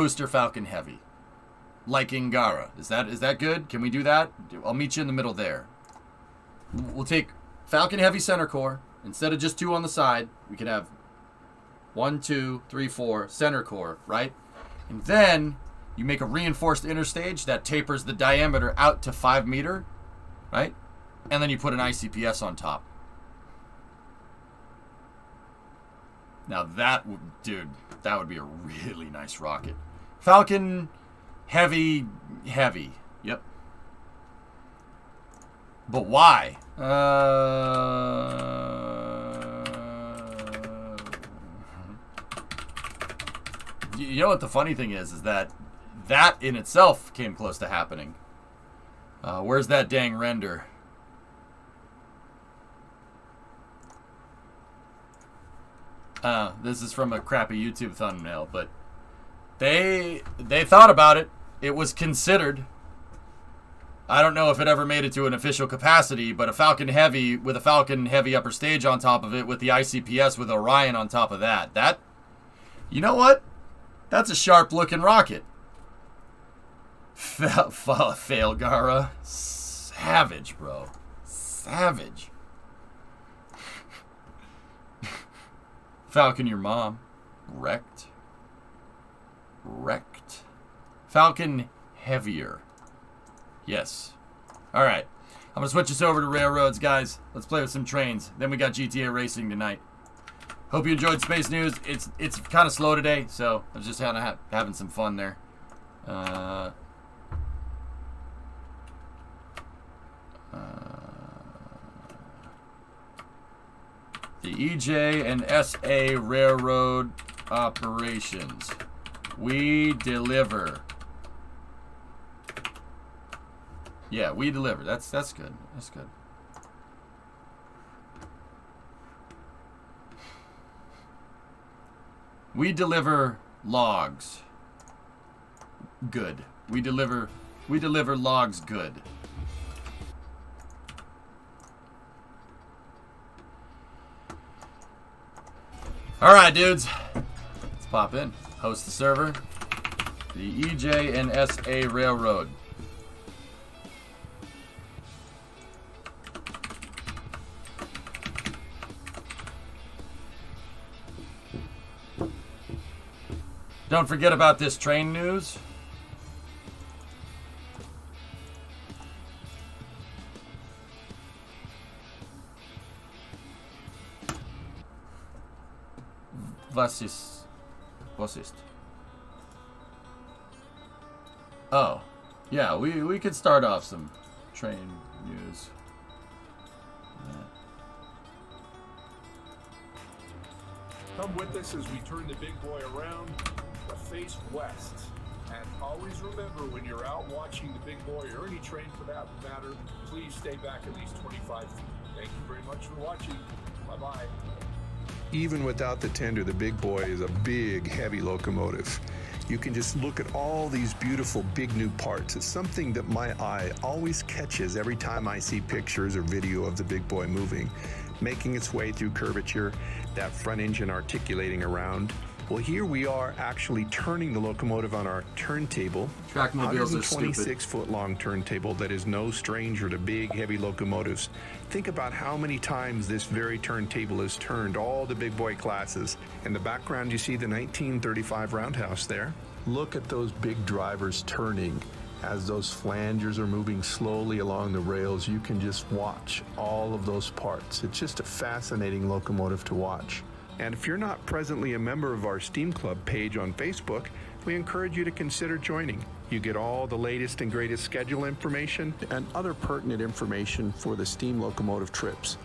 booster Falcon Heavy. Like Ingara. Is that good? Can we do that? I'll meet you in the middle there. We'll take Falcon Heavy center core. Instead of just 2 on the side, we could have 1, 2, 3, 4 center core, right? And then you make a reinforced inner stage that tapers the diameter out to 5 meter, right? And then you put an ICPS on top. Now that would be a really nice rocket. Falcon Heavy. Yep. But why? You know what the funny thing is that in itself came close to happening. Where's that dang render? This is from a crappy YouTube thumbnail, but they thought about it. It was considered. I don't know if it ever made it to an official capacity, but a Falcon Heavy with a Falcon Heavy upper stage on top of it with the ICPS with Orion on top of that, you know what? That's a sharp looking rocket. Fail Gara. Savage, bro. Savage. Falcon your mom. Wrecked. Falcon Heavier. Yes. Alright. I'm going to switch us over to railroads, guys. Let's play with some trains. Then we got GTA Racing tonight. Hope you enjoyed Space News. It's kind of slow today, so I was just having some fun there. The EJ and SA Railroad Operations. We deliver. Yeah, we deliver. That's good. That's good. We deliver logs. Good. We deliver logs good. All right, dudes. Let's pop in. Host the server. The EJ and SA Railroad. Don't forget about this train news. Was ist? Oh, yeah, we could start off some train news. Come with us as we turn the big boy around, but face west. And always remember, when you're out watching the big boy, or any train for that matter, please stay back at least 25 feet. Thank you very much for watching. Bye-bye. Even without the tender, the big boy is a big, heavy locomotive. You can just look at all these beautiful, big new parts. It's something that my eye always catches every time I see pictures or video of the big boy moving, making its way through curvature, that front engine articulating around. Well, here we are actually turning the locomotive on our turntable. Trackmobiles are stupid. 126-foot-long turntable that is no stranger to big, heavy locomotives. Think about how many times this very turntable has turned all the big boy classes. In the background, you see the 1935 roundhouse there. Look at those big drivers turning. As those flangers are moving slowly along the rails, you can just watch all of those parts. It's just a fascinating locomotive to watch. And if you're not presently a member of our Steam Club page on Facebook, we encourage you to consider joining. You get all the latest and greatest schedule information and other pertinent information for the steam locomotive trips.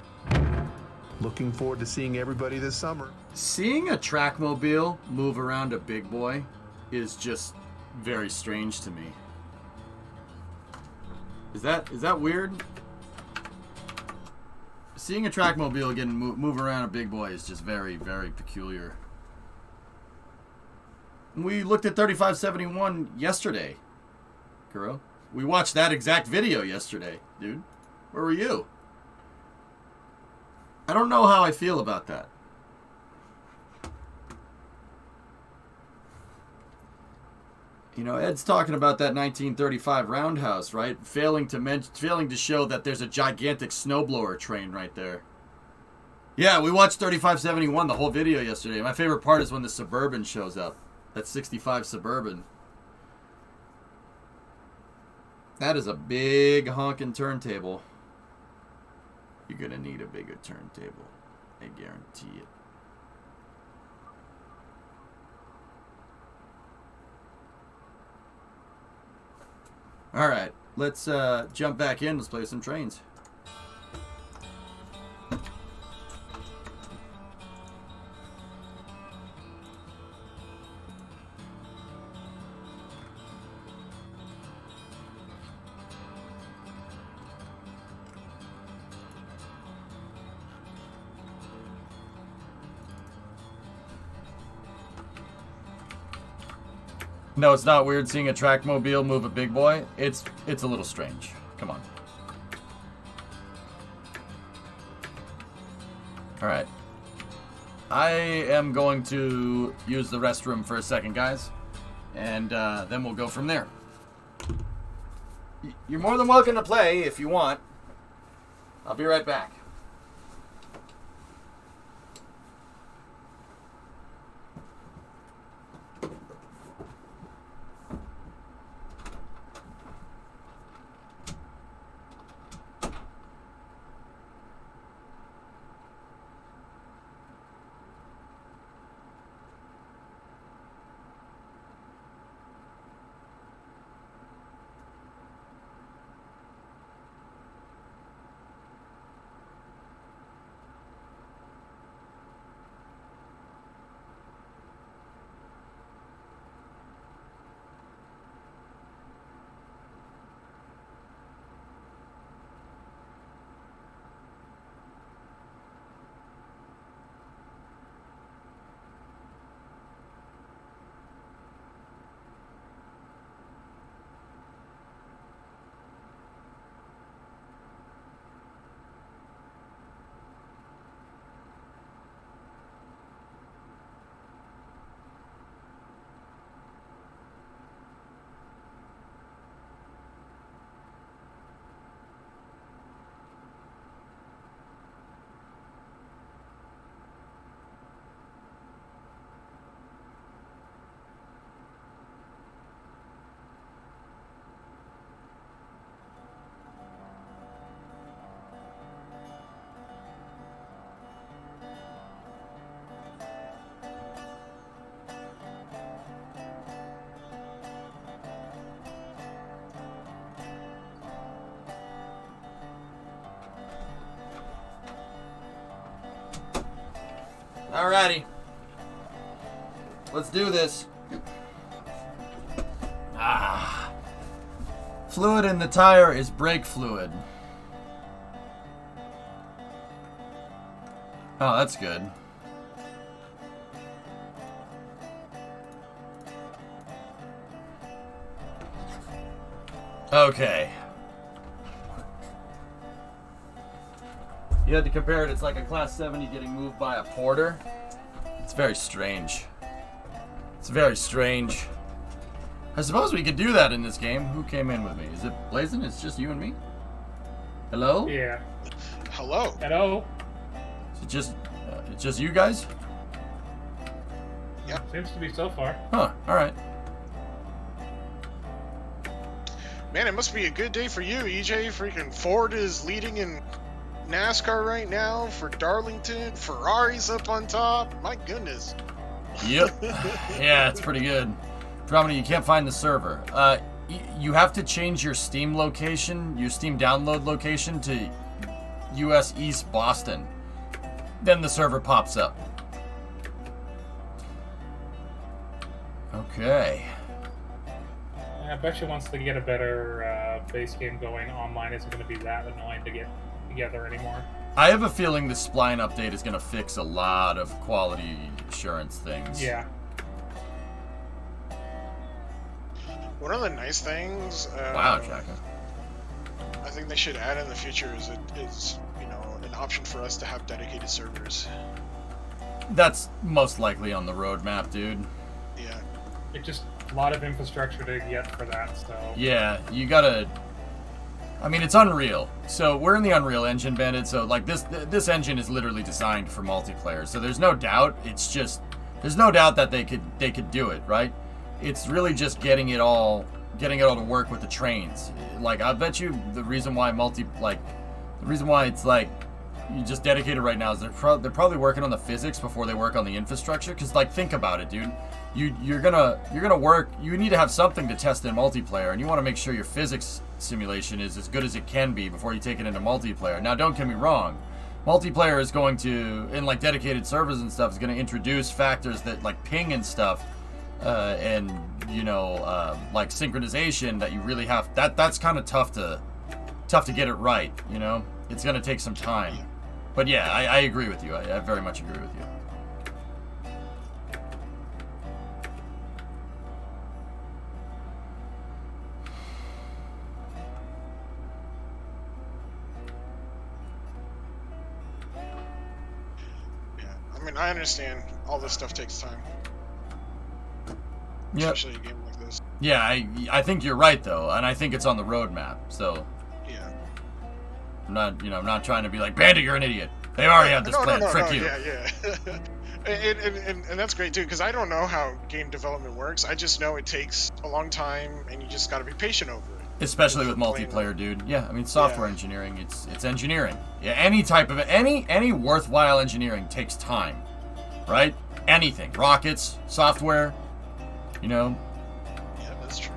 Looking forward to seeing everybody this summer. Seeing a trackmobile move around a big boy is just very strange to me. Is that weird? Seeing a trackmobile again move around a big boy is just very, very peculiar. We looked at 3571 yesterday, Kuro. We watched that exact video yesterday, dude. Where were you? I don't know how I feel about that. You know, Ed's talking about that 1935 roundhouse, right? Failing to show that there's a gigantic snowblower train right there. Yeah, we watched 3571 the whole video yesterday. My favorite part is when the Suburban shows up. That 65 Suburban. That is a big honking turntable. You're gonna need a bigger turntable. I guarantee it. Alright, let's jump back in. Let's play some trains. No, it's not weird seeing a trackmobile move a big boy. It's a little strange. Come on. Alright. I am going to use the restroom for a second, guys. And then we'll go from there. You're more than welcome to play if you want. I'll be right back. Alrighty. Let's do this. Fluid in the tire is brake fluid. Oh, that's good. Okay. You had to compare it. It's like a Class 70 getting moved by a porter. It's very strange. It's very strange. I suppose we could do that in this game. Who came in with me? Is it Blazin'? It's just you and me? Hello? Yeah. Hello. Hello. Is it just, it's just you guys? Yep. Seems to be so far. Huh. All right. Man, it must be a good day for you, EJ. Freaking Ford is leading in NASCAR right now for Darlington. Ferrari's up on top. My goodness. Yep. Yeah, it's pretty good. Dramedy, you can't find the server. You have to change your Steam location, your Steam download location to US East Boston. Then the server pops up. Okay. I bet you once they get a better base game going, online isn't going to be that annoying to get together anymore. I have a feeling the Spline update is going to fix a lot of quality assurance things. Yeah. One of the nice things. Wow, Jacka. I think they should add in the future is you know, an option for us to have dedicated servers. That's most likely on the roadmap, dude. Yeah. It just A lot of infrastructure to get for that, so... Yeah, you gotta... I mean, it's Unreal. So we're in the Unreal Engine, Bandit, so like this engine is literally designed for multiplayer. So there's no doubt, it's just... There's no doubt that they could do it, right? It's really just getting it all to work with the trains. Like, I bet you the reason why it's like you just dedicated right now is they're probably working on the physics before they work on the infrastructure. Because like, think about it, dude. You're gonna work. You need to have something to test in multiplayer, and you want to make sure your physics simulation is as good as it can be before you take it into multiplayer. Now, don't get me wrong. Multiplayer is going to, in like dedicated servers and stuff, is going to introduce factors that like ping and stuff, and like synchronization that you really have. That's kind of tough to get it right. You know, it's going to take some time. But yeah, I agree with you. I very much agree with you. I understand all this stuff takes time. Yep. Especially a game like this. Yeah, I think you're right though, and I think it's on the roadmap. So yeah, I'm not trying to be like, Bandit, you're an idiot. They already have this plan. Frick you. Yeah. and that's great too, because I don't know how game development works. I just know it takes a long time, and you just got to be patient over it. Especially with multiplayer, dude. Yeah, I mean, software engineering, it's engineering. Yeah, any worthwhile engineering takes time, right? Anything, rockets, software, Yeah, that's true.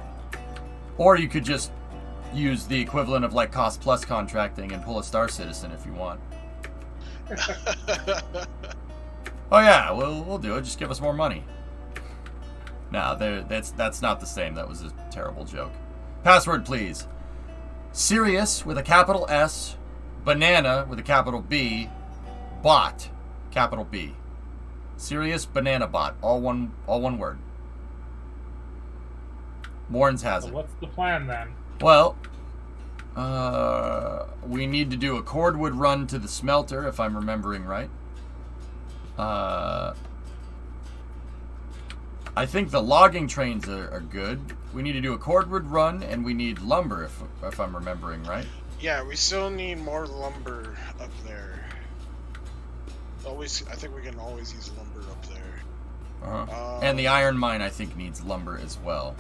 Or you could just use the equivalent of like cost plus contracting and pull a Star Citizen if you want. Oh yeah, we'll do it. Just give us more money. No, that's not the same. That was a terrible joke. Password, please. Sirius with a capital S, Banana with a capital B, Bot, capital B. Sirius Banana Bot, all one word. Morns has it. What's the plan then? Well, we need to do a cordwood run to the smelter, if I'm remembering right. I think the logging trains are good. We need to do a cordwood run, and we need lumber, if I'm remembering right. Yeah, we still need more lumber up there. I think we can always use lumber up there. Uh-huh. And the iron mine, I think, needs lumber as well.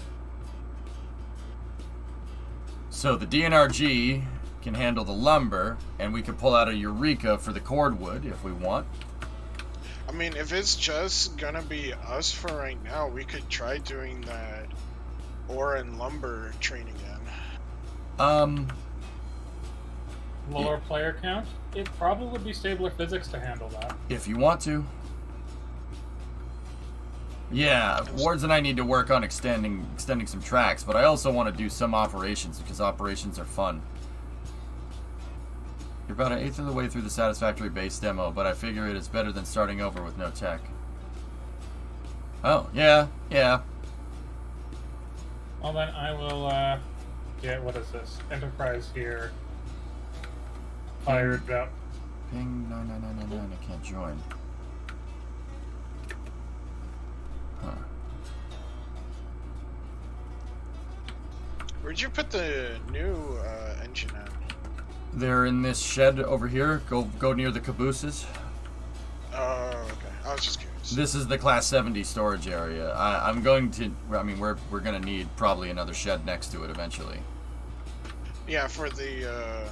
So the DNRG can handle the lumber, and we could pull out a Eureka for the cordwood if we want. I mean, if it's just gonna be us for right now, we could try doing that ore and lumber train again. Lower player count? It probably would be stabler physics to handle that. If you want to. Yeah, Wards and I need to work on extending some tracks, but I also want to do some operations because operations are fun. You're about an eighth of the way through the Satisfactory base demo, but I figure it is better than starting over with no tech. Oh, yeah. Well then, I will, get, what is this? Enterprise here. Fired up. Ping 9999, I can't join. Huh. Where'd you put the new engine at? They're in this shed over here. Go near the cabooses. Oh, okay. I was just curious. This is the Class 70 storage area. I'm going to... I mean, we're going to need probably another shed next to it eventually. Yeah, for the...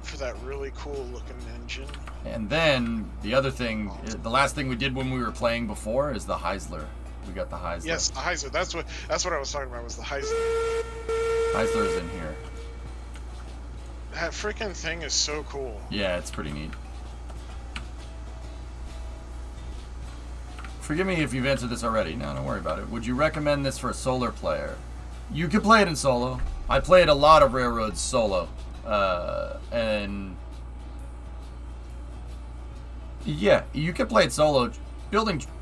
for that really cool looking engine. And then, the other thing... The last thing we did when we were playing before is the Heisler. We got the Heisler. Yes, the Heisler. That's what I was talking about, was the Heisler. Heisler's in here. That freaking thing is so cool. Yeah, it's pretty neat. Forgive me if you've answered this already. No, don't worry about it. Would you recommend this for a solar player? You could play it in solo. I played a lot of Railroads solo. And... yeah, you can play it solo.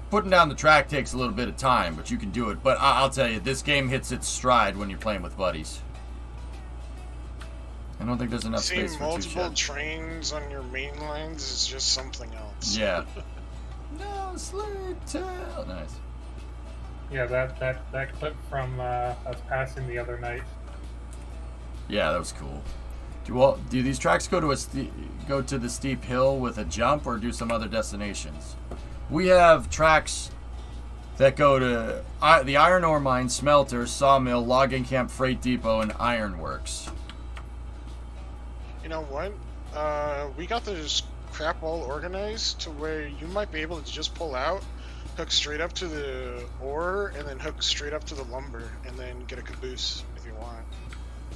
Putting down the track takes a little bit of time, but you can do it. But I'll tell you, this game hits its stride when you're playing with buddies. I don't think there's enough space for two multiple sheds. trains on your main lines is just something else. Yeah. No sleep till. Nice. Yeah, that clip from us passing the other night. Yeah, that was cool. Do these tracks go to go to the steep hill with a jump, or do some other destinations? We have tracks that go to the iron ore mine, smelter, sawmill, logging camp, freight depot, and ironworks. You know what? We got this crap all organized to where you might be able to just pull out, hook straight up to the ore, and then hook straight up to the lumber, and then get a caboose if you want.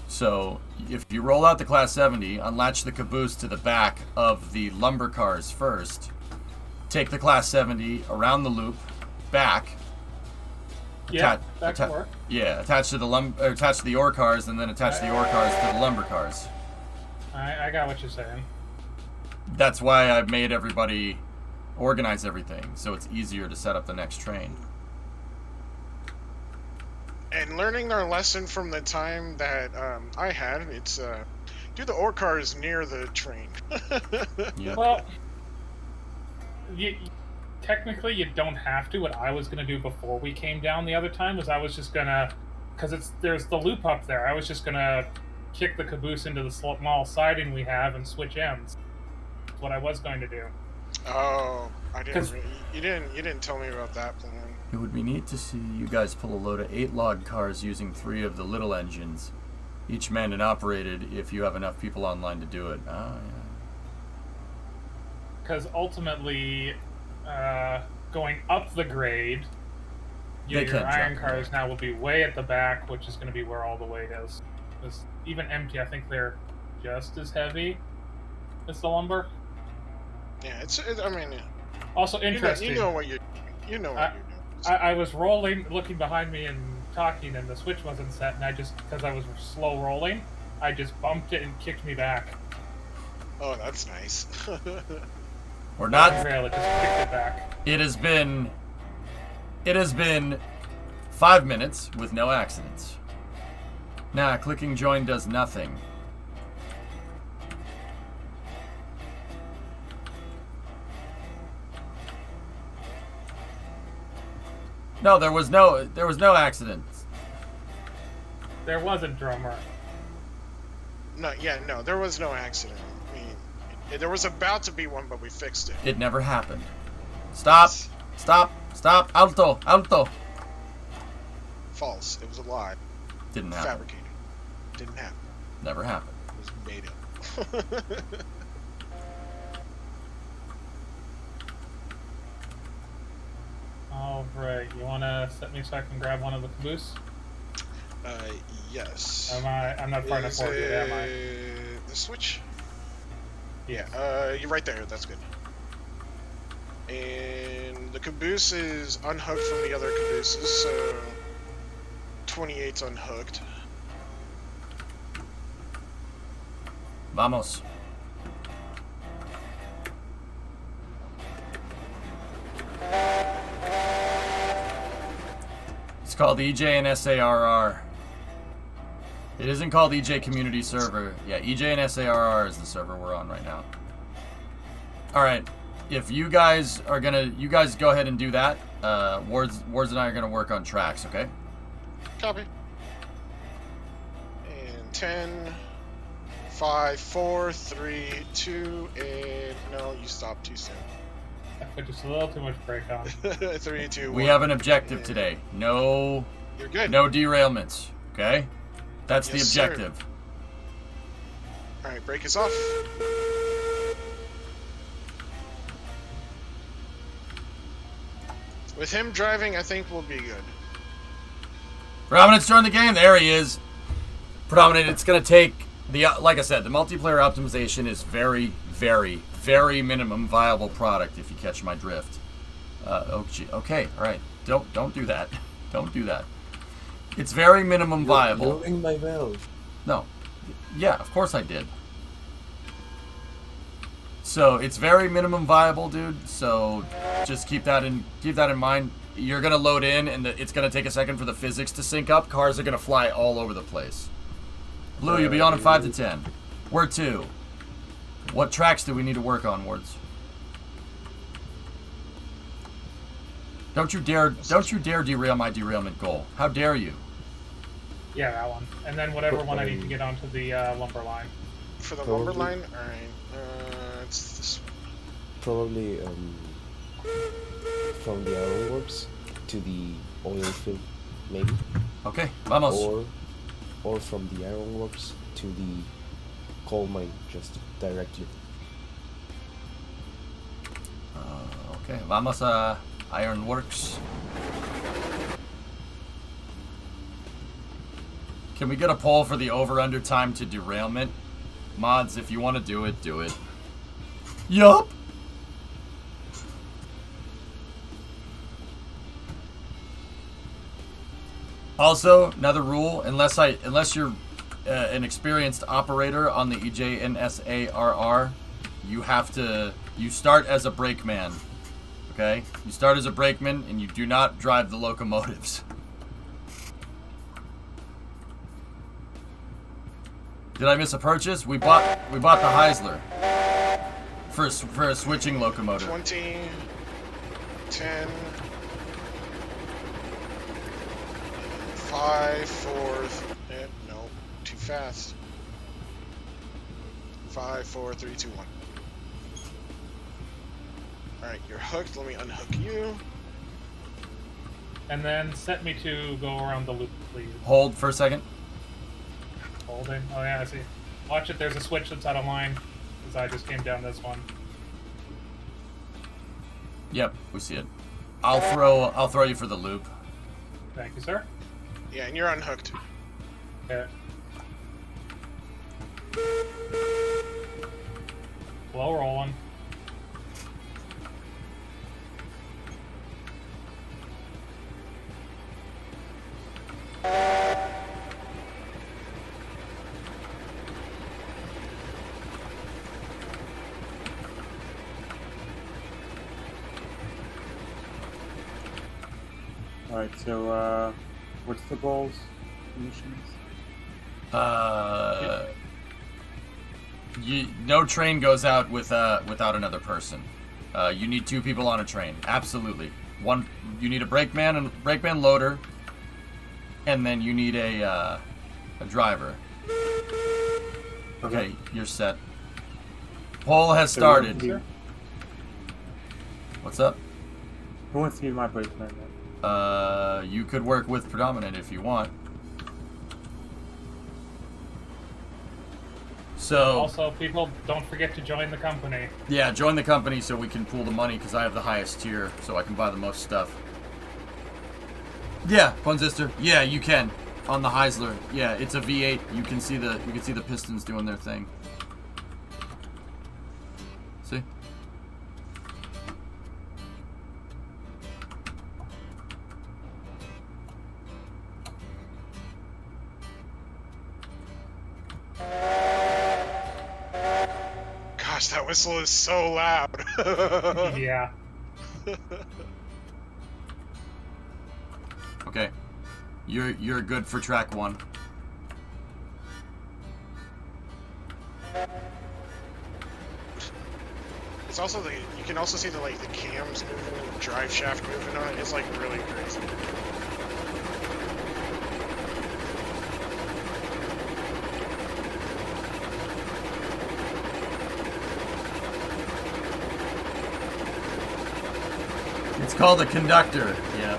So, if you roll out the Class 70, unlatch the caboose to the back of the lumber cars first, take the Class 70 around the loop, back. Yeah, that could work. Yeah, attach to the ore cars, and then attach the ore cars to the lumber cars. I got what you're saying. That's why I made everybody organize everything, so it's easier to set up the next train. And learning our lesson from the time that I had, it's do the ore cars near the train. Yeah. Well, technically you don't have to. What I was gonna do before we came down the other time was I was just gonna, because there's the loop up there. I was just gonna kick the caboose into the small siding we have and switch ends. That's what I was going to do. Oh, I didn't. You didn't tell me about that plan. It would be neat to see you guys pull a load of 8 log cars using 3 of the little engines, each manned and operated if you have enough people online to do it. Oh, yeah. Because ultimately, going up the grade, your iron cars now will be way at the back, which is going to be where all the weight is. Because even empty, I think they're just as heavy as the lumber. Yeah, I mean, also interesting. You know what you're doing. I was rolling, looking behind me and talking, and the switch wasn't set, and because I was slow rolling, I just bumped it and kicked me back. Oh, that's nice. We're not. Rail, it just kicked it back. It has been 5 minutes with no accidents. Nah, clicking join does nothing. No, there was no accidents. There was a drummer. No, there was no accident. I mean, there was about to be one, but we fixed it. It never happened. Stop! Alto! False. It was a lie. Didn't happen. Fabricated. Didn't happen. Never happened. It was made up. Alright, you wanna set me so I can grab one of the caboose? Yes. I'm not far enough forward yet, am I? The switch? Yeah. You're right there. That's good. And the caboose is unhooked from the other cabooses, so 28's unhooked. Vamos. It's called EJ and SARR. It isn't called EJ Community Server. Yeah, EJ and SARR is the server we're on right now. Alright, if you guys are you guys go ahead and do that. Wards and I are gonna work on tracks, okay? Copy. And 10, 5, 4, 3, 2, and no, you stopped too soon. I put just a little too much brake on. 3, 2, 1. We have an objective today. No, You're good. no derailments, okay? That's the Yes, sir. objective. Alright, brake is off. With him driving, I think we'll be good. Predominant's joined the game. There he is. Predominant, it's going to take like I said, the multiplayer optimization is very, very, very minimum viable product, if you catch my drift. Okay, all right. Don't do that. Don't do that. It's very minimum viable. You ring my bell. No. Yeah, of course I did. So it's very minimum viable, dude. So just keep that in mind. You're gonna load in, and it's gonna take a second for the physics to sync up. Cars are gonna fly all over the place. Blue, you'll be on in 5 to 10. Word 2. What tracks do we need to work on, Words? Don't you dare derail my derailment goal. How dare you? Yeah, that one. And then whatever one I need to get onto the lumber line. For the lumber line? Alright. It's this one. Probably from the ironworks to the oil field, maybe. Okay, vamos. Or from the ironworks to the coal mine, just directly. Okay, vamos ironworks. Can we get a poll for the over-under time to derailment? Mods, if you want to do it, do it. Yup! Also, another rule, unless you're an experienced operator on the EJNSARR, you start as a brakeman. Okay? You start as a brakeman and you do not drive the locomotives. Did I miss a purchase? We bought the Heisler for a switching locomotive. 20, 10, 5, 4. No, too fast. 5, 4, 3, 2, 1. Alright, you're hooked. Let me unhook you. And then set me to go around the loop, please. Hold for a second. Holding. Oh yeah, I see. Watch it. There's a switch that's out of line. Because I just came down this one. Yep, we see it. I'll throw you for the loop. Thank you, sir. Yeah, and you're unhooked. Okay. Slow rolling. Alright, so what's the goals? Missions? No train goes out without another person. You need 2 people on a train. Absolutely. You need a brakeman loader, and then you need a driver. Okay, you're set. Poll has started. What's up? Who wants to be my brakeman then? You could work with Predominant if you want. So Also, people, don't forget to join the company. yeah, join the company so we can pool the money because I have the highest tier, so I can buy the most stuff. Yeah, Ponzister. Yeah, you can on the Heisler. Yeah, it's a V8. You can see the pistons doing their thing. See? Gosh, that whistle is so loud. Yeah. Okay. You're good for track 1. It's also you can also see the cams moving and the drive shaft moving on it. It's like really crazy. It's called a conductor. Yeah.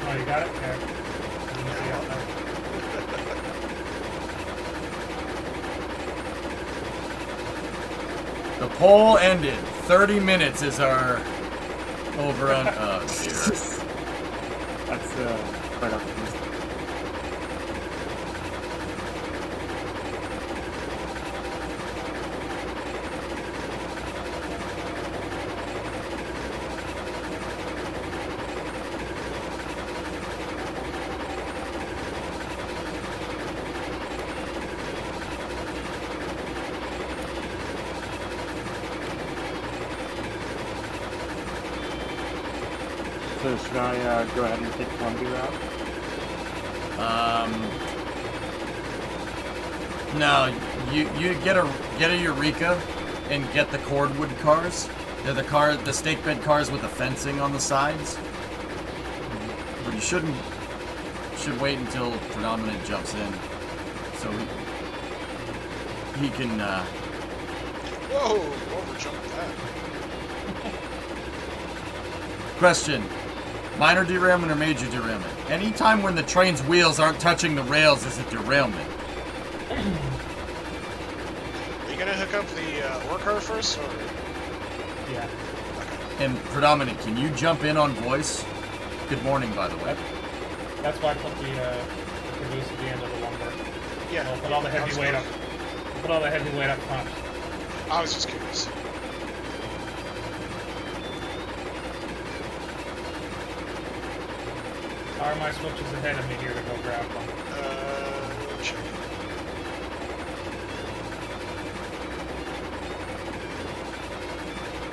Oh, you got it? Okay. I didn't see it there. The poll ended. 30 minutes is our overrun. Oh dear. That's quite optimistic. So So should I go ahead and take Columbia route? No, you get a Eureka and get the cordwood cars. They're the stake bed cars with the fencing on the sides. But you should wait until Predominant jumps in, so he can. Whoa! Overjumped that. Question: minor derailment or major derailment? Anytime when the train's wheels aren't touching the rails is a derailment. Are you gonna hook up the ore car first, or? Yeah. And Predominant, can you jump in on voice? Good morning, by the way. That's why I put the caboose at the end of the lumber. Yeah. We'll put all the heavy weight up. We'll put all the heavy weight up front. I was just curious. How are my switches ahead of me here to go grab them? Check.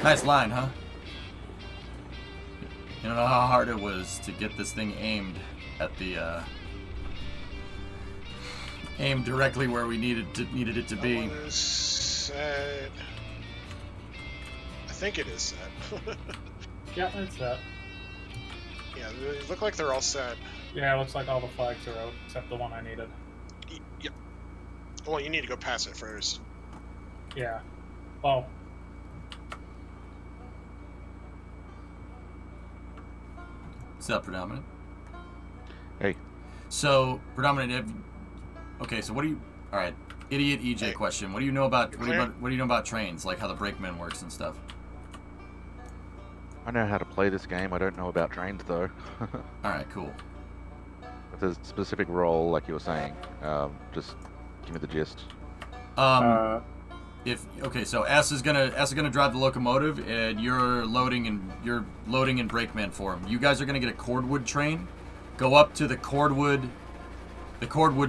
Nice line, huh? You don't know how hard it was to get this thing aimed at the aimed directly where we needed it to be. That one is set. I think it is set. Yeah, that's that. Yeah, they look like they're all set. Yeah, it looks like all the flags are out, except the one I needed. Yep. Well, you need to go past it first. Yeah. Well, What's up, Predominant? Hey. So, Predominant, okay, so what do you... Alright, idiot EJ Hey. question. What do you know about what do you know about trains, like how the brakeman works and stuff? I know how to play this game. I don't know about trains, though. Alright, cool. If there's a specific role, like you were saying, just give me the gist. Okay, so S is gonna drive the locomotive, and you're loading in brakeman form. You guys are gonna get a cordwood train, go up to the cordwood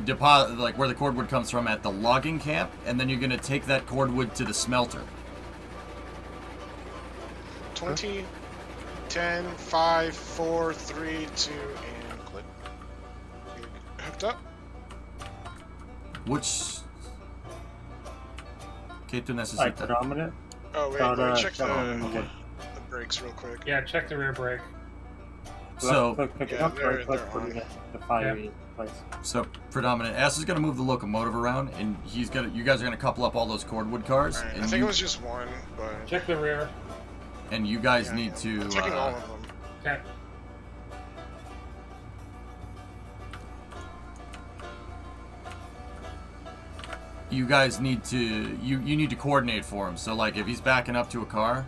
deposit, like where the cordwood comes from at the logging camp, and then you're gonna take that cordwood to the smelter. 20, 10, 5, 4, 3, 2, and click. You hooked up? Which que tu Like necesitas? Predominant? Oh, wait, Got, let me check okay. the brakes real quick. yeah, check the rear brake. So Click it Yeah, up, right they're click, put on. it in the fire Yeah. place. So Predominant S is gonna move the locomotive around, and you guys are gonna couple up all those cordwood cars, Alright, I and think it was just one, but Check the rear. you guys yeah, need to. I'm checking all of them. Okay. You guys need to you need to coordinate for him. So like if he's backing up to a car,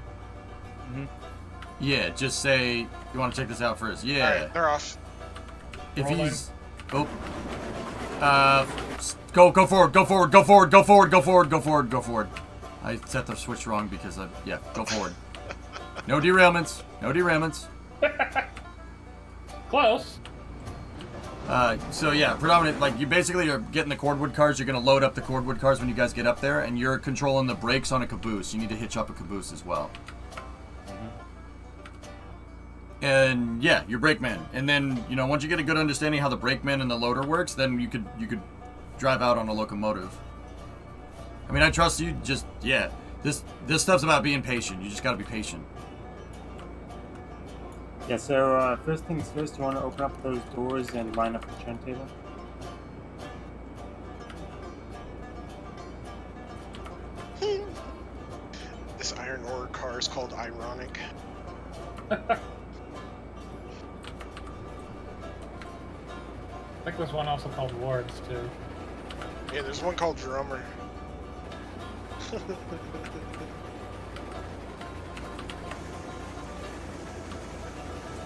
yeah, just say you want to check this out first. Yeah. Alright, they're off. If Rolling. he's go forward. I set the switch wrong because go forward. No derailments. Close. So yeah, Predominant, like you basically are getting the cordwood cars. You're gonna load up the cordwood cars when you guys get up there, and you're controlling the brakes on a caboose. You need to hitch up a caboose as well. And yeah, you're brakeman. And then once you get a good understanding how the brakeman and the loader works, then you could drive out on a locomotive. I mean, I trust you. Just this stuff's about being patient. You just gotta be patient. Yeah, so first things first, you want to open up those doors and line up the turntable? This iron ore car is called Ironic. I think there's one also called Wards too. Yeah, there's one called Drummer.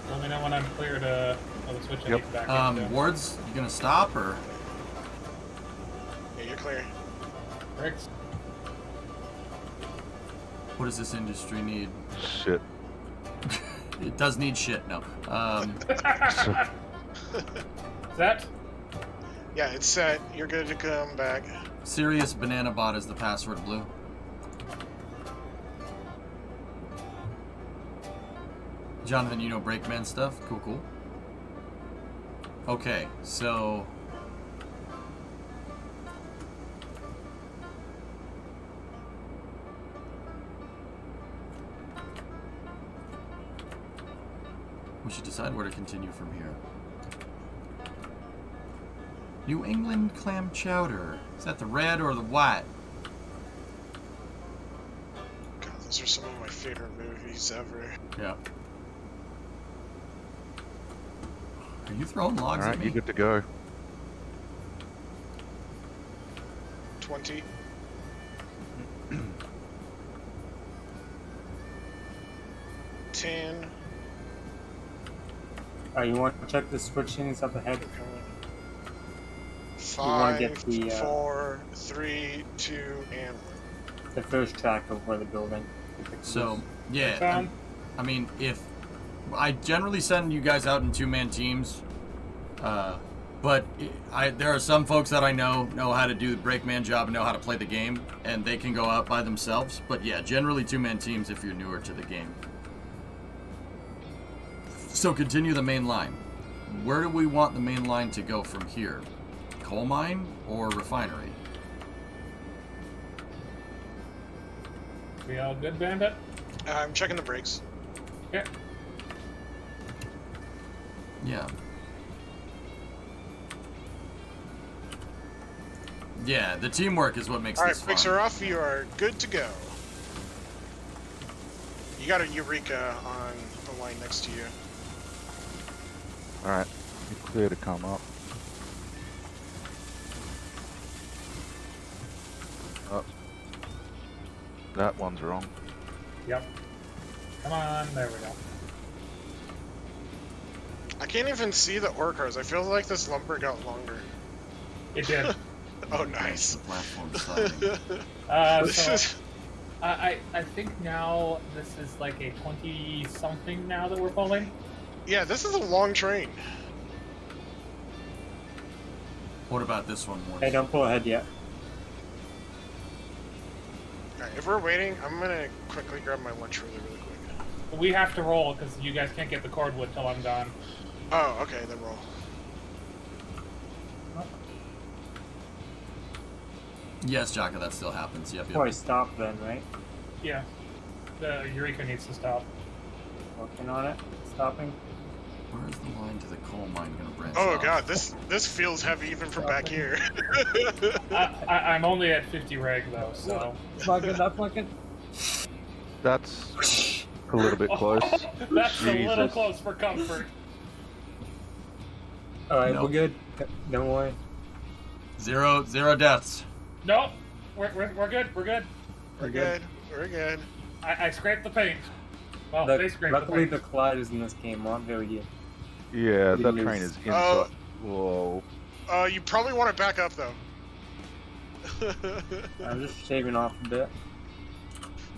Let me know when I'm clear to the switch I Yep. need back into. Wards, you gonna stop or? Yeah, you're clear. Brakes. What does this industry need? Shit. It does need shit. No. Set? Yeah, it's set. You're good to come back. Serious Banana Bot is the password, Blue. Jonathan, you know Brakeman stuff? Cool, cool. Okay, so... we should decide where to continue from here. New England clam chowder. Is that the red or the white? God, those are some of my favorite movies ever. Yeah. Are you throwing logs Alright, at me? you're good to go. 20. $10. You want to check the switchings up ahead? 5, get the, 4, 3, 2, and 1. The first track of where the building. So, yeah. I mean, if... I generally send you guys out in two-man teams, but there are some folks that I know how to do the brakeman job and know how to play the game, and they can go out by themselves. But yeah, generally two-man teams if you're newer to the game. So continue the main line. Where do we want the main line to go from here? Coal mine or refinery? We all good, Bandit? I'm checking the brakes. Yeah. Yeah. Yeah, the teamwork is what makes Alright, this brakes fun. are off. You are good to go. You got a Eureka on the line next to you. Alright, you're clear to come up. Oh. That one's wrong. Yep. Come on, there we go. I can't even see the ore cars. I feel like this lumber got longer. It did. Oh, nice. The platform sliding. This So is... I think now this is like a 20-something now that we're pulling. Yeah, this is a long train. What about this one, Morty? Hey, don't pull ahead yet. Alright, if we're waiting, I'm gonna quickly grab my lunch really quick. We have to roll because you guys can't get the cordwood till I'm gone. Oh, okay, then roll. Yes, Jaka, that still happens. Yep, Before I yep. stop then, right? Yeah. The Eureka needs to stop. Working on it. Stopping. Where is the line to the coal mine going to branch Oh off? god, this feels heavy even from back here. I'm only at 50 reg though, so. Fucking, not fucking. That's a little bit close. That's a little Jesus. close for comfort. Alright, No. we're good. Don't worry. Zero deaths. Nope. We're good. We're good. We're good. We're good. I scraped the paint. Well, they scraped the Luckily, paint. the colliders in this game aren't very good. Yeah, that Lose. train is inside. Whoa. You probably want to back up though. I'm just shaving off a bit.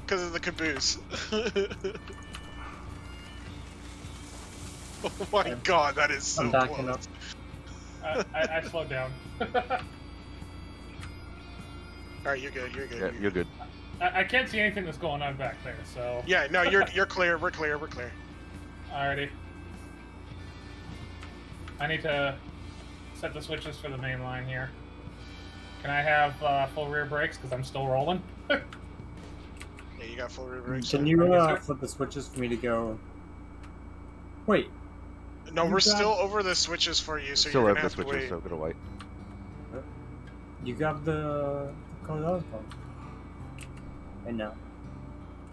Because of the caboose. Oh my god, that is so I'm backing close. up. I slowed down. Alright, you're good, you're good. Yeah, you're good. I can't see anything that's going on back there, so. Yeah, no, you're clear, we're clear. Alrighty. I need to set the switches for the main line here. Can I have full rear brakes? Because I'm still rolling. Yeah, you got full rear brakes. Can you Yes, sir. flip the switches for me to go? Wait. No, You we're got- still over the switches for you, so Still you're have gonna the have to switches, wait. so gotta wait. You got the colliders phone. And now.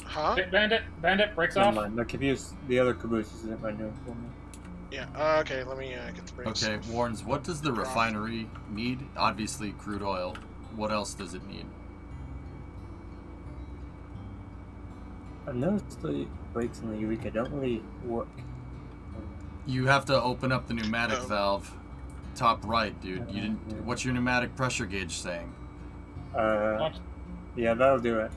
Huh? Bandit, brakes Never off. mind. The caboose, the other caboose isn't running for me. Yeah, okay, let me get the brakes. Okay, Warrens, what does the refinery need? Obviously, crude oil. What else does it need? I've noticed the brakes in the Eureka don't really work. You have to open up the pneumatic Oh. valve, top right, dude. You didn't. Yeah. What's your pneumatic pressure gauge saying? Yeah, that'll do it.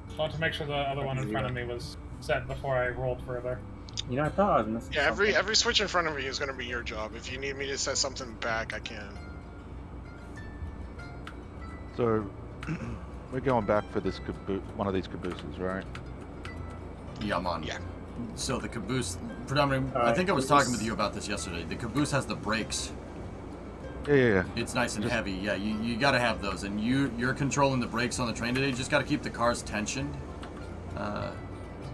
Just want to make sure the other one in front of me was set before I rolled further. You know, I thought I was missing Yeah, something. every switch in front of you is gonna be your job. If you need me to set something back, I can. So, we're going back for this one of these cabooses, right? Yeah, I'm on. Yeah. So the caboose, predominantly, I Alright, think I was caboose. talking with you about this yesterday. The caboose has the brakes. Yeah. It's nice and heavy. Yeah, you got to have those. And you're controlling the brakes on the train today. You just got to keep the cars tensioned.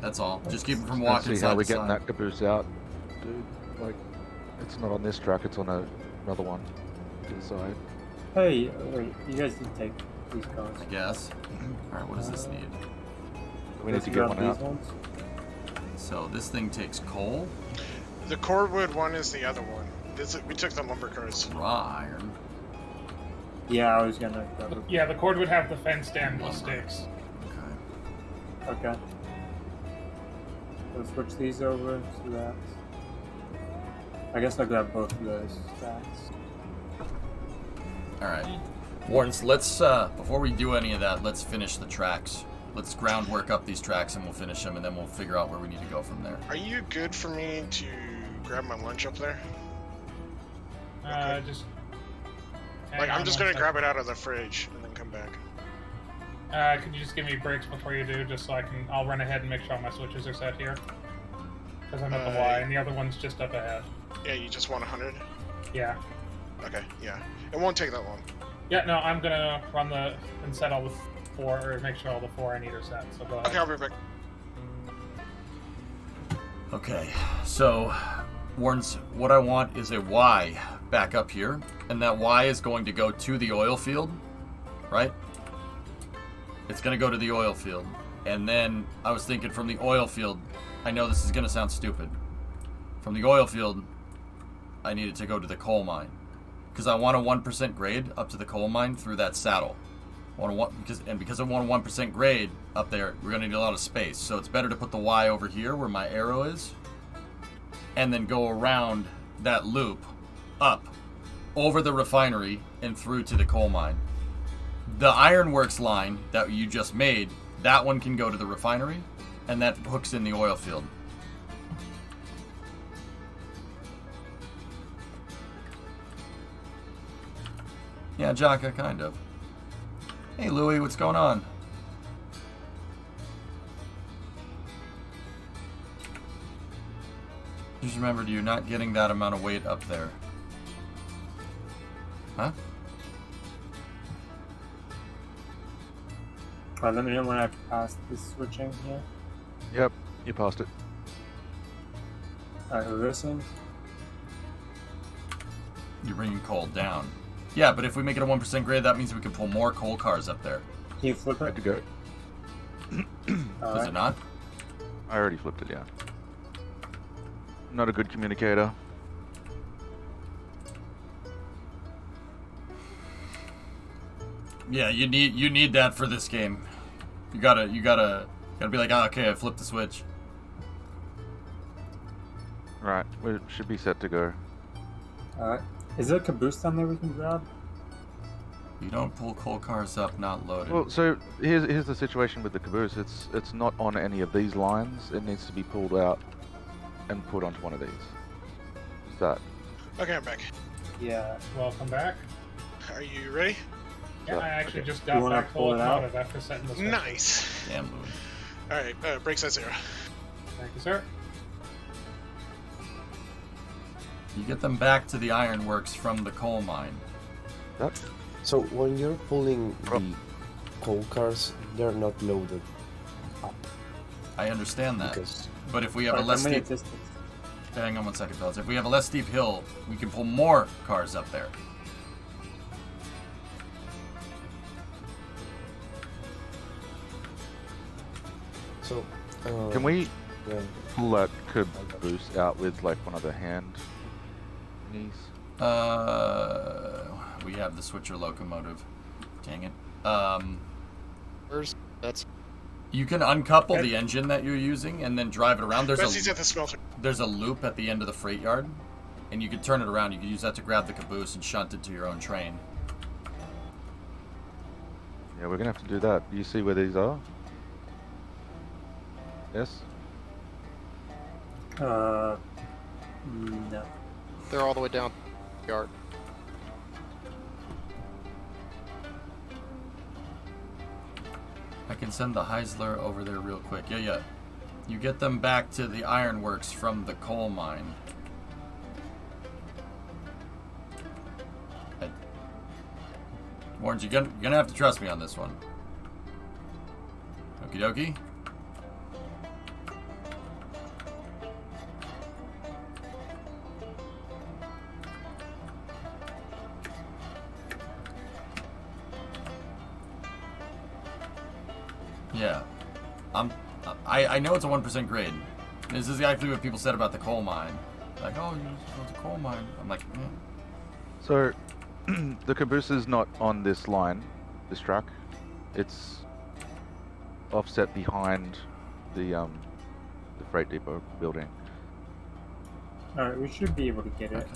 That's all. Just keep them from walking See side how we're to getting side. that caboose out, dude. Like, it's not on this track. It's on another one to the side. Hey, wait, you guys did take these cars. I guess. All right, what does this need? We need Let's to grab get one these out. ones. So this thing takes coal, The cordwood one is the other one. We took the lumber cars. raw iron. Yeah, I was gonna grab it. Yeah, the cord would have the fenced in with sticks. Okay. Okay. We'll switch these over to that. I guess I'll grab both of those stacks. All right. Wardens, let's before we do any of that, let's finish the tracks. Let's groundwork up these tracks and we'll finish them, and then we'll figure out where we need to go from there. Are you good for me to grab my lunch up there? Just. Like, I'm just gonna grab it out of the fridge and then come back. Could you just give me breaks before you do, just so I'll run ahead and make sure all my switches are set here. Because I'm at the Y, and the other one's just up ahead. Yeah, you just want 100? Yeah. Okay, yeah. It won't take that long. Yeah, no, I'm gonna run and set all the 4, or make sure all the 4 I need are set, so go ahead. Okay, I'll be back. Okay, so Wardens, what I want is a Y back up here, and that Y is going to go to the oil field, right? It's going to go to the oil field, and then I was thinking from the oil field, I know this is going to sound stupid, from the oil field, I need it to go to the coal mine, because I want a 1% grade up to the coal mine through that saddle. Because I want a 1% grade up there, we're going to need a lot of space, so it's better to put the Y over here where my arrow is, and then go around that loop up over the refinery and through to the coal mine. The ironworks line that you just made, that one can go to the refinery, and that hooks in the oil field. Yeah, Jaka, kind of. Hey, Louie, what's going on? Just remembered you're not getting that amount of weight up there. Huh? Alright, let me know when I pass this switching here. Yep, you passed it. Alright, reversing. You're bringing coal down. Yeah, but if we make it a 1% grade, that means we can pull more coal cars up there. Can you flip Good it? to go. Does Alright. it not? I already flipped it, yeah. Not a good communicator. Yeah, you need that for this game. You gotta be like, oh, okay, I flipped the switch. Right, we should be set to go. Alright. Is there a caboose down there we can grab? You don't pull coal cars up not loaded. Well, so here's the situation with the caboose. It's not on any of these lines. It needs to be pulled out and put onto one of these. Is that? Okay, I'm back. Yeah. Welcome back. Are you ready? Yeah, So, I actually okay. just You got wanna back to pull it out? locomotive after setting the switch. Nice. Damn, Louie. Alright, brakes at 0. Thank you, sir. You get them back to the ironworks from the coal mine. That? So when you're pulling the coal cars, they're not loaded up I understand that. because But if we have a Alright, less how many steep... distance? Hang on one second, fellas. If we have a less steep hill, we can pull more cars up there. so. Can we Yeah. pull that caboose out with like one of the hand thingies? We have the switcher locomotive. Dang it. Where's that's You can uncouple the engine that you're using and then drive it around. Betsy's at the smelter. There's a loop at the end of the freight yard, and you can turn it around. You can use that to grab the caboose and shunt it to your own train. Yeah, we're gonna have to do that. Do you see where these are? Yes? No. they're all the way down the yard. I can send the Heisler over there real quick. Yeah. You get them back to the ironworks from the coal mine. Warren, you're gonna have to trust me on this one. Okie dokie. Yeah. I know it's a 1% grade. This is exactly what people said about the coal mine. Like, oh, it's a coal mine. I'm like, eh. So, the caboose is not on this line, this track. It's offset behind the freight depot building. Alright, we should be able to get it.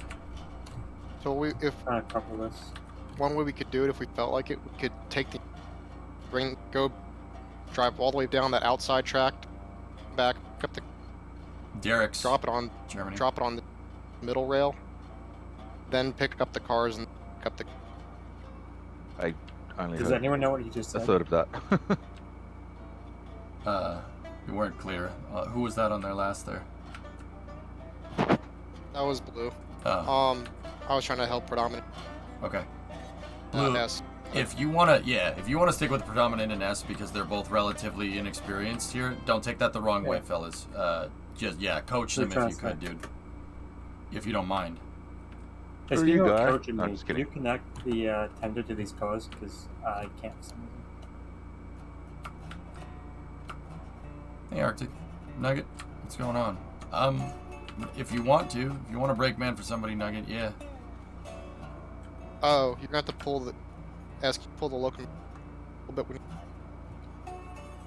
So if Trying to cover this. one way we could do it, if we felt like it, we could take the drive all the way down that outside track, back up the, Derek's drop it on Germany. the middle rail, then pick up the cars and pick up the. I only Does heard anyone know what he just a said? third of that. You weren't clear. Who was that on their last there? That was blue. Oh, I was trying to help predominant. okay. Blue, S. if you wanna stick with predominant and S because they're both relatively inexperienced here, don't take that the wrong way, fellas. Coach them if you could, dude. If you don't mind. Hey, Who are speaking you of guys? coaching No, me, just can kidding. you connect the tender to these cars? Because I can't for some reason. Hey, Arctic. Nugget, what's going on? If you want to break man for somebody, Nugget, yeah. Oh, you're gonna have to pull the locomotive a little bit.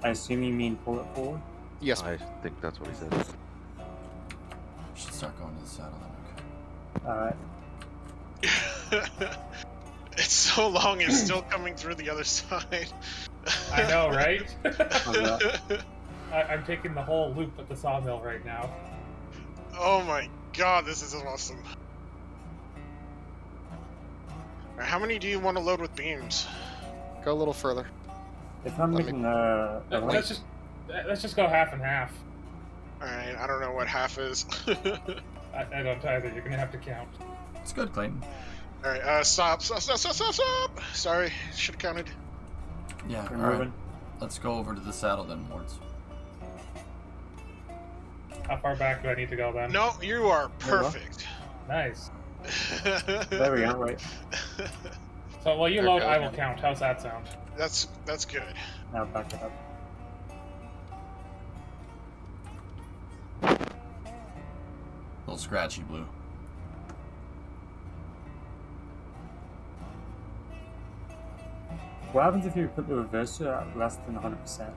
I assume you mean pull it forward? Yes. I think that's what he said. Should start going to the saddle then, Alright. It's so long, it's still coming through the other side. I know, right? How's that? I'm taking the whole loop at the sawmill right now. Oh my god, this is awesome. Alright, how many do you want to load with beams? Go a little further. If I'm Let me- making a Let's just go half and half. Alright, I don't know what half is. I don't either. You're gonna have to count. okay. It's good, Clayton. Alright, stop. Sorry, should have counted. Yeah, we're all right. moving. Let's go over to the saddle then, Wards. How far back do I need to go then? No, you are perfect. Nice. There we go, right. So while you Okay, load, I will okay. count. How's that sound? That's good. Now back it up. A little scratchy, Blue. What happens if you put the reverser at less than 100%?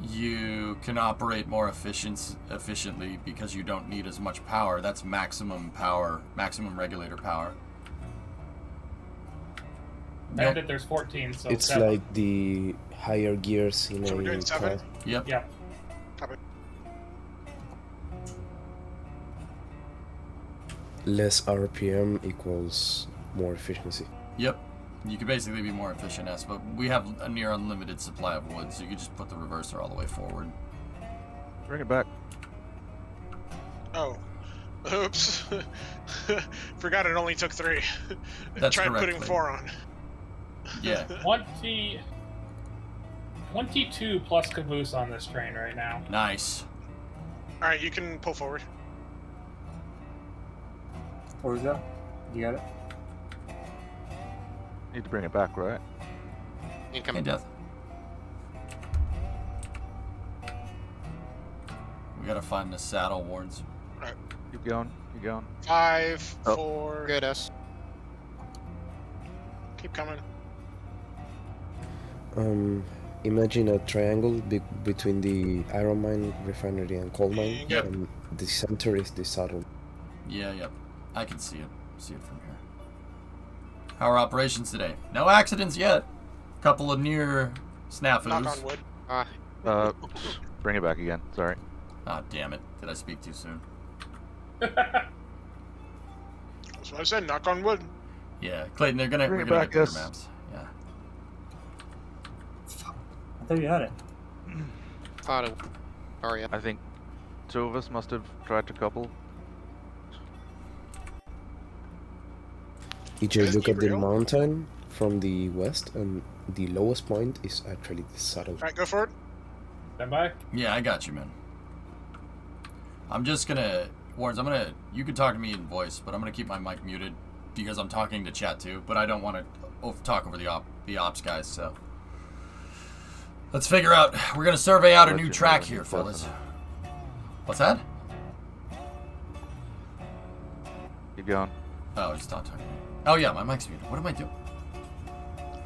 You can operate more efficiently because you don't need as much power. That's maximum power, maximum regulator power. Bandit, there's 14, so It's 7. like the higher gears in So we're a doing 7? car. Yep. Yeah. Copy. Less RPM equals more efficiency. Yep. You could basically be more efficient, S, but we have a near unlimited supply of wood, so you could just put the reverser all the way forward. Bring it back. Oh. Oops. Forgot it only took 3. That's Tried correct, putting Clayton. 4 on. Yeah. 22 plus caboose on this train right now. Nice. Alright, you can pull forward. What was that? You got it? Need to bring it back, right? You Hey, come. Death. We gotta find the saddle, Wards. Keep going. Keep going. 5, Oh. 4. Good S. Keep coming. Imagine a triangle between the iron mine, refinery, and coal mine. Yep. And the center is the saddle. Yeah, yep. I can see it. See it from here. How are operations today? No accidents yet. Couple of near snafus. Knock on wood. Bring it back again. Sorry. Ah, damn it. Did I speak too soon? That's what I said, knock on wood. Yeah, Clayton, we're gonna Bring it get back, better yes. maps. Yeah. I thought you had it. Thought it. car yet. I think 2 of us must have tried to couple. EJ, Is look at the derail? mountain from the west, and the lowest point is actually the saddle. Alright, go for it. Stand by. Yeah, I got you, man. I'm just gonna, Warrens, you can talk to me in voice, but I'm gonna keep my mic muted because I'm talking to chat too, but I don't want to talk over the ops guys, so. Let's figure out, we're gonna survey out a new track here, fellas. What's that? Keep going. Oh, just stop talking to me. Oh yeah, my mic's muted. What am I doing?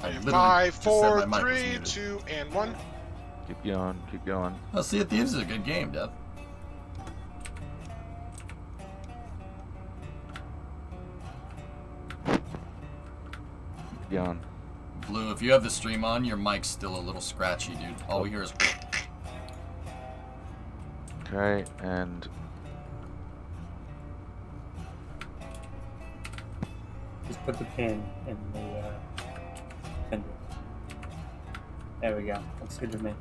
I literally 5, just said 4, my mic was 3, muted. 2, and 1. Keep going. Keep going. Oh, Sea of Thieves is a good game, Dev. Keep going. Blue, if you have the stream on, your mic's still a little scratchy, dude. All we hear is... Okay, and Just put the pin in the fender. There we go. Looks good to me.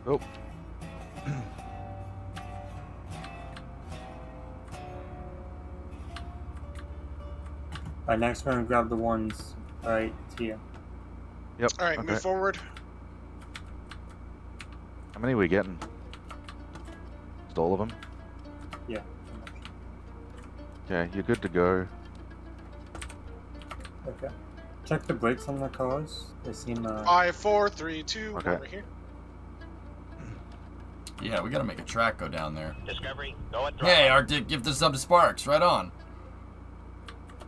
oh, Alright, next we're gonna grab the ones right here. yep. Alright, okay. move forward. How many are we getting? Just all of them? Yeah. Okay, you're good to go. Okay. Check the brakes on the cars. They seem 5, 4, 3, 2, Okay. over here. Yeah, we gotta make a track go down there. Discovery, go at Hey, Arctic, give us some sparks. Right on.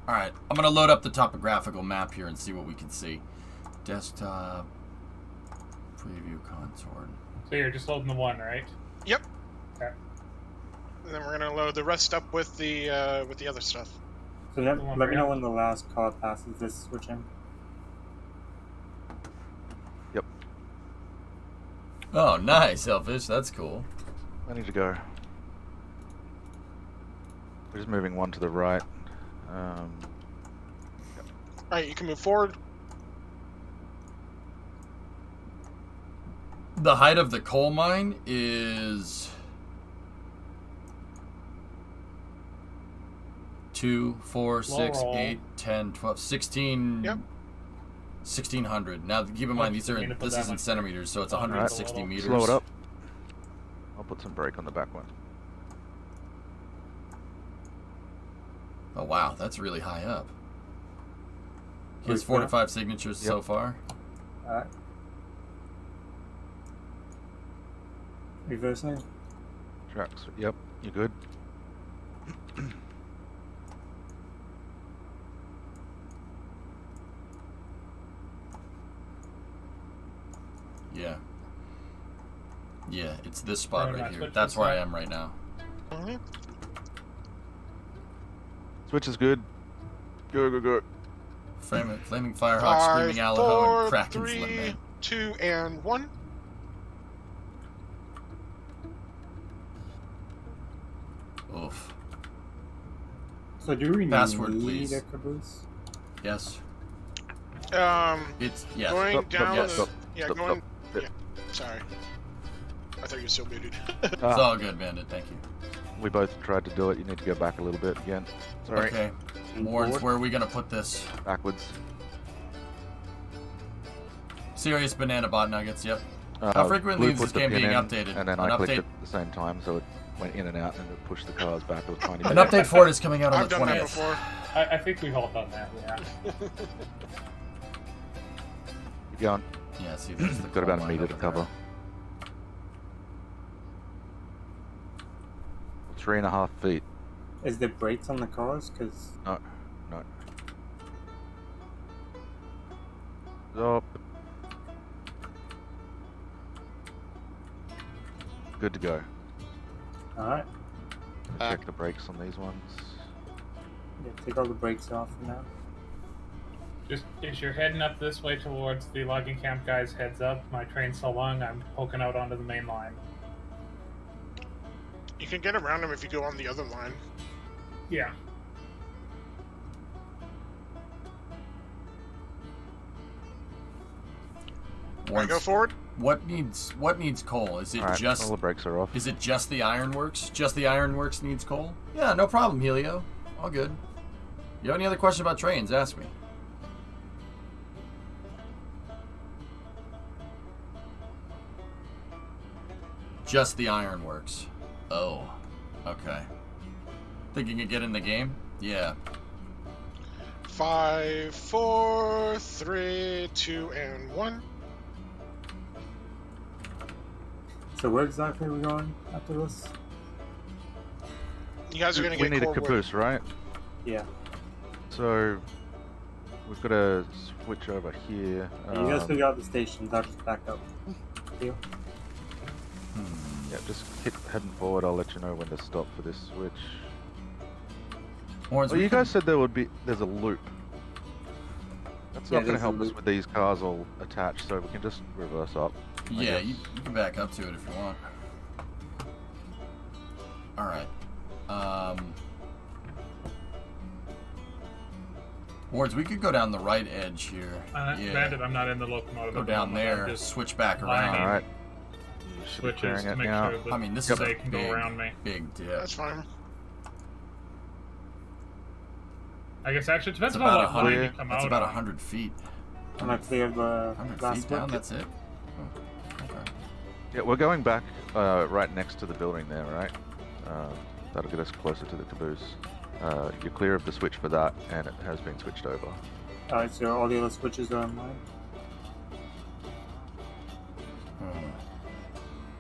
Alright, I'm gonna load up the topographical map here and see what we can see. Desktop. Preview contour. So you're just loading the one, right? Yep. Okay. And then we're gonna load the rest up with the other stuff. So let Come on, me know Brian. when the last car passes this switching. Yep. Oh, nice, Elfish. That's cool. I need to go. We're just moving one to the right. Alright, you can move forward. The height of the coal mine is 2, 4, 6, roll. 8, 10, 12, 16. Yep. 1600. Now keep in mind these are Need to put this that is in one. centimeters, so it's Alright. 160 Slow meters. Slow it up. I'll put some brake on the back one. Oh wow, that's really high up. He has Where's 4 to that? 5 signatures so Yep. far. Alright. Reversing. Tracks. Yep. You good? Yeah. Yeah, it's this spot Very right nice. here. Which That's is where I that? am right now. Mhm. Switch is good. Go, go, go. Flaming Firehawk, 5, Screaming Alaho, 4, and Kraken's 3, Limit. 2, and 1. Oof. So do we Password, need please. a caboose? Yes. It's yes. Going Stop, stop, down yes. the... stop, Yeah, stop, going... stop. Yeah, sorry. I thought you were still muted. It's Ah, all good, Bandit. Thank you. we both tried to do it. You need to go back a little bit again. Sorry. Okay. And Warrens, forward? where are we gonna put this? Backwards. Serious banana bot nuggets. Yep. Uh, How frequently Blue is put this the game pin being in, updated? And then An I clicked update- it at the same time, so it went in and out, and it pushed the cars back a tiny An bit. update for it is coming out on I've the done that 20th. before. I think we've all done that, yeah. Keep going. Yeah. See, there's the Got about coal a mine meter to over there. cover. 3.5 feet. Is there brakes on the cars? Because No, no. Stop. Good to go. alright. Check the brakes on these ones. Yeah, take all the brakes off for now. Just as you're heading up this way towards the logging camp, guys, heads up. My train's so long, I'm poking out onto the main line. You can get around them if you go on the other line. Yeah. Alright, go forward. What needs coal? Is it All right, just all the brakes are off. Is it just the ironworks? Just the ironworks needs coal? Yeah, no problem, Helio. All good. You have any other questions about trains? Ask me. Just the ironworks. Oh, okay. Think you can get in the game? Yeah. 5, 4, 3, 2, and 1. So where exactly are we going after this? You guys are gonna We get need a cold caboose, right? Yeah. So we've got to switch over here. You guys figure out the stations. I'll just back up. Deal. Yeah, just keep heading forward. I'll let you know when to stop for this switch. Horns, Well, you guys said there's a loop. That's Yeah, not going to there's a help us loop. with these cars all attached, so we can just reverse up. I Yeah, guess. you can back up to it if you want. Alright. Wards, we could go down the right edge here. Yeah. Bandit, I'm not in the locomotive. Go at the down moment. I'm there, just switch back lining around. All right. You should be switches clearing to it make now. sure that I mean, this Yep. is they a can big, go around me. big dip. That's fine. I guess actually it depends It's on about what line you 100. come That's out about on. 100 feet. I'm gonna clear the 100 last feet down. one. That's it. Oh, okay. Yeah, we're going back right next to the building there, right? That'll get us closer to the caboose. You're clear of the switch for that, and it has been switched over. Alright, so all the other switches are online.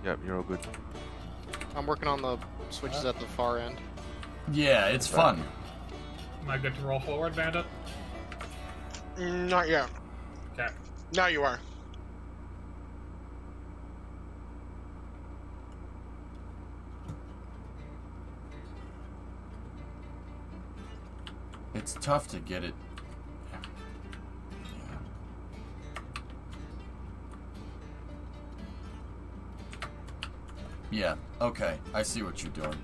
Yep, you're all good. I'm working on the switches at the far end. Yeah, it's fun. Am I good to roll forward, Bandit? Not yet. Okay. Now you are. It's tough to get it. Yeah, okay. I see what you're doing.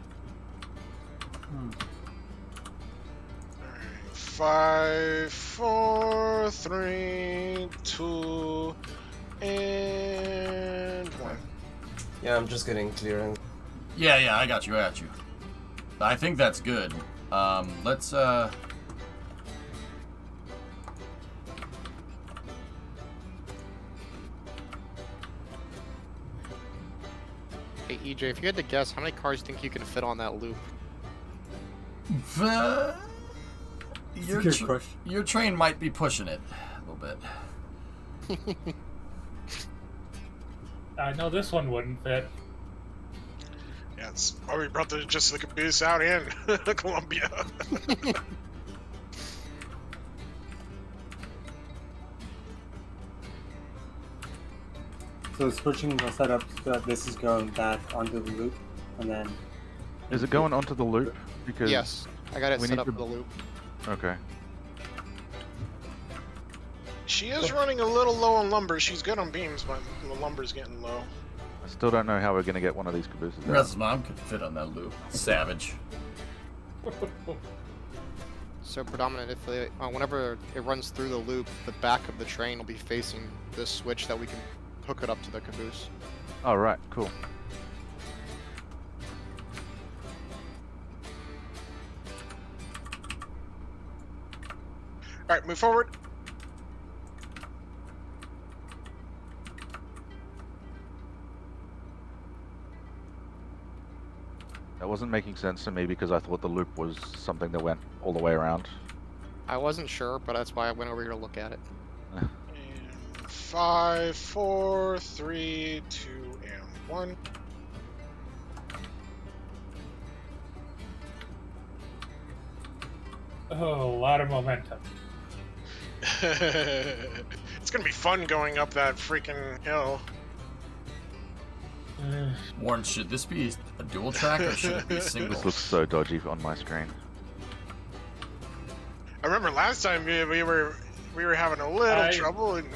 5, 4, 3, 2, and 1. Yeah, I'm just getting clearance. Yeah, I got you. I think that's good. Let's, Hey, EJ, if you had to guess, how many cars do you think you can fit on that loop? your, Good question. your train might be pushing it a little bit. I know this one wouldn't fit. Yeah, it's why we brought just the caboose out in Columbia. So switching the setup so that this is going back onto the loop, and then Is it going onto the loop? Because Yes, I got it we set need up to- for the loop. Okay. She is running a little low on lumber. She's good on beams, but the lumber's getting low. I still don't know how we're gonna get one of these cabooses out. Russ's mom could fit on that loop. Savage. So predominant, if they, whenever it runs through the loop, the back of the train will be facing this switch that we can hook it up to the caboose. Oh, right, cool. Alright, move forward. That wasn't making sense to me because I thought the loop was something that went all the way around. I wasn't sure, but that's why I went over here to look at it. And 5, 4, 3, 2, and 1. Oh, a lot of momentum. It's gonna be fun going up that freaking hill. Warren, should this be a dual track or should it be single? This looks so dodgy on my screen. I remember last time we were having a little trouble, and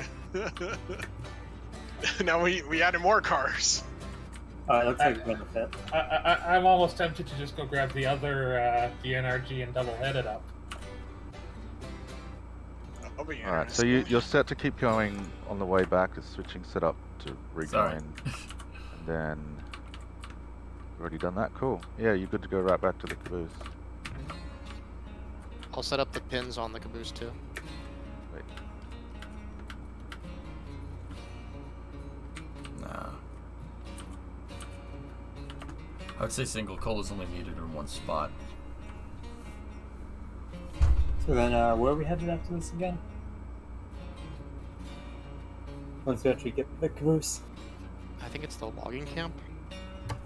now we added more cars. it looks like it's gonna fit. I'm almost tempted to just go grab the other the NRG and double head it up. I'll be Alright, so you're set to keep going on the way back, is switching setup to rejoin. Sorry. And then... Already done that? Cool. Yeah, you're good to go right back to the caboose. I'll set up the pins on the caboose too. Wait. Nah. I would say single coal is only needed in one spot. So then, where are we headed after this again? Once we actually get the caboose. I think it's the logging camp.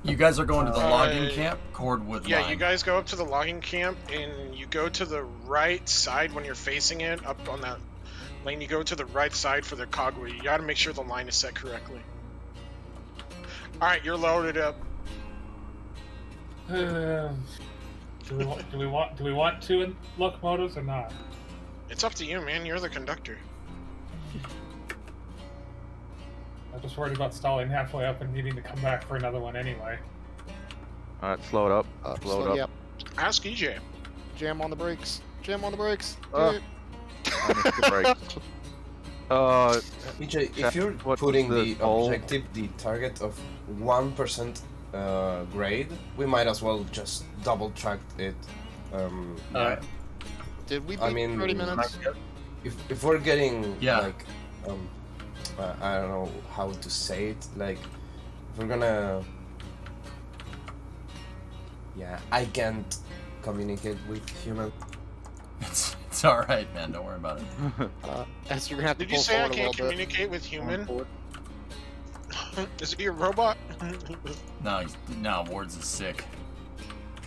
You guys are going to the logging camp, Cordwood Yeah, Line. you guys go up to the logging camp, and you go to the right side when you're facing it, up on that lane. You go to the right side for the cogwheel. You gotta make sure the line is set correctly. Alright, you're loaded up. Do we want two locomotives or not? It's up to you, man. You're the conductor. I'm just worried about stalling halfway up and needing to come back for another one anyway. Alright, slow it up. Slow it up. Yep. Ask EJ. Jam on the brakes. Jam on the brakes. Oh. Dude. I missed the brakes. EJ, if you're what putting was the the goal? objective, the target of 1% grade, we might as well just double track it. Did we beat I mean, 30 minutes? If we're getting Yeah. like I don't know how to say it, like if we're gonna I can't communicate with human. It's alright, man. Don't worry about it. As you're gonna have to Did you pull say I forward a can't little bit. communicate with human? Is it your robot? No, Wards is sick.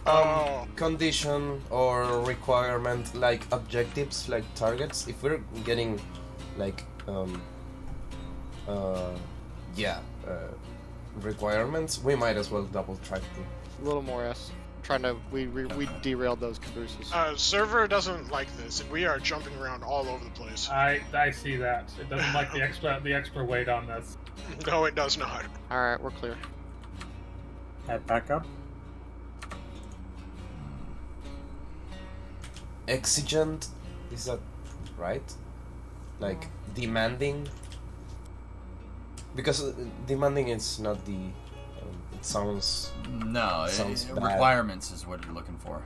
Oh. Condition or requirement, like objectives, like targets. If we're getting like requirements, we might as well double track them. A little more S. We derailed those cabooses. Server doesn't like this, and we are jumping around all over the place. I see that. It doesn't like the extra weight on this. No, it does not. Alright, we're clear. Head back up. Exigent, is that right? Like demanding? Because demanding is not the. It sounds. No, Sounds bad. requirements is what you're looking for.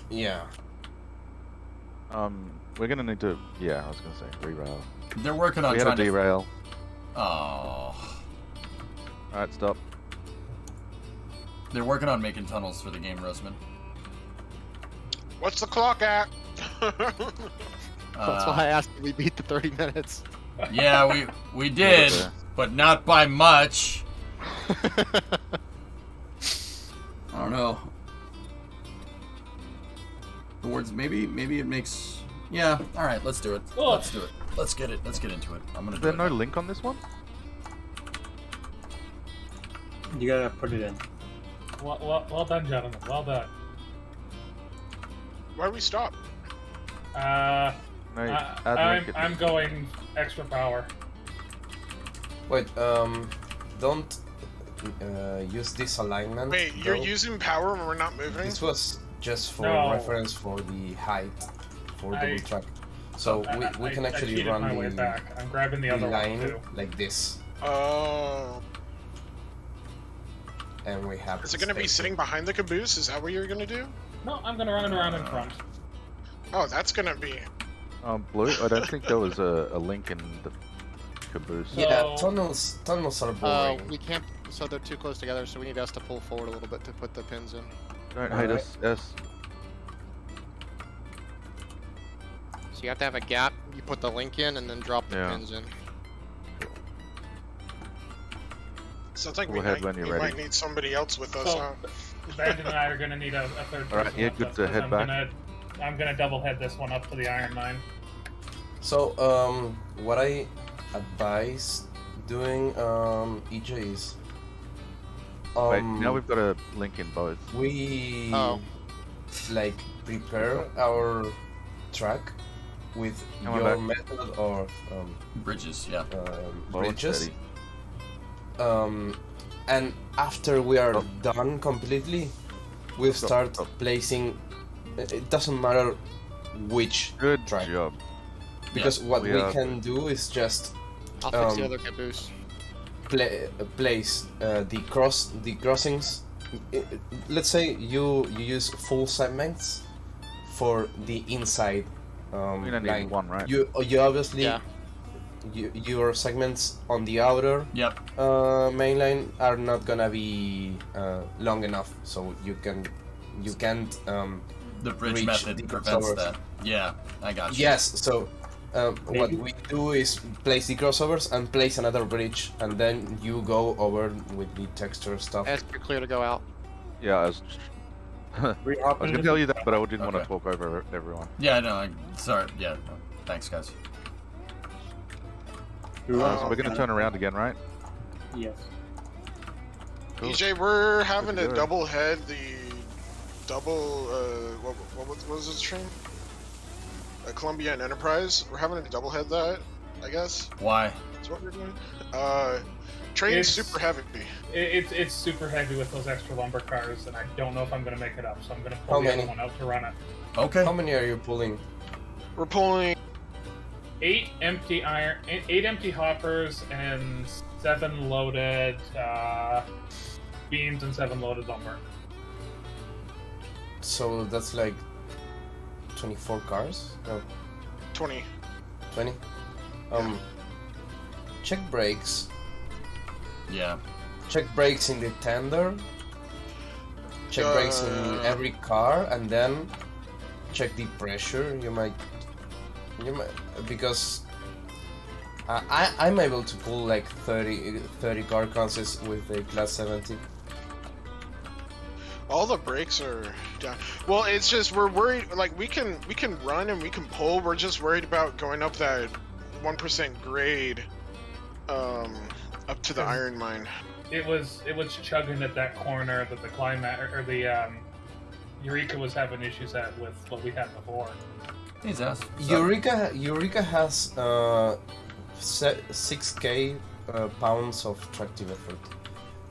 Yeah. We're gonna need to. Yeah, I was gonna say derail. They're working on We had trying a derail. Oh. Alright, stop. They're working on making tunnels for the game, Roseman. What's the clock at? That's why I asked if we beat the 30 minutes. Yeah, we did, but not by much. I don't know. The words maybe it makes. Yeah. All right, let's do it. Let's do it. Let's get into it. I'm gonna. Is do there it no now. link on this one? You gotta put it in. Well done, gentlemen. Well done. Why we stop? No, add link at I'm going extra power. Wait, don't use this alignment. Wait, you're though. using power when we're not moving? This was just for No. reference for the height for double track. So we can I actually cheated run my way the back. I'm grabbing the other line one too. like this, Oh. and we have. Is it going to be sitting behind the caboose? Is that what you're going to do? No, I'm gonna run it around in front. Oh, that's going to be... Blue? I don't think there was a link in the caboose. Yeah, So- tunnels are boring. We can't. So they're too close together. So we need us to pull forward a little bit to put the pins in. Don't hate us, S. So you have to have a gap. You put the link in and then drop the Yeah. pins in. Sounds like Go we, ahead when might, you're we ready. might need somebody else with us, So- huh? Bandit and I are gonna need a third person. Alright, yeah, with good us, to 'cause head I'm back. I'm gonna double head this one up to the Iron Mine. So what I advise doing, EJ is. Wait, now we've got a link in both. We Oh. like prepare our track with Come on your back. method of Bridges, yeah. Slow and bridges. steady. And after we are done completely, we start Stop. placing. It doesn't matter which Good track. job. Because what We we are- can do is just I'll fix the Um, other caboose. place the crossings. Let's say you use full segments for the inside We only need line. one, right? You obviously Yeah. your segments on the outer Yep. main line are not gonna be long enough, so you can't The bridge reach method the prevents crossovers. that. Yeah, I got you. Yes, so what Maybe. we do is place the crossovers and place another bridge, and then you go over with the texture stuff. And it's pretty clear to go out. Yeah, I was We hop I was into gonna tell you that, but I didn't want to Okay. talk over everyone. Yeah, no, sorry. Yeah, no. Thanks, guys. Do Uh, us. So we're gonna turn around again, right? Yes. Cool. EJ, we're having to good. double head the double. What was this train? Columbia and Enterprise. We're having to double head that. I guess Why? that's what we're doing. Train's It's- super heavy. It's super heavy with those extra lumber cars, and I don't know if I'm gonna make it up, so I'm gonna How pull the many? other one out to run it. Okay. How many are you pulling? We're pulling. 8 empty hoppers, and 7 loaded beams and 7 loaded lumber. So that's like 24 cars? No, 20. 20? Check brakes. Yeah. Check brakes in the tender. Check brakes in every car, and then check the pressure. You might because I'm able to pull like 30 car consists with a class 70. All the brakes are down. Well, it's just we're worried. Like we can run and we can pull. We're just worried about going up that 1% grade, up to the iron mine. It was chugging at that corner that the climate or the Eureka was having issues at with what we had before. He's asked. Eureka has 6k pounds of tractive effort.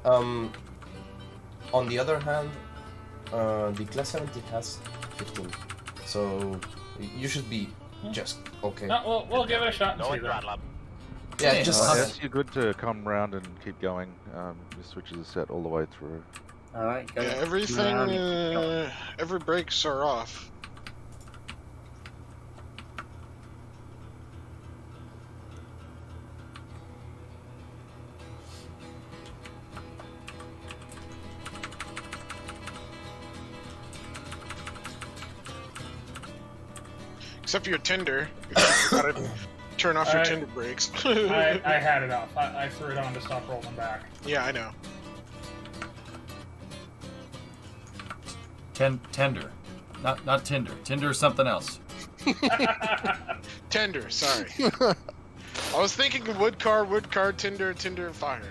On the other hand, the class 70 has 15, so you should be just okay. No, we'll give it a shot and see then. Yeah, Hey, just Yes, you're good to come round and keep going. The switches are set all the way through. Alright, go Yeah, around everything. and keep going. Every brakes are off. Except for your Tinder. You gotta turn off your I- Tinder brakes. I had it off. I threw it on to stop rolling back. Yeah, I know. Tender. Not Tinder. Tinder is something else. Tender, sorry. I was thinking wood car, Tinder, fire.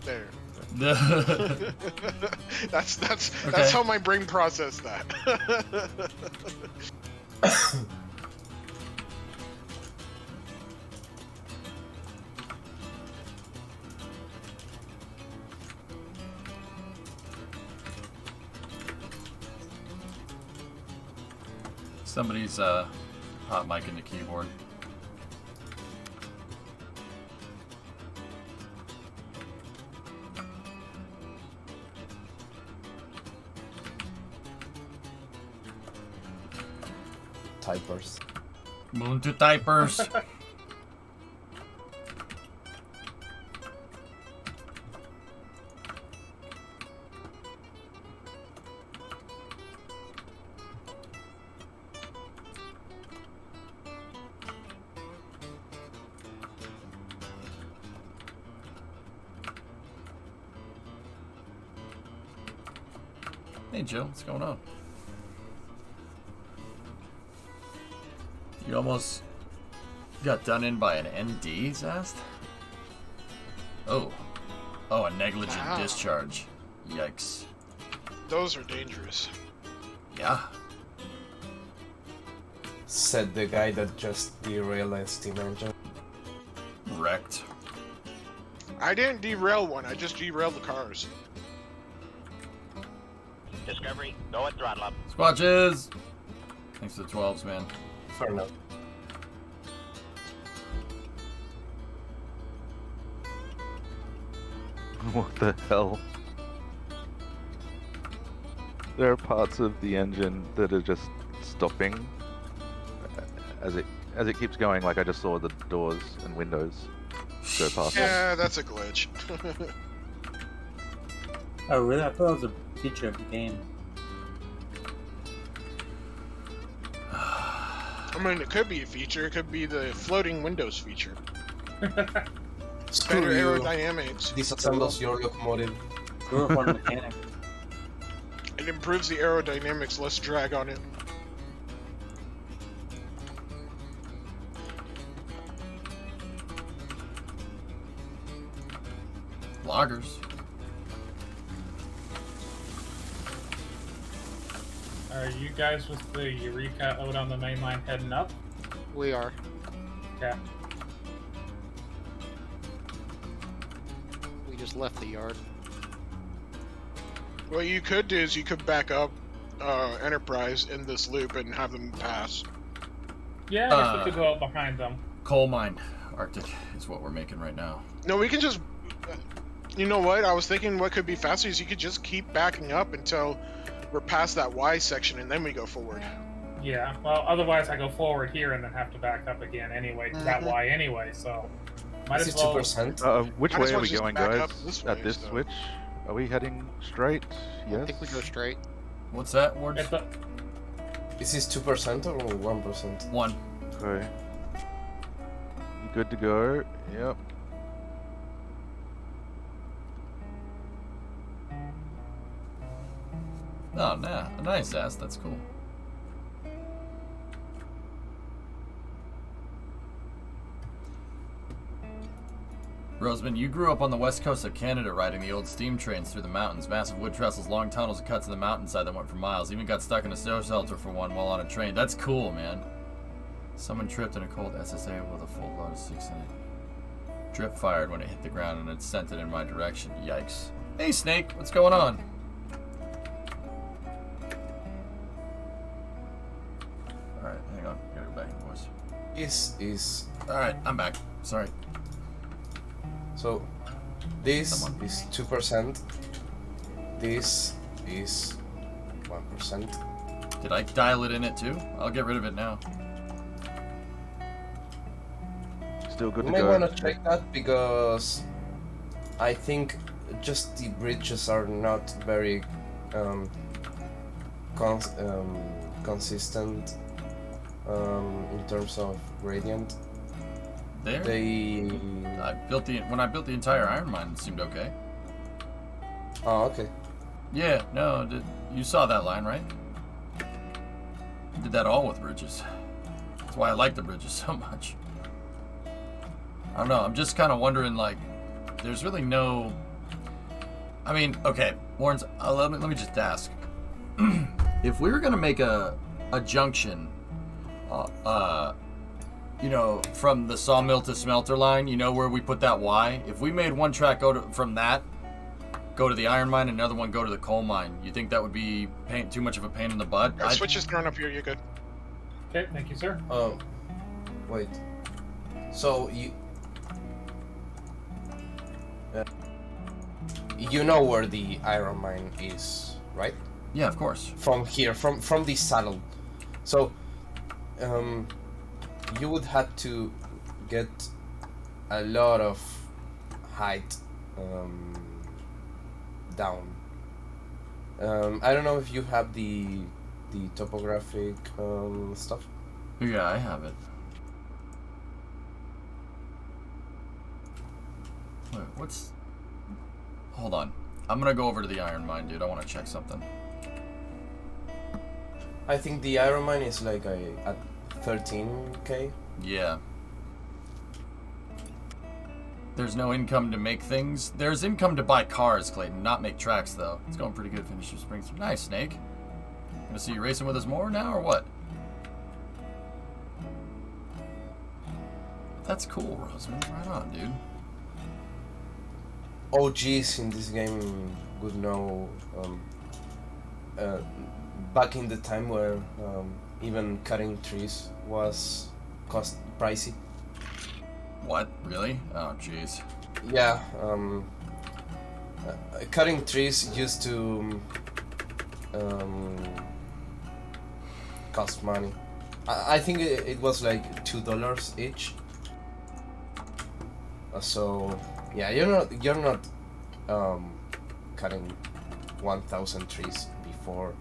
There. That's Okay. how my brain processed that. Somebody's hot mic in the keyboard. typers. Moon to typers. Hey Jill, what's going on? You almost got done in by an ND, Zast? Oh. Oh, a negligent Wow. discharge. Yikes. Those are dangerous. Yeah. Said the guy that just derailed a steam engine. Wrecked. I didn't derail one, I just derailed the cars. Discovery, go at throttle up. Squatches! Thanks for the 12s, man. Fair enough. What the hell? There are parts of the engine that are just stopping as it keeps going. Like I just saw the doors and windows go past. Yeah, that's a glitch. Oh, really? I thought it was a feature of the game. I mean, it could be a feature. It could be the floating windows feature. Screw Better you. aerodynamics. Disassembles your locomotive. Screw up on mechanic. It improves the aerodynamics, less drag on it. Loggers. Are you guys with the Eureka out on the main line heading up? We are. Okay. We just left the yard. What you could do is you could back up Enterprise in this loop and have them pass. Yeah, I guess we could go out behind them. Coal mine, Arctic is what we're making right now. No, we can just... You know what? I was thinking what could be faster is you could just keep backing up until we're past that Y section and then we go forward. Yeah, well, otherwise I go forward here and then have to back up again anyway to that Y anyway, so... Might Is as it well... 2%? Which Might way as are well we just going, back guys? up this way, At this so. switch? Are we heading straight? Yes. I think we go straight. What's that, Ward? It's a... Is this 2% or 1%? 1. Okay. You good to go? Yep. Oh, nah. A nice ass. That's cool. Roseman, you grew up on the west coast of Canada riding the old steam trains through the mountains. Massive wood trestles, long tunnels, and cuts in the mountainside that went for miles. Even got stuck in a snow shelter for one while on a train. That's cool, man. Someone tripped in a cold SSA with a full load of 6 in it. Drip fired when it hit the ground and it sent it in my direction. Yikes. Hey, Snake. What's going on? Alright, hang on. Gotta go back in voice. Is Alright, I'm back. Sorry. so this Someone. is 2%. This is 1%. Did I dial it in it too? I'll get rid of it now. Still good You to may go. want to check that because I think just the bridges are not very consistent in terms of gradient. There? They When I built the entire iron mine, it seemed okay. oh okay. Yeah, no, you saw that line, right? Did that all with bridges. That's why I like the bridges so much. I don't know, I'm just kind of wondering, like, there's really no... I mean, okay, Warrens, let me just ask. If we were going to make a junction, you know, from the sawmill to smelter line, you know, where we put that Y, if we made one track from that, go to the iron mine, and another one go to the coal mine, you think that would be too much of a pain in the butt? Got switches thrown up here, you're good. Okay, thank you, sir. Wait. So you know where the iron mine is, right? Yeah, of course. From here, from this saddle. So you would have to get a lot of height down. I don't know if you have the topographic stuff. Yeah, I have it. Wait, what's... Hold on. I'm gonna go over to the iron mine, dude. I want to check something. I think the iron mine is like at 13k. Yeah. There's no income to make things. There's income to buy cars, Clayton, not make tracks, though. It's going pretty good. Finish your springs. Nice, Snake. Gonna see you racing with us more now, or what? That's cool, Roseman. Right on, dude. OGs in this game would know back in the time where even cutting trees was cost pricey. What? Really? Oh, jeez. Yeah, Cutting trees used to cost money. I think it was like $2 each. So yeah, you're not cutting 1,000 trees before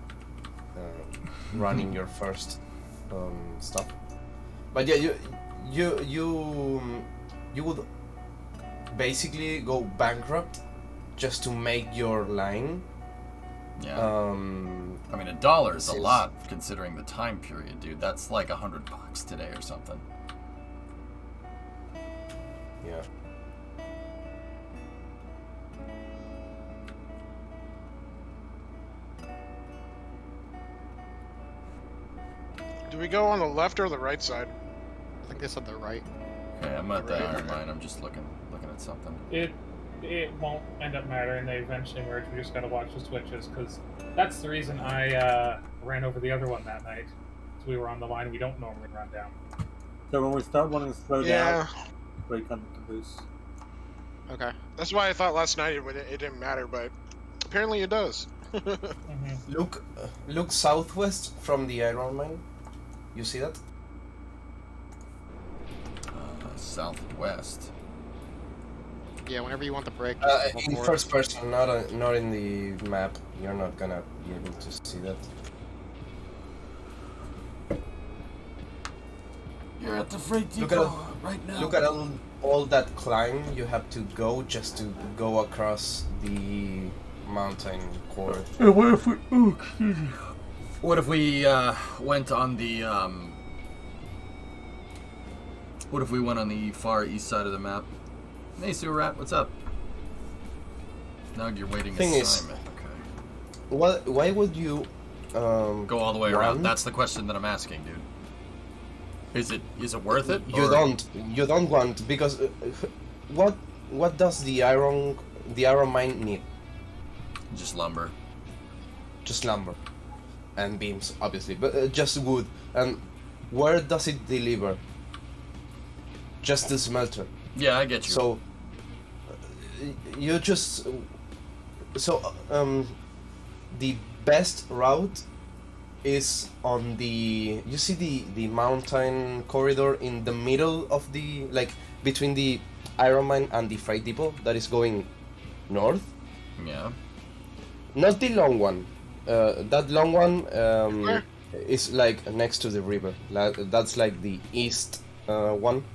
running your first stuff. But yeah, you would basically go bankrupt just to make your line. Yeah. I mean, $1 is a lot considering the time period, dude. That's like $100 today or something. Yeah. Do we go on the left or the right side? I think they said the right. Okay, I'm at the Right. iron mine. I'm just looking at something. It won't end up mattering. They eventually merge. We just gotta watch the switches, because that's the reason I ran over the other one that night. So we were on the line we don't normally run down. So when we start wanting to slow Yeah. down, brake on the caboose. Okay. That's why I thought last night it didn't matter, but apparently it does. Look southwest from the iron mine. You see that? Southwest. Yeah, whenever you want the break. In first person, not in the map. You're not gonna be able to see that. You're at the freight Look depot right now. Look at all that climb you have to go just to go across the mountain core. What if we? Oh, excuse me. What if we went on the What if we went on the far east side of the map? Hey, Sewer Rat, what's up? Now you're waiting Thing is, assignment. Okay. Why would you go all the way around? run? That's the question that I'm asking, dude. Is it worth it? You or- you don't want, because what does the iron mine need? Just lumber. Just lumber and beams, obviously, but just wood. And where does it deliver? Just the smelter. Yeah, I get you. So you just the best route is on the, you see the mountain corridor in the middle of the, like between the iron mine and the freight depot that is going north. Yeah. Not the long one. That long one is like next to the river. That's like the east one.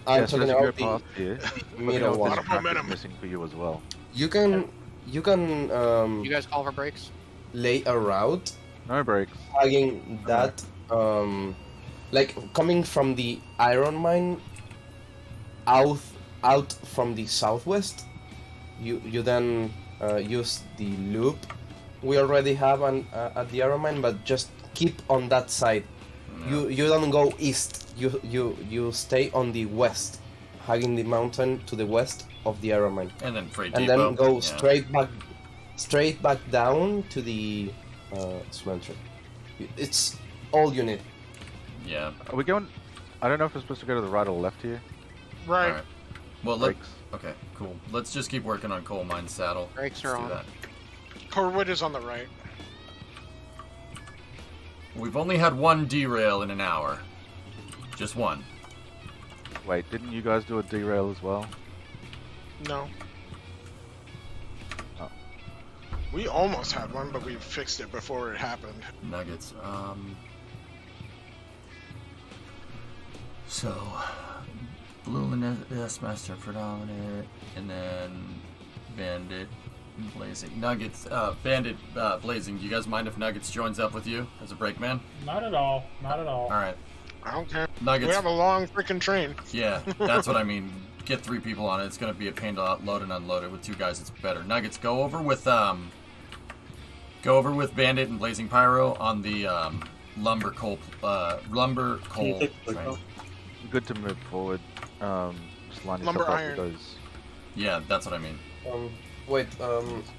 I'm talking about the middle one. Missing for you as well. You can You guys call for breaks? lay a route No breaks. tagging that like coming from the iron mine out from the southwest. You then use the loop we already have at the iron mine, but just keep on that side. You don't go east. You stay on the west, hugging the mountain to the west of the iron mine, And then freight and depot. then go Yeah. straight back down to the smelter. It's all you need. Yeah. Are we going? I don't know if we're supposed to go to the right or left here. Right. All right. Well, let's. Breaks. Okay, cool. Let's just keep working on Coal Mine Saddle. Brakes Let's are do on. that. Corwood is on the right. We've only had one derail in an hour. Just one. Wait, didn't you guys do a derail as well? No. Oh. We almost had one, but we fixed it before it happened. Nuggets. So, Blue and Master predominant, and then Bandit, Blazing. Nuggets, Bandit, Blazing. Do you guys mind if Nuggets joins up with you as a brakeman? Not at all. Not at all. All right. I don't care. Nuggets. We have a long freaking train. Yeah, that's what I mean. Get 3 people on it. It's gonna be a pain to load and unload it. With 2 guys, it's better. Nuggets, go over with Bandit and Blazing Pyro on the lumber coal train. Good to move forward. Just line yourself Lumber up iron. with those. Yeah, that's what I mean. Wait,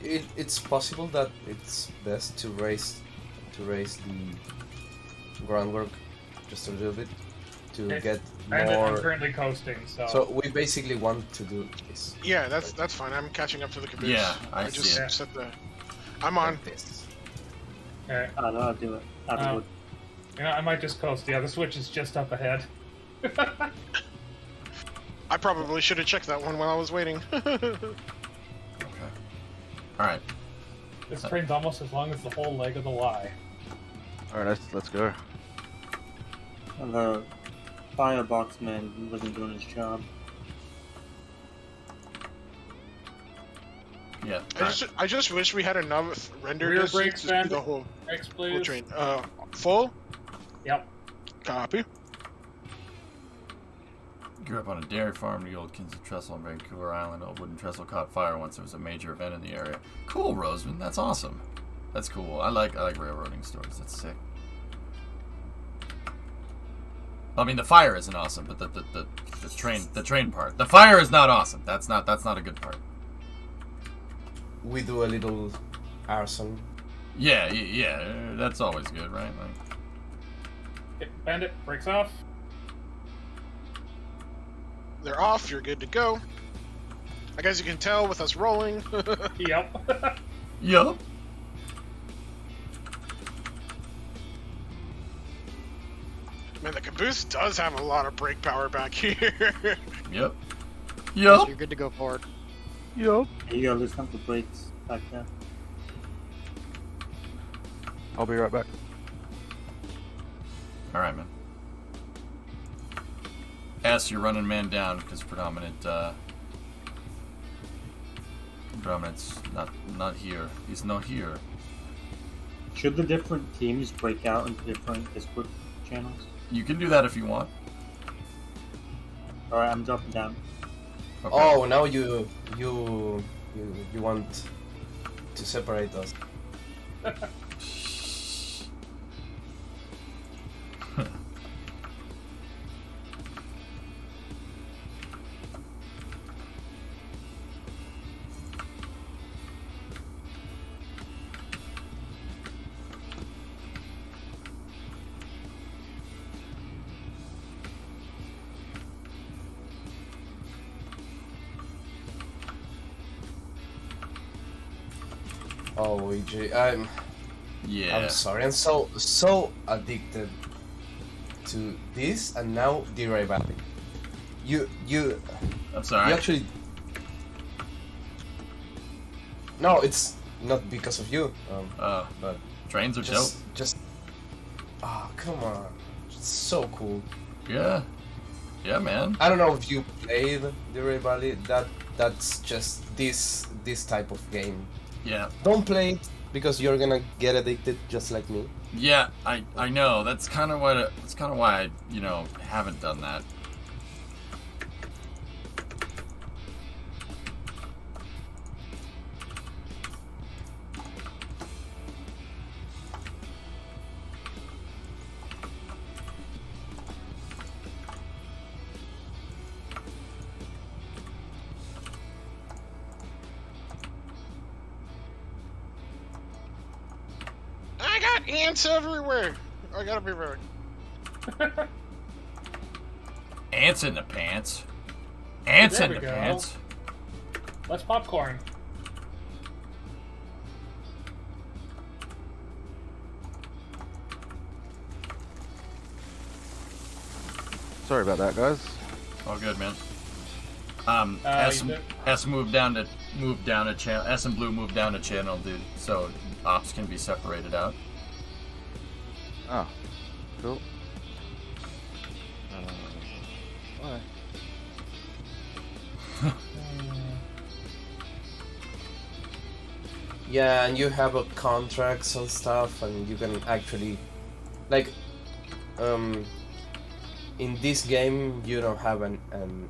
it's possible that it's best to raise the groundwork just a little bit. to Okay. get I'm more. currently coasting, so. So we basically want to do this. Yeah, that's fine. I'm catching up to the caboose. Yeah, I just see it. set the. I'm on. Like this. Okay. Oh, no, I'll do it. I would. You know, I might just coast. Yeah, the switch is just up ahead. I probably should have checked that one while I was waiting. Okay. All right. This train's almost as long as the whole leg of the Y. Alright, let's go. The fireboxman wasn't doing his job. Yeah. I just wish we had enough render Rear distance brakes, to do Bandit. the whole Brakes, please. train. Full? Yep. Copy. Grew up on a dairy farm in the old Kings of Trestle on Vancouver Island. A wooden trestle caught fire once there was a major event in the area. Cool, Roseman. That's awesome. That's cool. I like railroading stories. That's sick. I mean, the fire isn't awesome, but the train part. The fire is not awesome. That's not a good part. We do a little arson. Yeah, that's always good, right? Like, Okay, Bandit, brakes off. They're off. You're good to go. I guess you can tell with us rolling. Yep. yup. Man, the caboose does have a lot of brake power back here. Yep. So Yup. you're good to go forward. Yup. You gotta loosen up the brakes back there. I'll be right back. All right, man. S, you're running man down because predominant's not here. He's not here. Should the different teams break out into different Discord channels? You can do that if you want. Alright, I'm dropping down. Okay. Oh, now you want to separate us. Oh, EJ, I'm sorry. I'm so addicted to this, and now the Valley. You. I'm sorry. You actually. No, it's not because of you. But trains are dope. Just. Oh, come on! It's so cool. Yeah. Yeah, man. I don't know if you played the Valley. That's just this type of game. Yeah. Don't play it because you're gonna get addicted just like me. Yeah, I know. That's kind of why I haven't done that. I got ants everywhere. I gotta be very. Ants in the pants. Ants There in we the go. pants. Let's popcorn. Sorry about that, guys. All good, man. You S moved down a channel. S and Blue moved down a channel, dude. So ops can be separated out. Oh, cool. Why? Yeah, and you have contracts and stuff, and you can actually, like, in this game you don't have an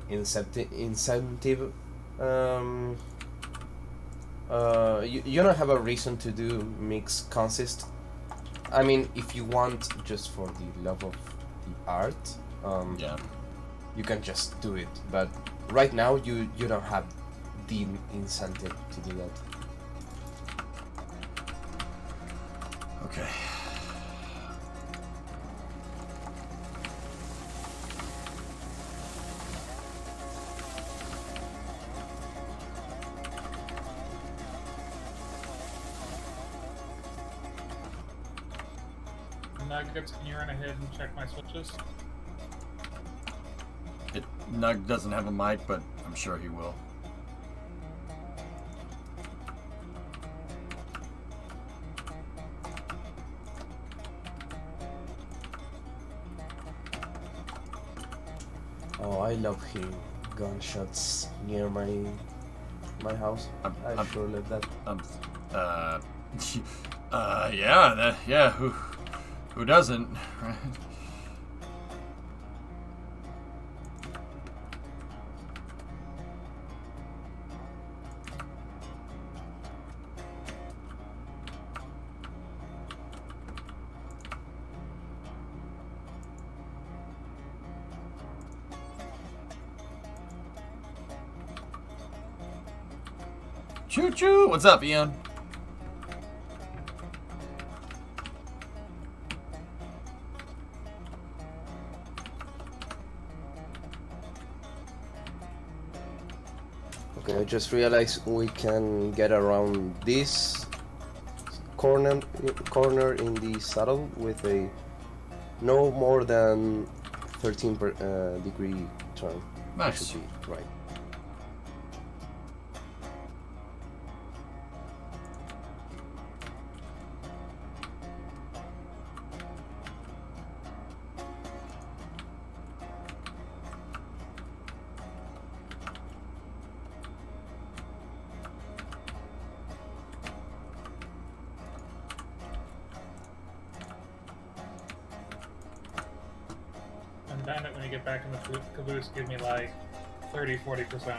incentive. You don't have a reason to do mixed consist. I mean, if you want just for the love of the art, Yeah. you can just do it. But right now you don't have the incentive to do that. Okay. Nuggets, can you run ahead and check my switches? Nug doesn't have a mic, but I'm sure he will. Oh, I love hearing gunshots near my house. I sure love that. Yeah, who doesn't, right? Choo choo! What's up, Ian? Okay, I just realized we can get around this corner in the saddle with a no more than 13 degree turn. Nice. Should be right. And Bandit, when you get back in the caboose, give me like 30-40%.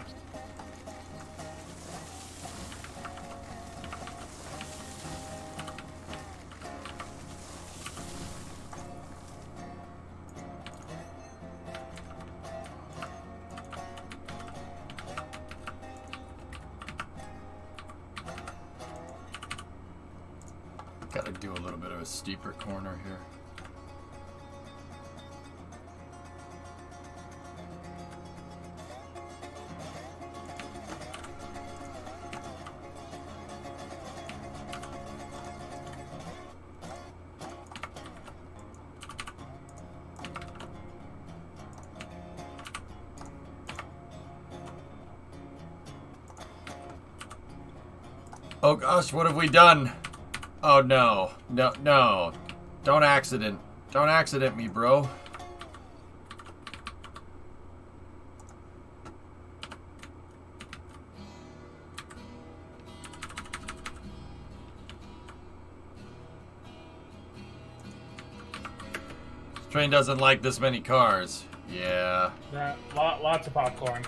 Gotta do a little bit of a steeper corner here. Oh gosh, what have we done? Oh no. No. Don't accident me, bro. This train doesn't like this many cars. Yeah. Lots of popcorn.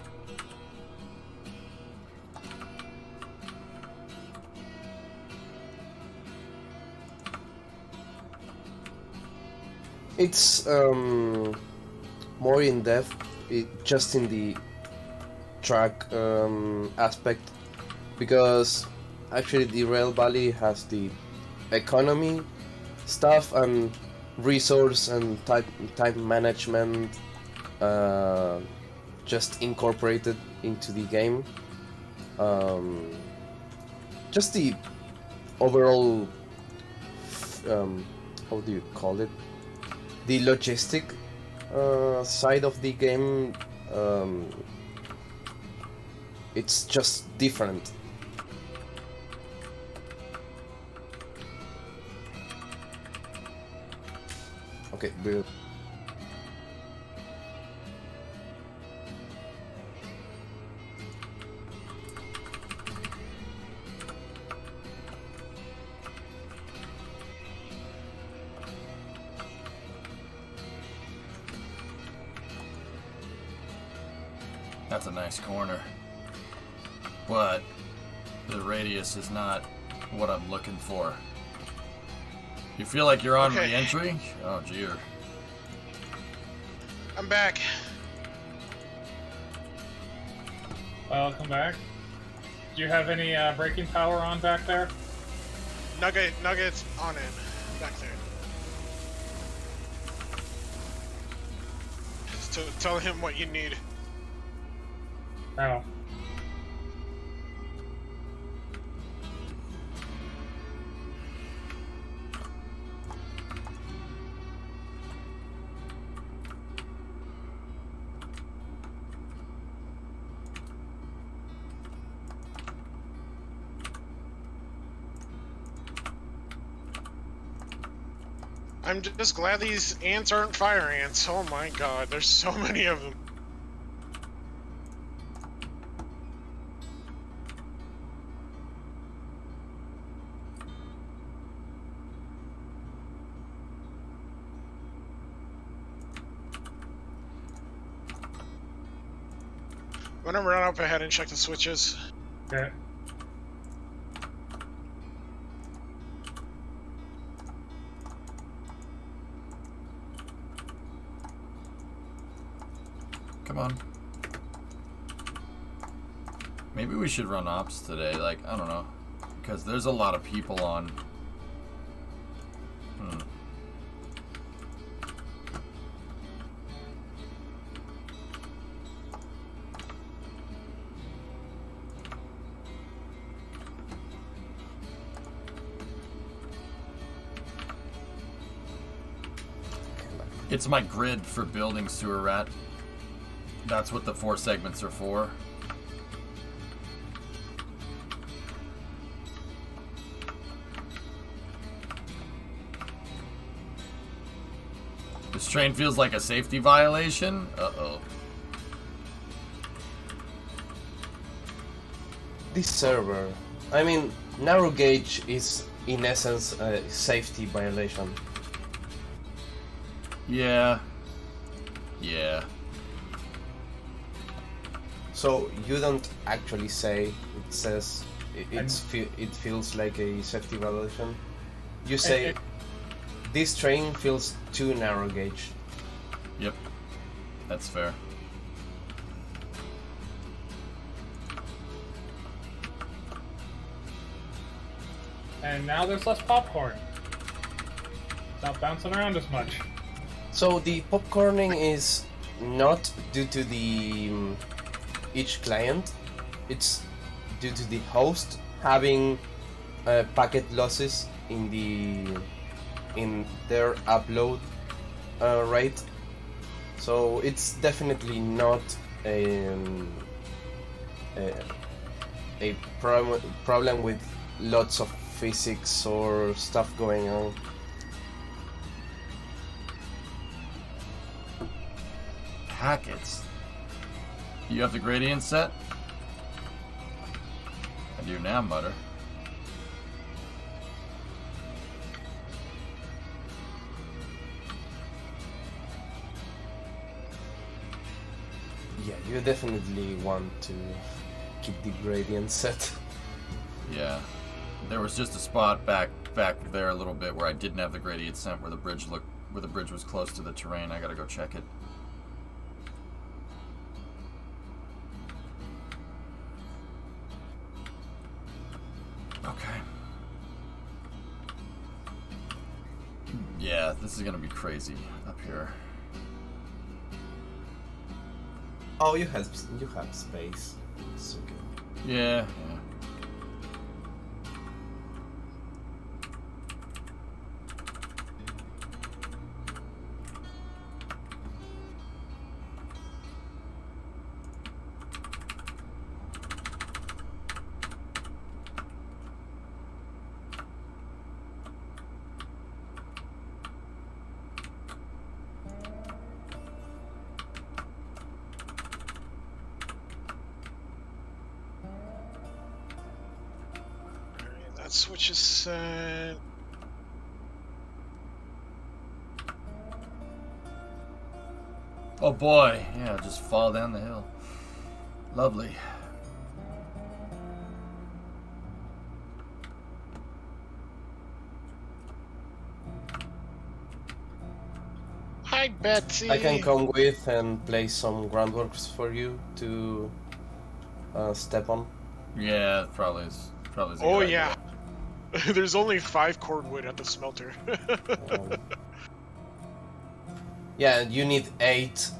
It's more in depth, just in the track aspect, because actually the Rail Valley has the economy stuff and resource and time management just incorporated into the game. Just the overall, how do you call it? The logistic side of the game, it's just different. Okay, brilliant. That's a nice corner. But the radius is not what I'm looking for. You feel like you're on re-entry? Oh, dear. I'm back. Welcome back. Do you have any braking power on back there? Nuggets on it. Back there. Just tell him what you need. Oh. I'm just glad these ants aren't fire ants. Oh my god, there's so many of them. I'm gonna run up ahead and check the switches. Okay. Come on. Maybe we should run ops today. Like, I don't know. Because there's a lot of people on. It's my grid for building, Sewer Rat. That's what the 4 segments are for. This train feels like a safety violation. Uh-oh. This server, I mean, narrow gauge is in essence a safety violation. Yeah. Yeah. So you don't actually say it says it feels like a safety violation. You say this train feels too narrow gauge. Yep. That's fair. And now there's less popcorn. Not bouncing around as much. So the popcorning is not due to the each client, it's due to the host having packet losses in their upload rate. So it's definitely not a problem with lots of physics or stuff going on. Packets. You have the gradient set? I do now, Mutter. Yeah, you definitely want to keep the gradient set. Yeah. There was just a spot back there a little bit where I didn't have the gradient set where the bridge was close to the terrain. I gotta go check it. Okay. Yeah, this is gonna be crazy up here. Oh, you have space. It's okay. Yeah. That switch is set. Oh boy, yeah, just fall down the hill. Lovely. Hi, Betsy. I can come with and play some groundworks for you to step on. Yeah, probably is a Oh good idea. yeah. There's only 5 cordwood at the smelter. Yeah, you need 8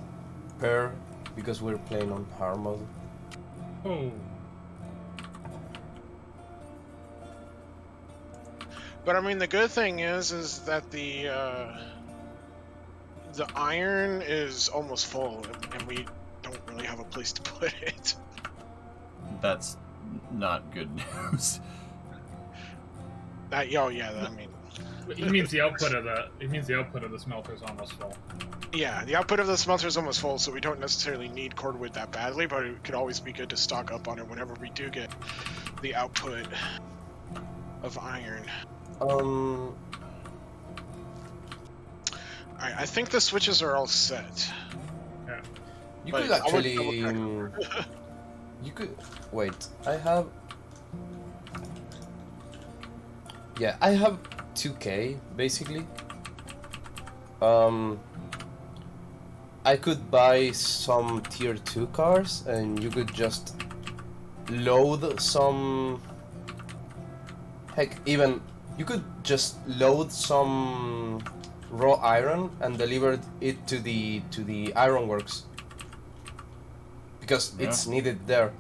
per because we're playing on hard mode. Oh. But I mean, the good thing is that the iron is almost full, and we don't really have a place to put it. That's not good news. Oh yeah, I mean, He means the output of the smelter is almost full. Yeah, the output of the smelter is almost full, so we don't necessarily need cordwood that badly, but it could always be good to stock up on it whenever we do get the output of iron. Alright, I think the switches are all set. Yeah. You But could I would actually. double-check. You could wait. I have. Yeah, I have 2K basically. I could buy some tier 2 cars, and you could just load some. Heck, even you could just load some raw iron and deliver it to the ironworks because it's needed there.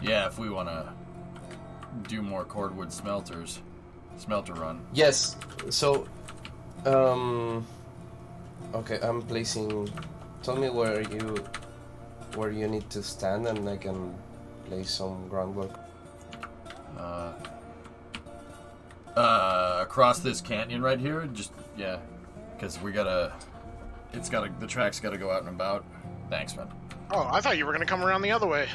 Yeah, if we want to do more cordwood smelter run. Yes. So, okay, I'm placing. Tell me where you need to stand, and I can place some groundwork. Across this canyon right here, just yeah, because the track's gotta go out and about. Thanks, man. Oh, I thought you were gonna come around the other way.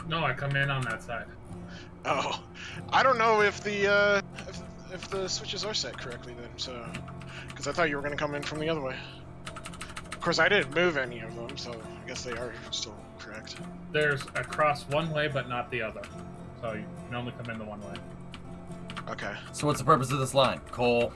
No, I come in on that side. Oh, I don't know if the switches are set correctly then. So, because I thought you were gonna come in from the other way. Of course, I didn't move any of them, so I guess they are still correct. There's a cross one way, but not the other. So you can only come in the one way. Okay. So what's the purpose of this line? Coal.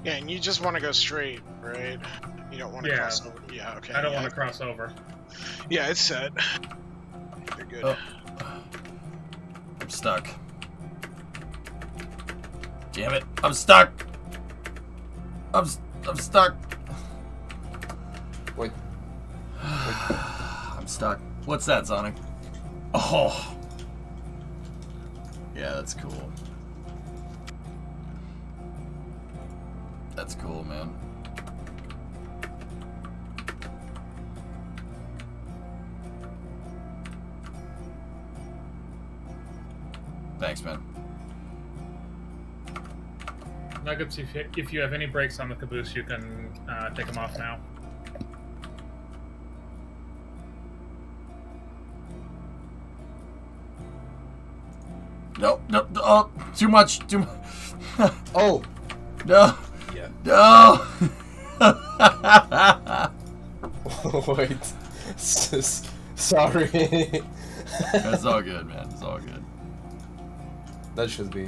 Yeah, and you just want to go straight, right? You don't want to cross over. Yeah, okay. I don't want to cross over. Yeah, it's set. You're good. Oh. I'm stuck. Damn it! I'm stuck. I'm stuck. Wait. I'm stuck. What's that, Sonic? Oh. Yeah, that's cool. That's cool, man. Thanks, man. Nuggets, if you have any brakes on the caboose, you can take them off now. No, oh, too much. Oh. No. Yeah. No. Wait. Sorry. It's all good, man. It's all good. That should be.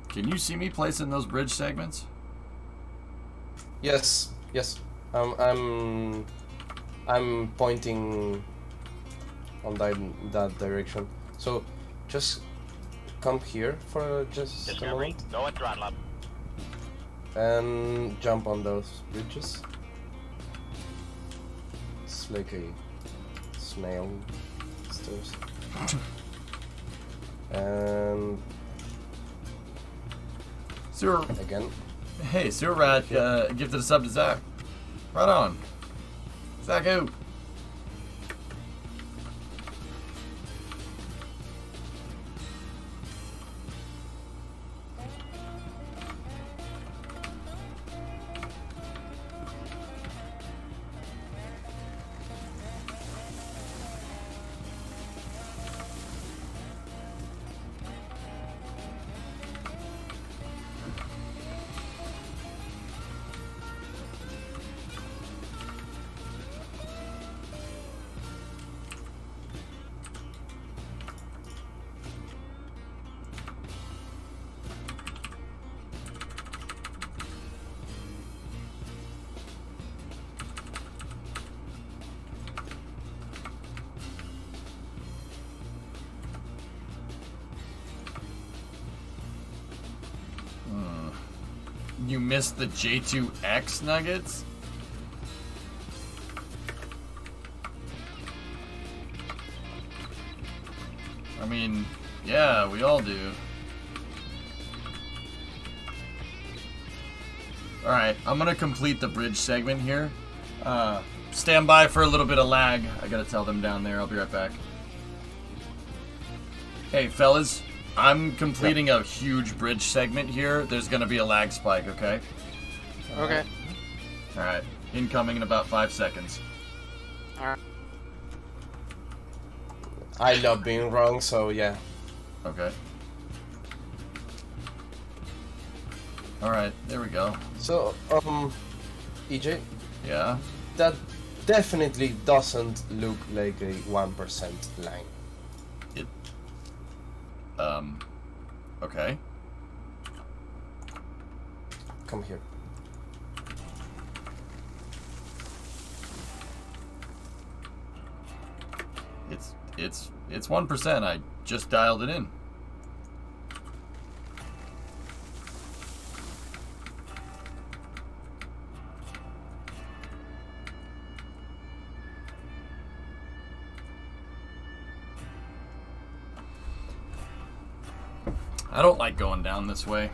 Can you see me placing those bridge segments? Yes. I'm pointing on that direction. So just come here for just a Discovery, moment go at throttle up. and jump on those bridges. It's like a snail stairs. And Sewer. again. Hey, Sewer Rat gifted a sub to Zach. Right on. Zach who? You missed the J2X nuggets? I mean, yeah, we all do. Alright, I'm gonna complete the bridge segment here. Stand by for a little bit of lag. I gotta tell them down there. I'll be right back. Hey, fellas. I'm completing a huge bridge segment here. There's gonna be a lag spike, okay? Okay. Alright. Incoming in about 5 seconds. Alright. I love being wrong, so yeah. Okay. Alright, there we go. So, EJ, Yeah? that definitely doesn't look like a 1% line. Okay. Come here. It's 1%. I just dialed it in. I don't like going down this way,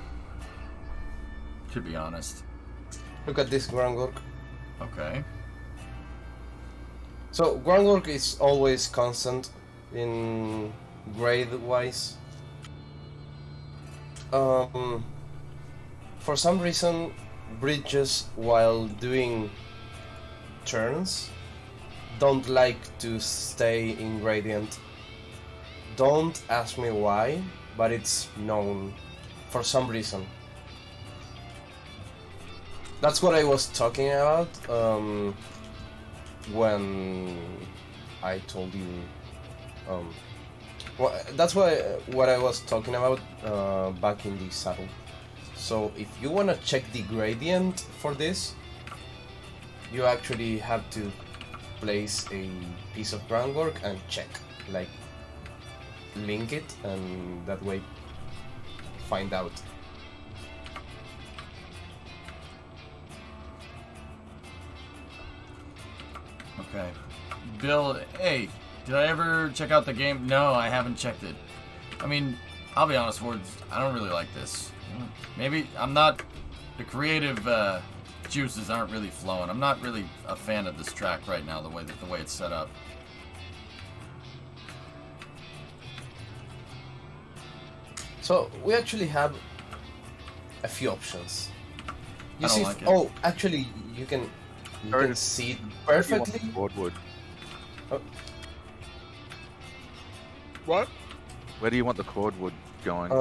to be honest. Look at this groundwork. Okay. So groundwork is always constant in grade-wise. For some reason, bridges while doing turns don't like to stay in gradient. Don't ask me why, but it's known for some reason. That's what I was talking about when I told you. Well, that's what I was talking about back in the saddle. So if you want to check the gradient for this, you actually have to place a piece of groundwork and check, like link it, and that way find out. Okay. Bill, hey, did I ever check out the game? No, I haven't checked it. I mean, I'll be honest, Wards, I don't really like this. Maybe I'm not... The creative juices aren't really flowing. I'm not really a fan of this track right now, the way it's set up. So we actually have a few options. You I don't see, like it. oh, actually, you can see it perfectly. Cordwood. Oh, What? Where do you want the cordwood going?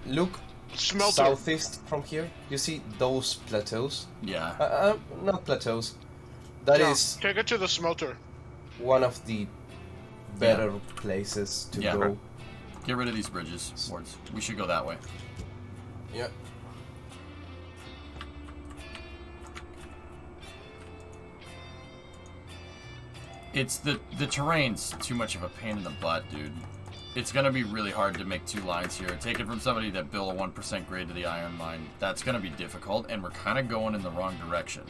look Smelter. southeast from here. You see those plateaus? Yeah. Not plateaus. That Yeah, is take it to the smelter. one of the better places to Yeah. go. Get rid of these bridges, Wards. We should go that way. Yeah. It's the terrain's too much of a pain in the butt, dude. It's gonna be really hard to make 2 lines here. Take it from somebody that built a 1% grade to the iron mine. That's gonna be difficult, and we're kind of going in the wrong direction.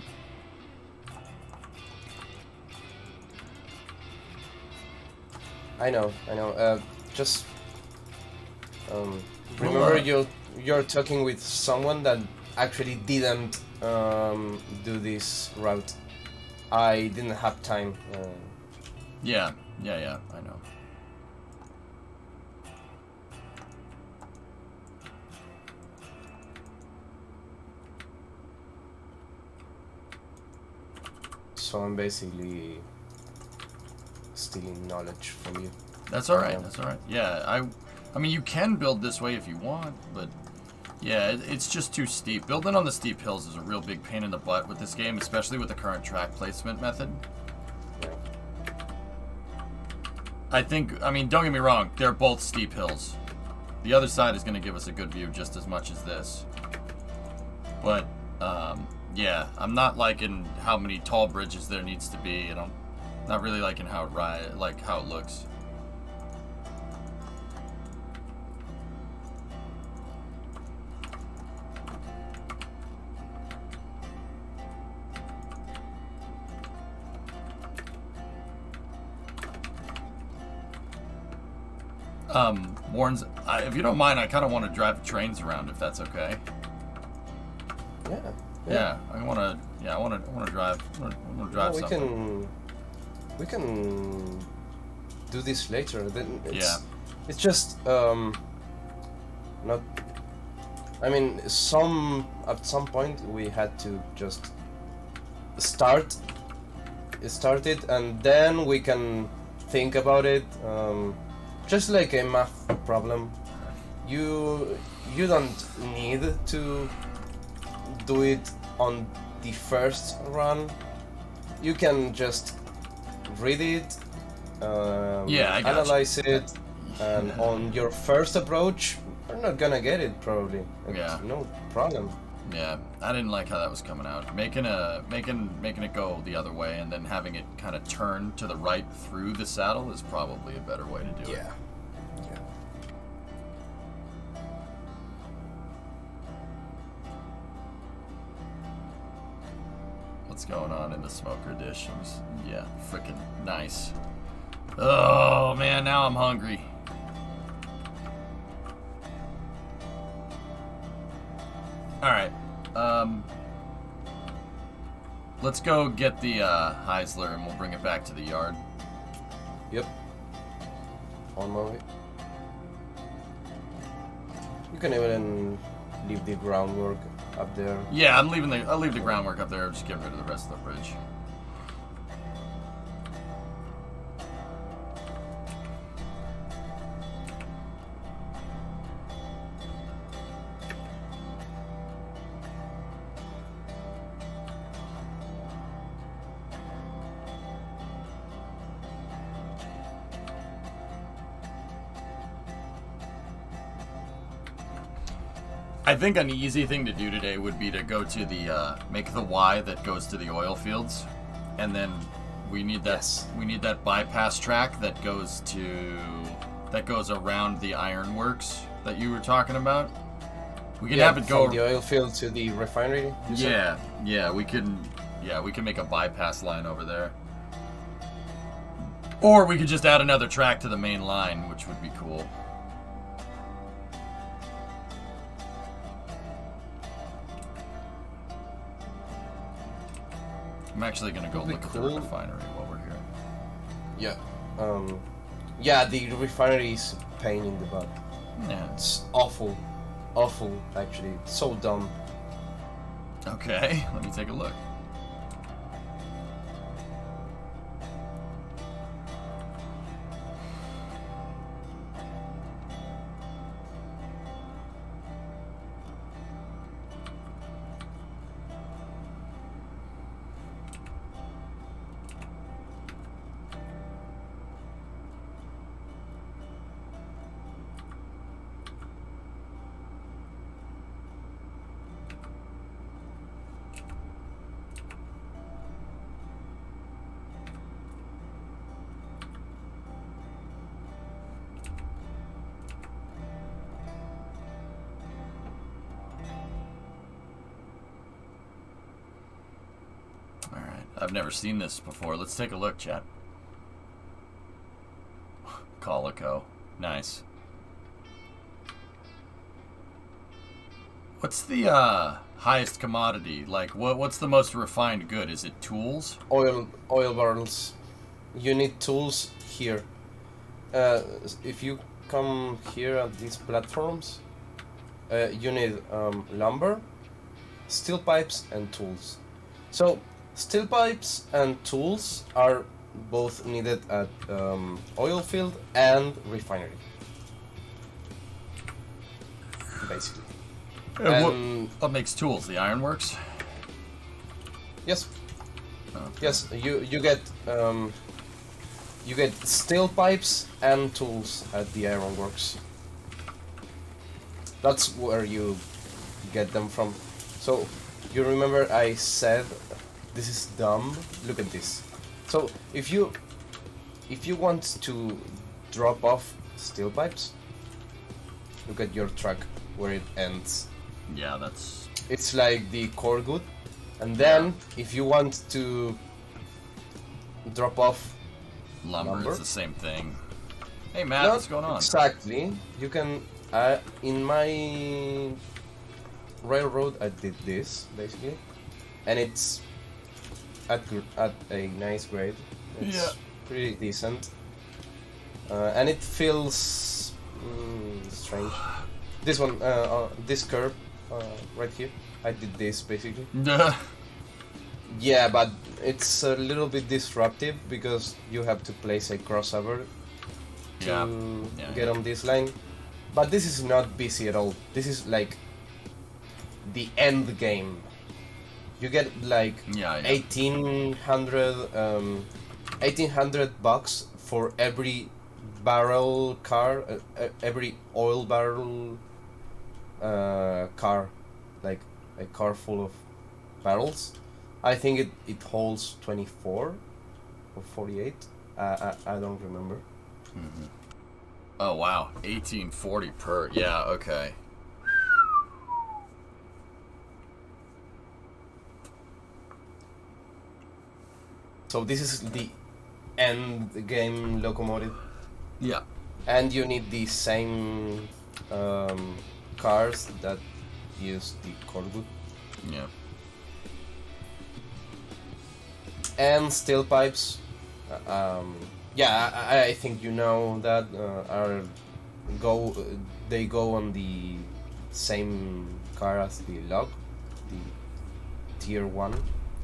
I know. Just remember you're talking with someone that actually didn't do this route. I didn't have time. Yeah, I know. So I'm basically stealing knowledge from you. That's all right. That's all right. Yeah, I mean, you can build this way if you want, but yeah, it's just too steep. Building on the steep hills is a real big pain in the butt with this game, especially with the current track placement method. I mean, don't get me wrong, they're both steep hills. The other side is going to give us a good view just as much as this. But, yeah, I'm not liking how many tall bridges there needs to be, and I'm not really liking how it looks. Warren's, if you don't mind, I kind of want to drive the trains around, if that's okay. Yeah. I want to. Yeah, I want to drive. I want to drive something. We can do this later. Then it's just not. I mean, at some point we had to just start it, and then we can think about it. Just like a math problem, you don't need to do it on the first run. You can just read it, analyze it, and on your first approach, you're not gonna get it probably. It's no problem. Yeah, I didn't like how that was coming out. Making it go the other way and then having it kind of turn to the right through the saddle is probably a better way to do it. Yeah. What's going on in the smoker dish? Yeah, freaking nice. Oh man, now I'm hungry. Alright, let's go get the Heisler and we'll bring it back to the yard. Yep. On my way. You can even leave the groundwork up there. Yeah, I'll leave the groundwork up there, just get rid of the rest of the bridge. I think an easy thing to do today would be to go to the make the Y that goes to the oil fields, and then we need that bypass track that goes around the ironworks that you were talking about. We can have it go from the oil field to the refinery. We can make a bypass line over there, or we could just add another track to the main line, which would be cool. I'm actually gonna go look at the refinery while we're here. Yeah. The refinery is a pain in the butt. Yeah. It's awful. Actually. It's so dumb. Okay, let me take a look. I've never seen this before. Let's take a look, chat. Calico. Nice. What's the highest commodity? Like, what's the most refined good? Is it tools? Oil barrels. You need tools here. If you come here at these platforms, you need lumber, steel pipes, and tools. So, steel pipes and tools are both needed at oil field and refinery. Basically. What makes tools? The ironworks? Yes. Okay. Yes, you get steel pipes and tools at the ironworks. That's where you get them from. So, you remember I said this is dumb? Look at this. So, if you want to drop off steel pipes, look at your track where it ends. Yeah, that's... It's like the core good. And then, if you want to drop off lumber, it's the same thing. Hey Matt, Not what's going on? exactly. You can. In my railroad, I did this basically, and it's at a nice grade. It's pretty decent, and it feels strange. This one, this curve, right here, I did this basically. Yeah, but it's a little bit disruptive because you have to place a crossover to get on this line. But this is not busy at all. This is like the end game. You get like 1800 bucks for every barrel car, every oil barrel car, like a car full of barrels. I think it holds 24 or 48. I don't remember. Mm-hmm. Oh wow, 1840 per. Yeah, okay. So this is the end game locomotive. Yeah. And you need the same cars that use the Corwood. Yeah. And steel pipes. Yeah, I think you know that they go on the same car as the log, the tier 1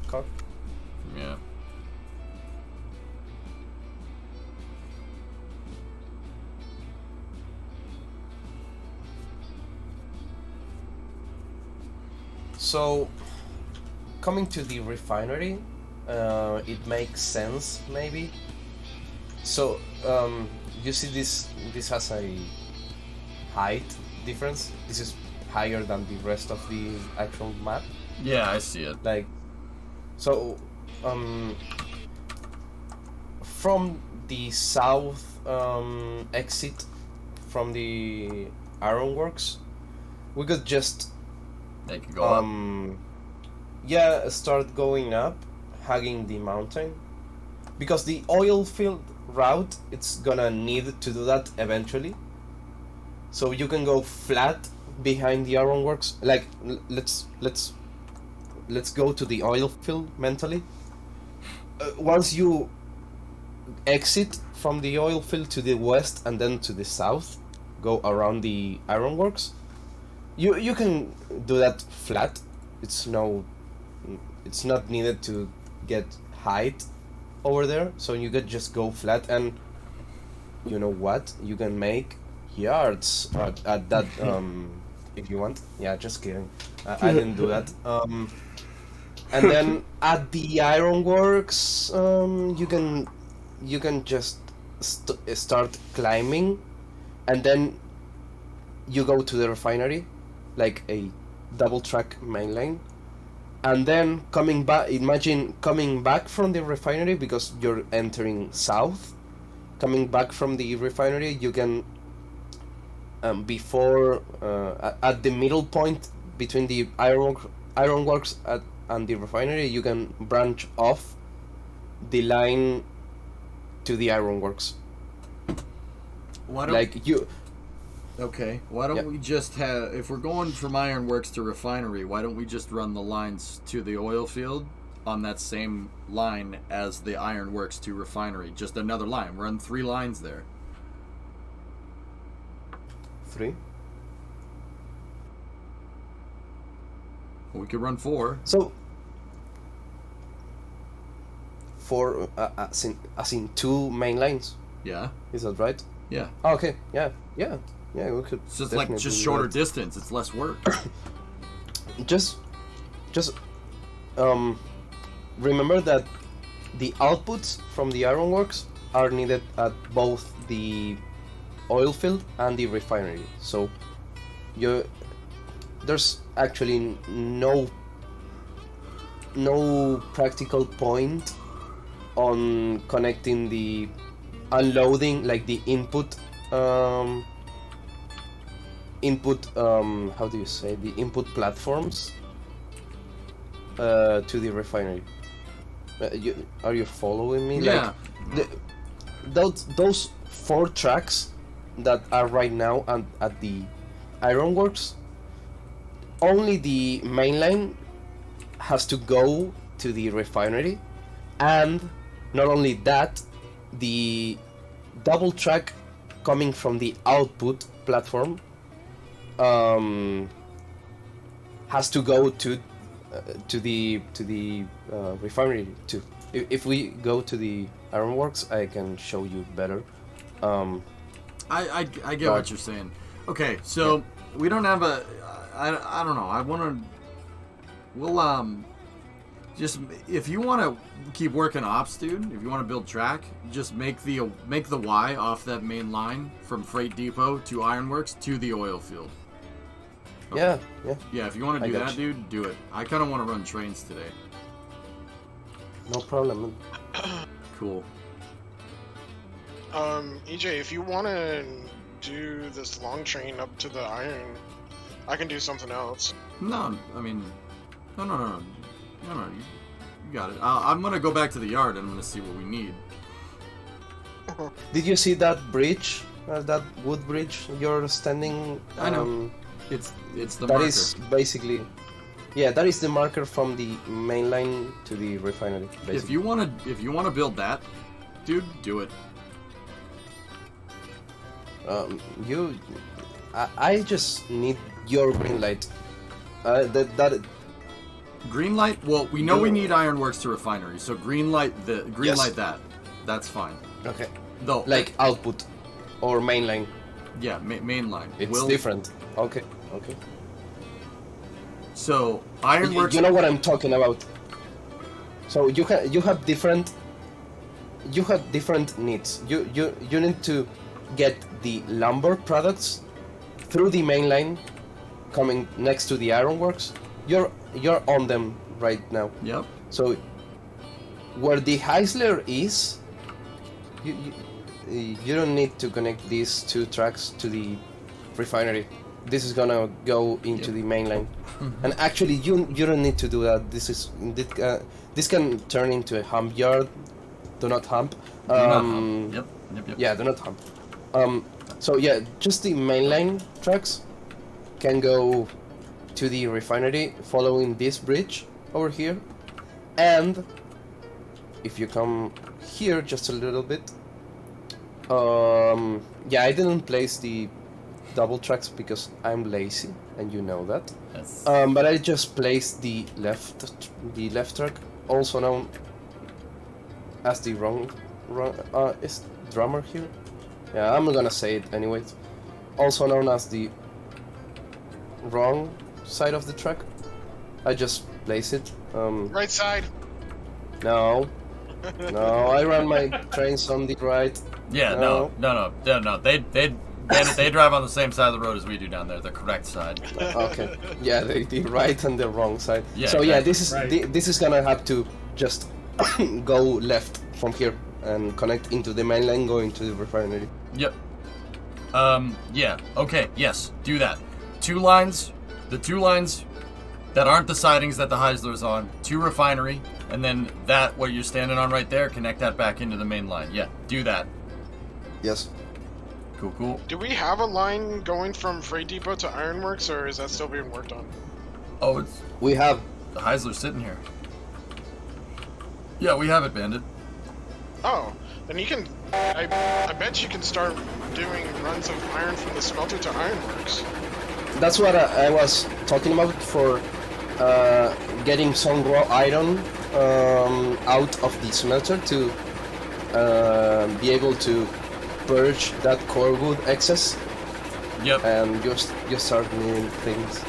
car. Yeah. So, coming to the refinery, it makes sense maybe. So you see this has a height difference. This is higher than the rest of the actual map. Yeah, I see it. Like, so from the south exit from the ironworks, we could just they could go up. Yeah, start going up, hugging the mountain, because the oil field route, it's gonna need to do that eventually. So you can go flat behind the ironworks. Like, let's go to the oil field mentally. Once you exit from the oil field to the west and then to the south, go around the ironworks. You can do that flat. It's not needed to get height over there, so you could just go flat, and you know what? You can make yards at that if you want. Yeah, just kidding. I didn't do that. And then at the ironworks, you can just start climbing, and then you go to the refinery, like a double track main line. And then coming back, imagine coming back from the refinery, because you're entering south. Coming back from the refinery, you can, before, at the middle point between the ironworks and the refinery, you can branch off the line to the ironworks. Why don't like you? Okay, why don't we just have, if we're going from ironworks to refinery, why don't we just run the lines to the oil field on that same line as the ironworks to refinery? Just another line. Run 3 lines there. 3? We could run 4. So 4 as in 2 main lines. Yeah. Is that right? Yeah. Oh, okay. Yeah. We could. It's just like shorter distance. It's less work. just remember that the outputs from the ironworks are needed at both the oil field and the refinery. So there's actually no practical point on connecting the unloading, like the input how do you say, the input platforms to the refinery. Are you following me? Yeah. Like those 4 tracks that are right now at the ironworks, only the main line has to go to the refinery, and not only that, the double track coming from the output platform has to go to the refinery too. If we go to the ironworks, I can show you better. I get what you're saying. Okay, so we don't have a. I don't know. I want to. We'll just if you want to keep working ops, dude. If you want to build track, just make the Y off that main line from Freight Depot to Ironworks to the oil field. Okay. Yeah. If you want to do that, dude, do it. I kind of want to run trains today. No problem. Cool. EJ, if you want to do this long train up to the iron, I can do something else. No, I mean, no. You got it. I'm gonna go back to the yard and I'm gonna see what we need. Did you see that bridge? That wood bridge you're standing? I know. It's the that marker. is basically, that is the marker from the main line to the refinery. Basically. If you wanna build that, dude, do it. I just need your green light. Green light? Well, we know we need ironworks to refinery, so green light light that. That's fine. Okay. Though, like output or main line. Yeah, main line. It's different. Okay. So ironworks. You know what I'm talking about. So you have different needs. You need to get the lumber products through the main line coming next to the ironworks. You're on them right now. Yep. So where the Heisler is, you don't need to connect these 2 tracks to the refinery. This is gonna go into the main line. Mm-hmm. And actually, you don't need to do that. This can turn into a hump yard. Do not hump. Yep. Yeah, do not hump. So yeah, just the mainline tracks can go to the refinery following this bridge over here, and if you come here just a little bit, I didn't place the double tracks because I'm lazy, and you know that. Yes. But I just placed the left track, also known as the wrong is drummer here. Yeah, I'm gonna say it anyways. Also known as the wrong side of the track. I just place it. Right side. No, I run my trains on the right. Yeah, no. They drive on the same side of the road as we do down there, the correct side. Okay. Yeah, the right and the wrong side. Yeah, so exactly. this is gonna have to just go left from here and connect into the main line going to the refinery. Yep. Yeah. Okay. Yes. Do that. 2 lines. The 2 lines that aren't the sidings that the Heisler's on. To refinery, and then that what you're standing on right there. Connect that back into the main line. Yeah. Do that. Yes. Cool. Do we have a line going from Freight Depot to Ironworks, or is that still being worked on? Oh, we have the Heisler's sitting here. Yeah, we have it, Bandit. Oh, then you can. I bet you can start doing runs of iron from the smelter to Ironworks. That's what I was talking about for getting some raw iron out of the smelter to be able to purge that core wood excess. Yep. And you start needing things.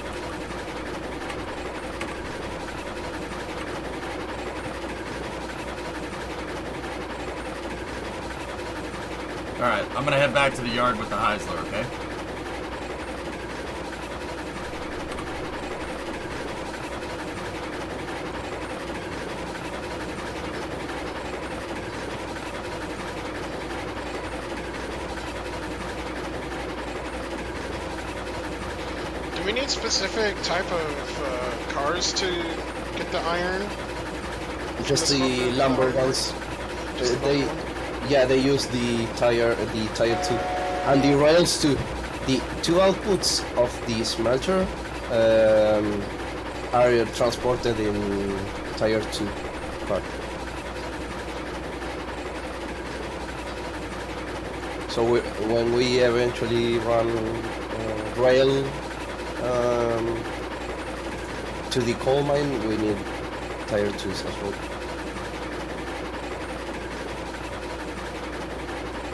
Alright, I'm gonna head back to the yard with the Heisler, okay? Do we need specific type of cars to get the iron? Just the lumber ones. Yeah, they use the tire 2, and the rails too. The two outputs of the smelter are transported in tire 2 car. So when we eventually run rail to the coal mine, we need tire 2s as well.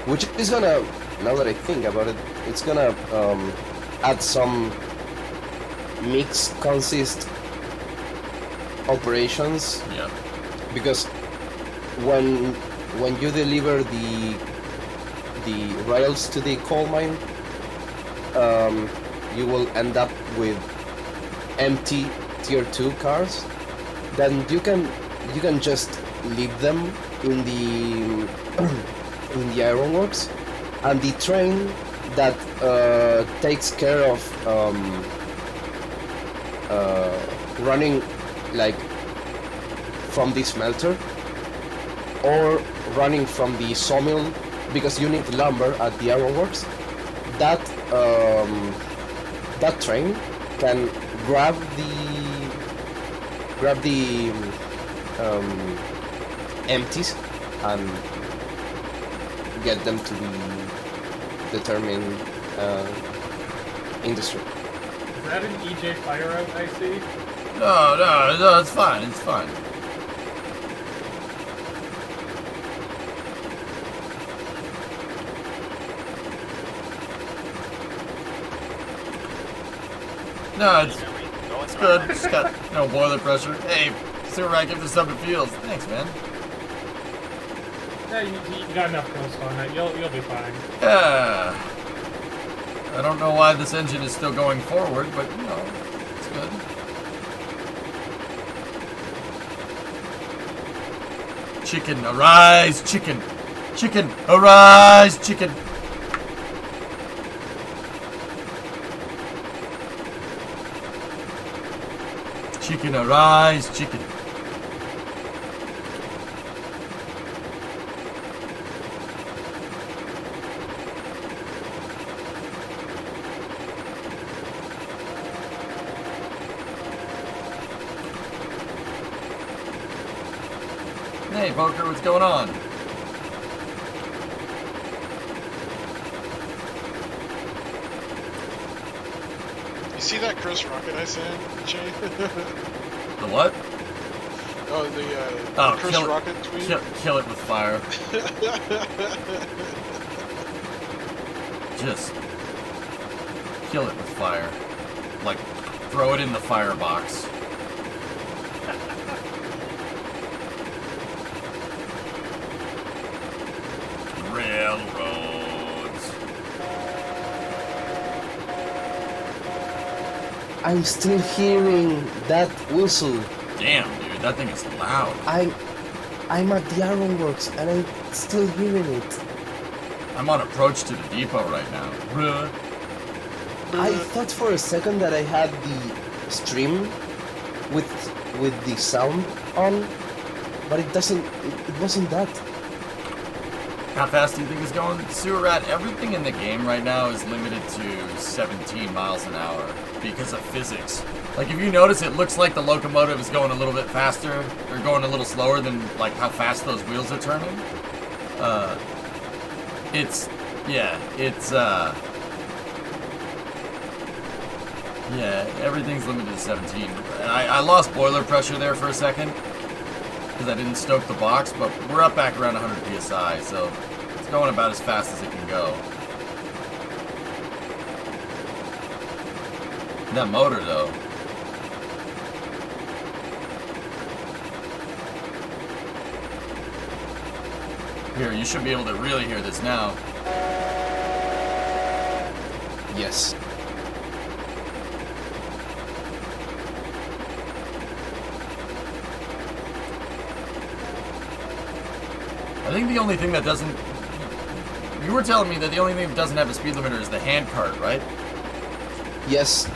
Which is gonna, now that I think about it, it's gonna add some mixed consist operations. Yeah. Because when you deliver the rails to the coal mine, you will end up with empty tier 2 cars. Then you can just leave them in the in the ironworks, and the train that takes care of running like from the smelter or running from the sawmill, because you need lumber at the ironworks. That train can grab the empties and get them to the determined industry. Is that an EJ fire out I see? No, it's fine. It's fine. No, it's good. It's got no boiler pressure. Hey, Sewer Rat, give this stuff it feels. Thanks, man. Yeah, you got enough coast on that. You'll be fine. Yeah. I don't know why this engine is still going forward, but you know, it's good. Chicken, arise, chicken. Chicken, arise, chicken. Chicken, arise, chicken. Hey, Poker, what's going on? You see that Chris Rocket I sent, Jay? The what? Oh, the Chris kill Rocket tweet? Kill it with fire. Just kill it with fire. Like, throw it in the firebox. Railroads. I'm still hearing that whistle. Damn, dude, that thing is loud. I'm at the ironworks and I'm still hearing it. I'm on approach to the depot right now. Bruh. I thought for a second that I had the stream with the sound on, but it doesn't. It wasn't that. How fast do you think it's going? Sewer Rat, everything in the game right now is limited to 17 miles an hour because of physics. Like, if you notice, it looks like the locomotive is going a little bit faster or going a little slower than, like, how fast those wheels are turning. Yeah, everything's limited to 17. And I lost boiler pressure there for a second because I didn't stoke the box, but we're up back around 100 psi, so it's going about as fast as it can go. That motor, though. Here, you should be able to really hear this now. Yes. I think the only thing that doesn't... You were telling me that the only thing that doesn't have a speed limiter is the hand cart, right? Yes.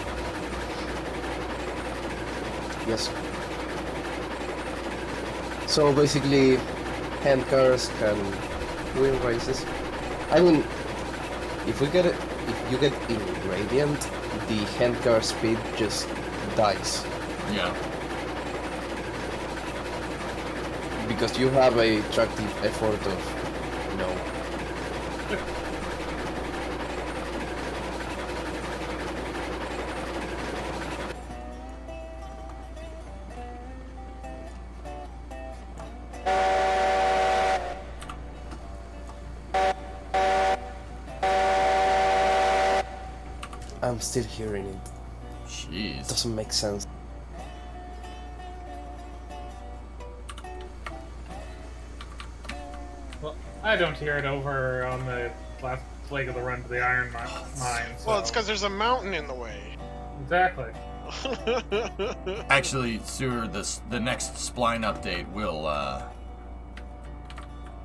Yes. So basically, hand cars can win races. I mean, if you get in Radiant, the handcar speed just dies. Yeah. Because you have a tractive effort of, you know. I'm still hearing it. Jeez. Doesn't make sense. Well, I don't hear it over on the last leg of the run to the iron mine. So. Well, it's because there's a mountain in the way. Exactly. Actually, Sewer, the next spline update will,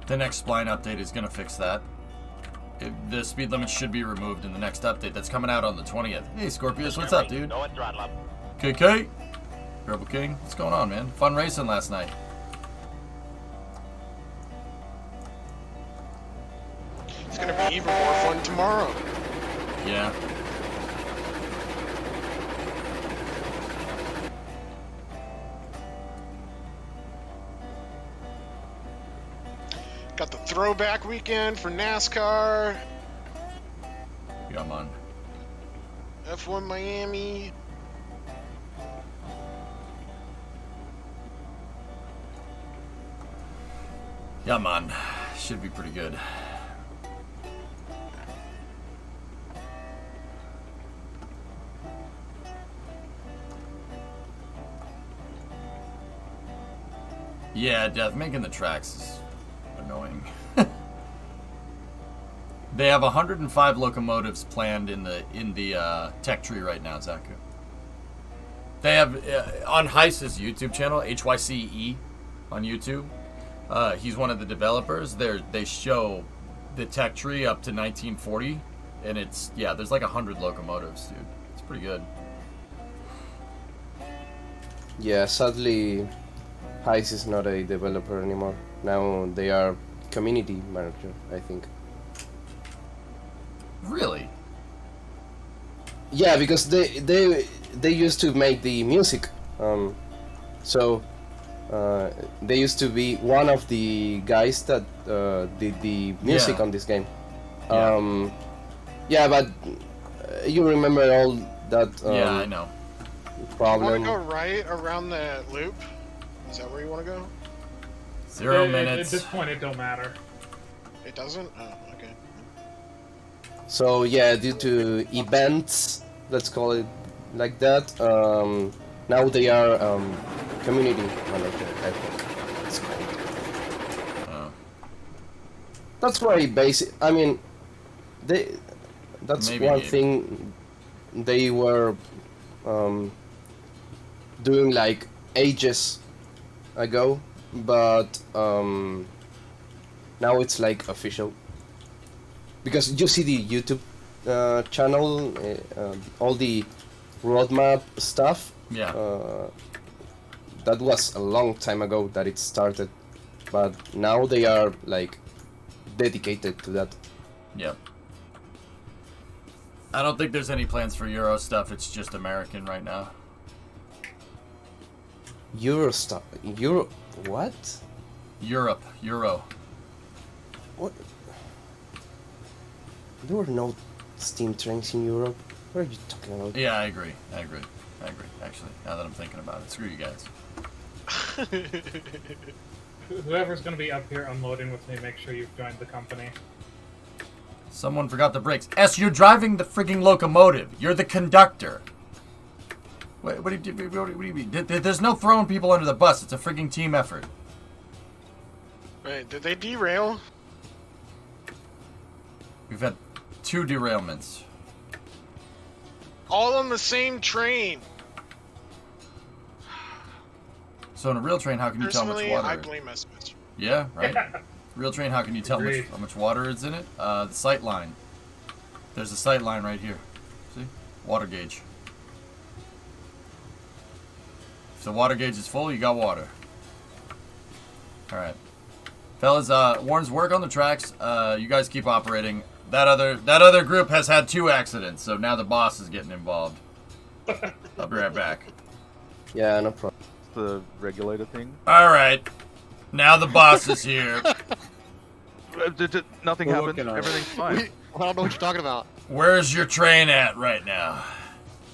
the next spline update is gonna fix that. The speed limit should be removed in the next update that's coming out on the 20th. Hey, Scorpius, what's up, dude? Go at throttle up. KK? Rebel King? What's going on, man? Fun racing last night. It's gonna be even more fun tomorrow. Yeah. Got the throwback weekend for NASCAR, Yeah, man. F1 Miami. Yeah, man. Should be pretty good. Yeah, Death, making the tracks is annoying. They have 105 locomotives planned in the tech tree right now, Zaku. They have on Heiss's YouTube channel, HYCE on YouTube. He's one of the developers. They show the tech tree up to 1940, and there's like 100 locomotives, dude. It's pretty good. Yeah, sadly, Heiss is not a developer anymore. Now they are community manager, I think. Really? Yeah, because they used to make the music, so they used to be one of the guys that did the music on this game. Yeah, but you remember all that. Yeah, I know. Problem. You want to go right around the loop? Is that where you want to go? 0 minutes. At this point, it don't matter. It doesn't? Oh, okay. So yeah, due to events, let's call it like that, now they are community manager, I think it's called. Oh. That's why I mean, that's Maybe one thing they were doing like ages ago, but now it's like official. Because you see the YouTube channel, all the roadmap stuff. Yeah. That was a long time ago that it started, but now they are like dedicated to that. Yep. I don't think there's any plans for Euro stuff. It's just American right now. Euro stuff. Euro. What? Euro. What? There were no steam trains in Europe. What are you talking about? Yeah, I agree. Actually, now that I'm thinking about it, screw you guys. Whoever's going to be up here unloading with me, make sure you've joined the company. Someone forgot the brakes. S, you're driving the frigging locomotive. You're the conductor. What do you mean? There's no throwing people under the bus. It's a frigging team effort. Wait, did they derail? We've had 2 derailments. All on the same train. So in a real train, how can you tell how much Personally, water? I blame SMH. Yeah, right. Real train, how can you tell Agreed. how much water is in it? The sight line. There's a sight line right here. See? Water gauge. If the water gauge is full, you got water. Alright. Fellas, Warren's work on the tracks. You guys keep operating. That other group has had 2 accidents, so now the boss is getting involved. I'll be right back. Yeah, no problem. The regulator thing. All right, now the boss is here. Nothing We're happened. working on it. Everything's fine. I don't know what you're talking about. Where's your train at right now?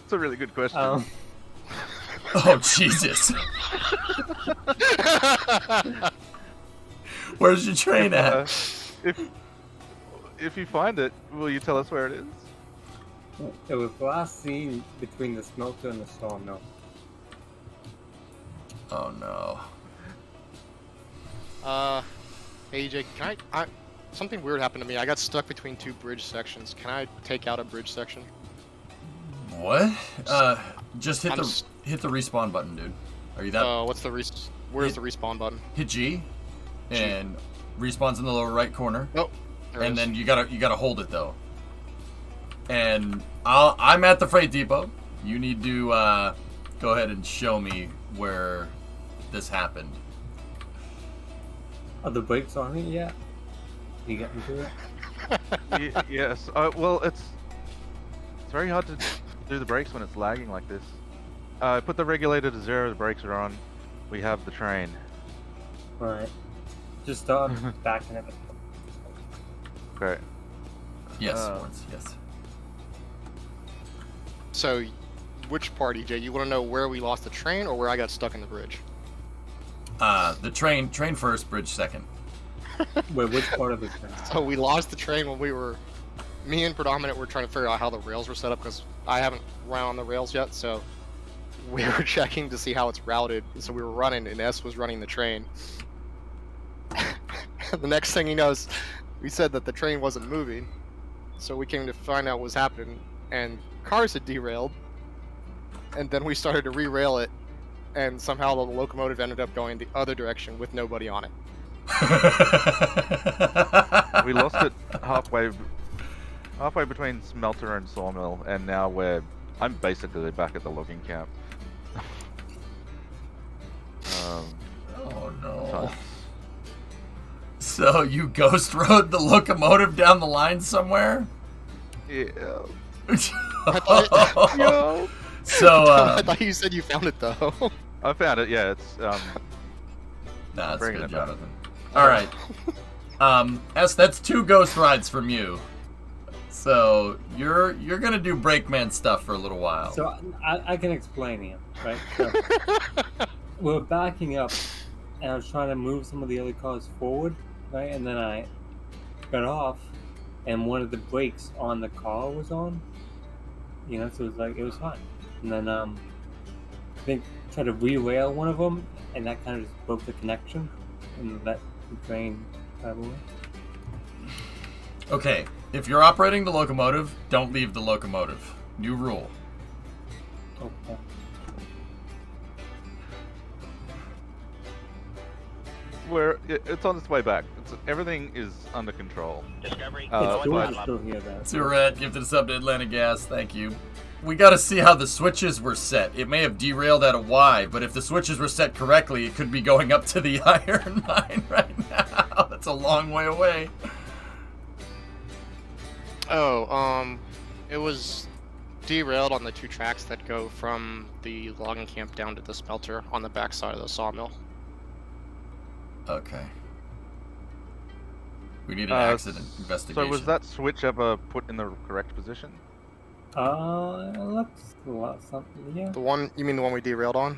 It's a really good question. Oh Jesus! Where's your train at? If you find it, will you tell us where it is? It was last seen between the smelter and the sawmill. Oh no. Hey EJ, can I something weird happened to me. I got stuck between 2 bridge sections. Can I take out a bridge section? What? Just hit I'm hit the respawn button, dude. Are you that? What's the where's the respawn button? Hit G, and respawn's in the lower right corner. Oh, there it And is. then you gotta hold it though. And I'm at the freight depot. You need to go ahead and show me where this happened. Are the brakes on it yet? You get into it? Yes. Well, it's very hard to do the brakes when it's lagging like this. Put the regulator to 0. The brakes are on. We have the train. Alright. Just start backing it. Okay. Yes, Lawrence, yes. So, which part, EJ? You want to know where we lost the train or where I got stuck in the bridge? The train first, bridge second. Wait, which part of the train? So we lost the train when me and Predominant were trying to figure out how the rails were set up because I haven't run on the rails yet, so we were checking to see how it's routed. So we were running, and S was running the train. The next thing he knows, we said that the train wasn't moving, so we came to find out what was happening, and cars had derailed, and then we started to re-rail it, and somehow the locomotive ended up going the other direction with nobody on it. We lost it halfway between smelter and sawmill, and now I'm basically back at the logging camp. Oh no. So you ghost rode the locomotive down the line somewhere? Yeah. I thought Yo. So I thought you said you found it though. I found it. Yeah, it's nah, that's bringing good, it back. Jonathan. All right. S, that's 2 ghost rides from you. So you're gonna do brakeman stuff for a little while. So I can explain it, right? So, we're backing up, and I was trying to move some of the other cars forward, right? And then I got off, and one of the brakes on the car was on. You know, so it was fine. And then I think tried to re-rail one of them, and that kind of just broke the connection, and let the train travel away. Okay, if you're operating the locomotive, don't leave the locomotive. New rule. Okay. It's on its way back. Everything is under control. Discovery, It's going George throttle up. still here, though. Surret, gifted a sub to Atlanta Gas. Thank you. We gotta see how the switches were set. It may have derailed at a Y, but if the switches were set correctly, it could be going up to the iron mine right now. That's a long way away. Oh, it was derailed on the 2 tracks that go from the logging camp down to the smelter on the backside of the sawmill. Okay. We need an accident investigation. So was that switch ever put in the correct position? It looks something, yeah. The one, you mean the one we derailed on?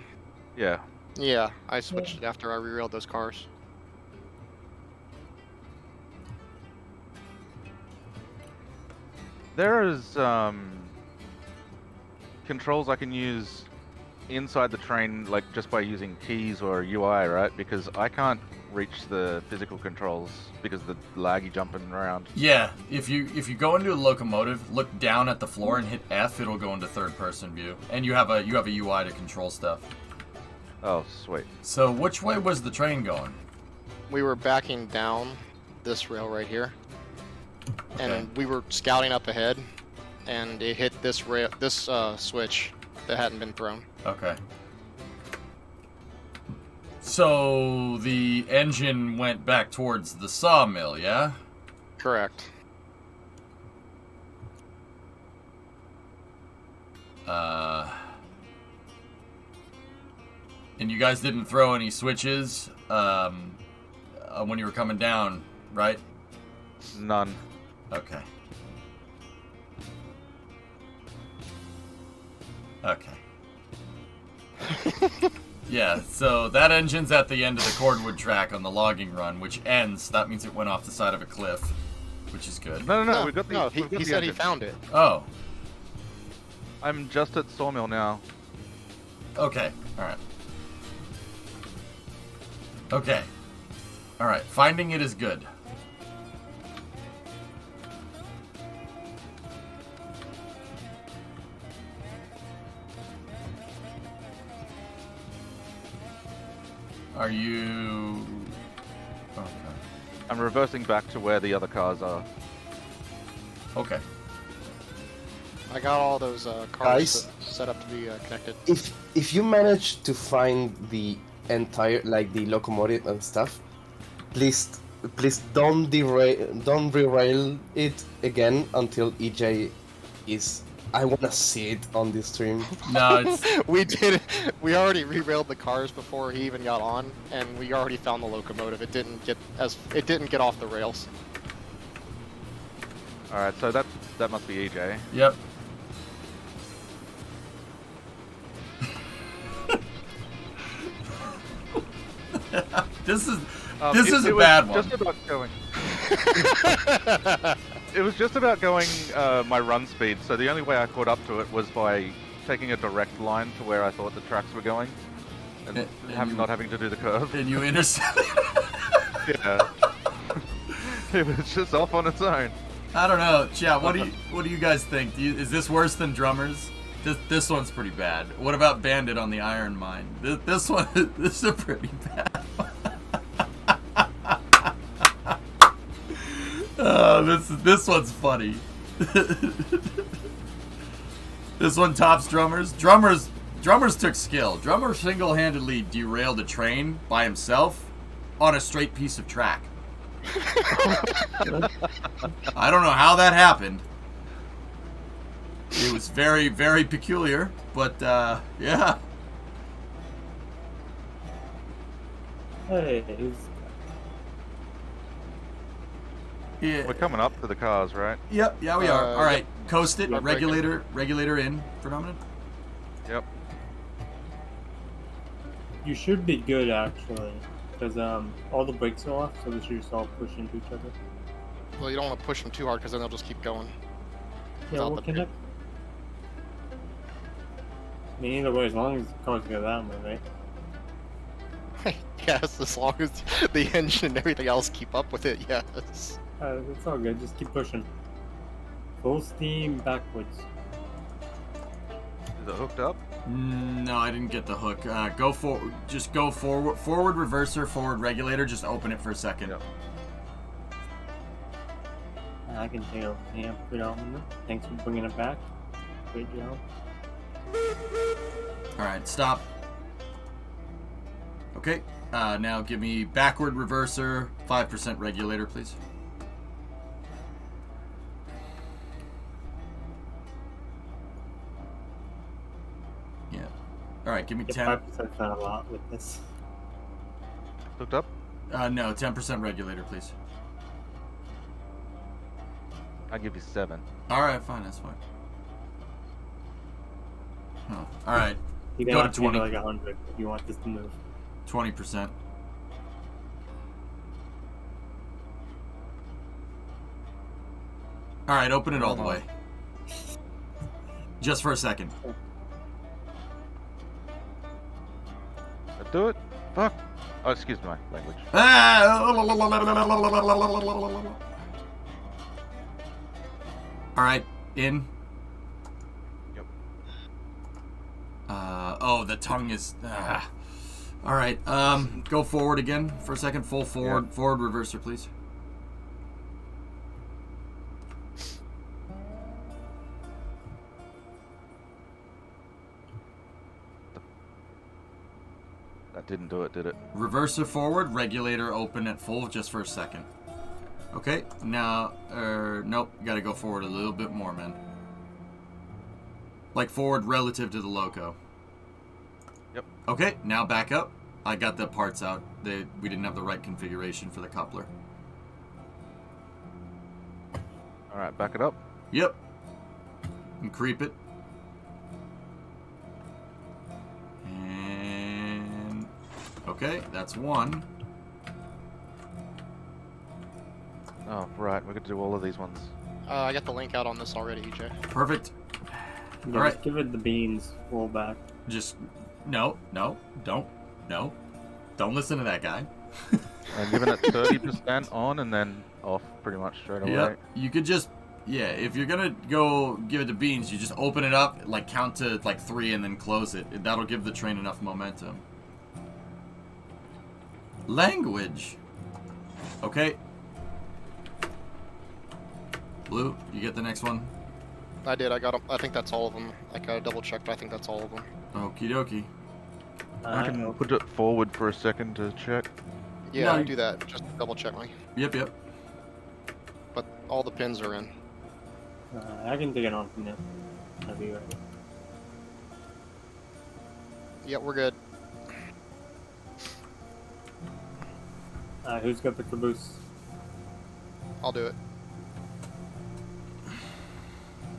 Yeah. Yeah, I switched it after I re-railed those cars. There is controls I can use inside the train, like just by using keys or UI, right? Because I can't reach the physical controls because of the laggy jumping around. Yeah, if you go into a locomotive, look down at the floor and hit F, it'll go into third-person view, and you have a UI to control stuff. Oh, sweet. So which way was the train going? We were backing down this rail right here, and we were scouting up ahead, and it hit this rail, this switch that hadn't been thrown. Okay. So the engine went back towards the sawmill, yeah? Correct. And you guys didn't throw any switches when you were coming down, right? None. Okay. Okay. Yeah, so that engine's at the end of the cordwood track on the logging run, which ends. That means it went off the side of a cliff, which is good. No, we got the. No, we've got he the said he engine. found it. Oh, I'm just at Sawmill now. okay. All right. Okay. All right. Finding it is good. Are you... Okay. I'm reversing back to where the other cars are. Okay. I got all those cars set up to be connected. If you manage to find the entire, like the locomotive and stuff, please don't derail it again until EJ is. I wanna see it on the stream. No, it's... We did. We already re-railed the cars before he even got on, and we already found the locomotive. It didn't get off the rails. All right, so that must be EJ. Yep. This is a bad one. Just about going. It was just about going my run speed, so the only way I caught up to it was by taking a direct line to where I thought the tracks were going, and not having to do the curve. And you intercepted. Yeah. It was just off on its own. I don't know, chat. What do you guys think? Is this worse than Drummers? This one's pretty bad. What about Bandit on the Iron Mine? This is a pretty bad one. This one's funny. This one tops Drummers. Drummers took skill. Drummer single-handedly derailed a train by himself on a straight piece of track. I don't know how that happened. It was very, very peculiar, but yeah. Hey, Yeah. We're coming up to the cars, right? Yep, yeah, we are. All right, Yep. coast it. We're breaking. Regulator in. Phenomenon. Yep. you should be good actually, because all the brakes are off, so they should just all push into each other. Well, you don't want to push them too hard because then they'll just keep going. Yeah, Without we'll the- connect. I mean, either way, as long as the cars go that way, right? Yes, as long as the engine and everything else keep up with it. Yes. It's all good. Just keep pushing. Full steam backwards. Is it hooked up? No, I didn't get the hook. Go forward. Just go forward. Forward reverser. Forward regulator. Just open it for a second. Yep. I can take a hand predominant. Thanks for bringing it back. Great job. All right, stop. Okay. Now give me backward reverser. 5% regulator, please. Yeah. All right, give me 10. 5%'s not a lot with this. Hooked up? No, 10% regulator, please. I'll give you 7. All right, fine, that's fine. Huh. All right, You Go can to have to go 20. like 100 if you want this to move. 20%. All right, open it all the way. Just for a second. That do it? Fuck. Oh, excuse my language. All right, in. Yep. Oh, the tongue is. All right, go forward again for a second. Full forward, forward reverser, please. That didn't do it, did it? Reverser forward, regulator open at full just for a second. Okay, now, nope, you gotta go forward a little bit more, man. Like forward relative to the loco. Yep. Okay, now back up. I got the parts out. We didn't have the right configuration for the coupler. Alright, back it up. Yep. And creep it. And... okay, that's one. Oh, right, we could do all of these ones. I got the link out on this already, EJ. Perfect. Yeah, Alright. just give it the beans. Roll back. Just... no, don't listen to that guy. And giving it 30% on and then off pretty much straight away. Yep. You could just... yeah, if you're gonna go give it to beans, you just open it up, like count to like 3 and then close it. That'll give the train enough momentum. Language. Okay. Blue, you get the next one? I did, I got them. I think that's all of them. I gotta double check, but I think that's all of them. Okie dokie. I can put it forward for a second to check. Yeah, No, do that. Just double check me. Yep. But all the pins are in. I can take it on from there. I'll be ready. Yeah, we're good. Who's got the caboose? I'll do it.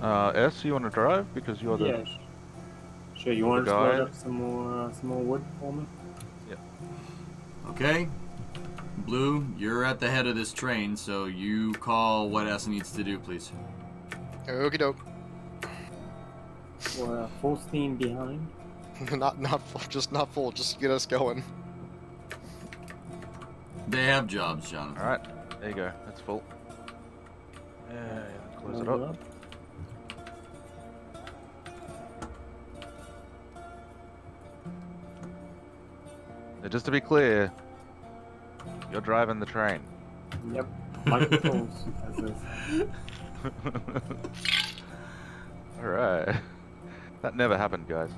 S, you want to drive? Because you're the... Yeah. Sure, you want to guy. split up some more wood for me? Okay. Blue, you're at the head of this train, so you call what S needs to do, please. Okie doke. We're full steam behind. not full, just not full. Just get us going. They have jobs, Jonathan. Alright, there you go. That's full. Yeah, close it Hold up. Now, just to be clear, you're driving the train. Yep. My controls. As is. Alright. That never happened, guys.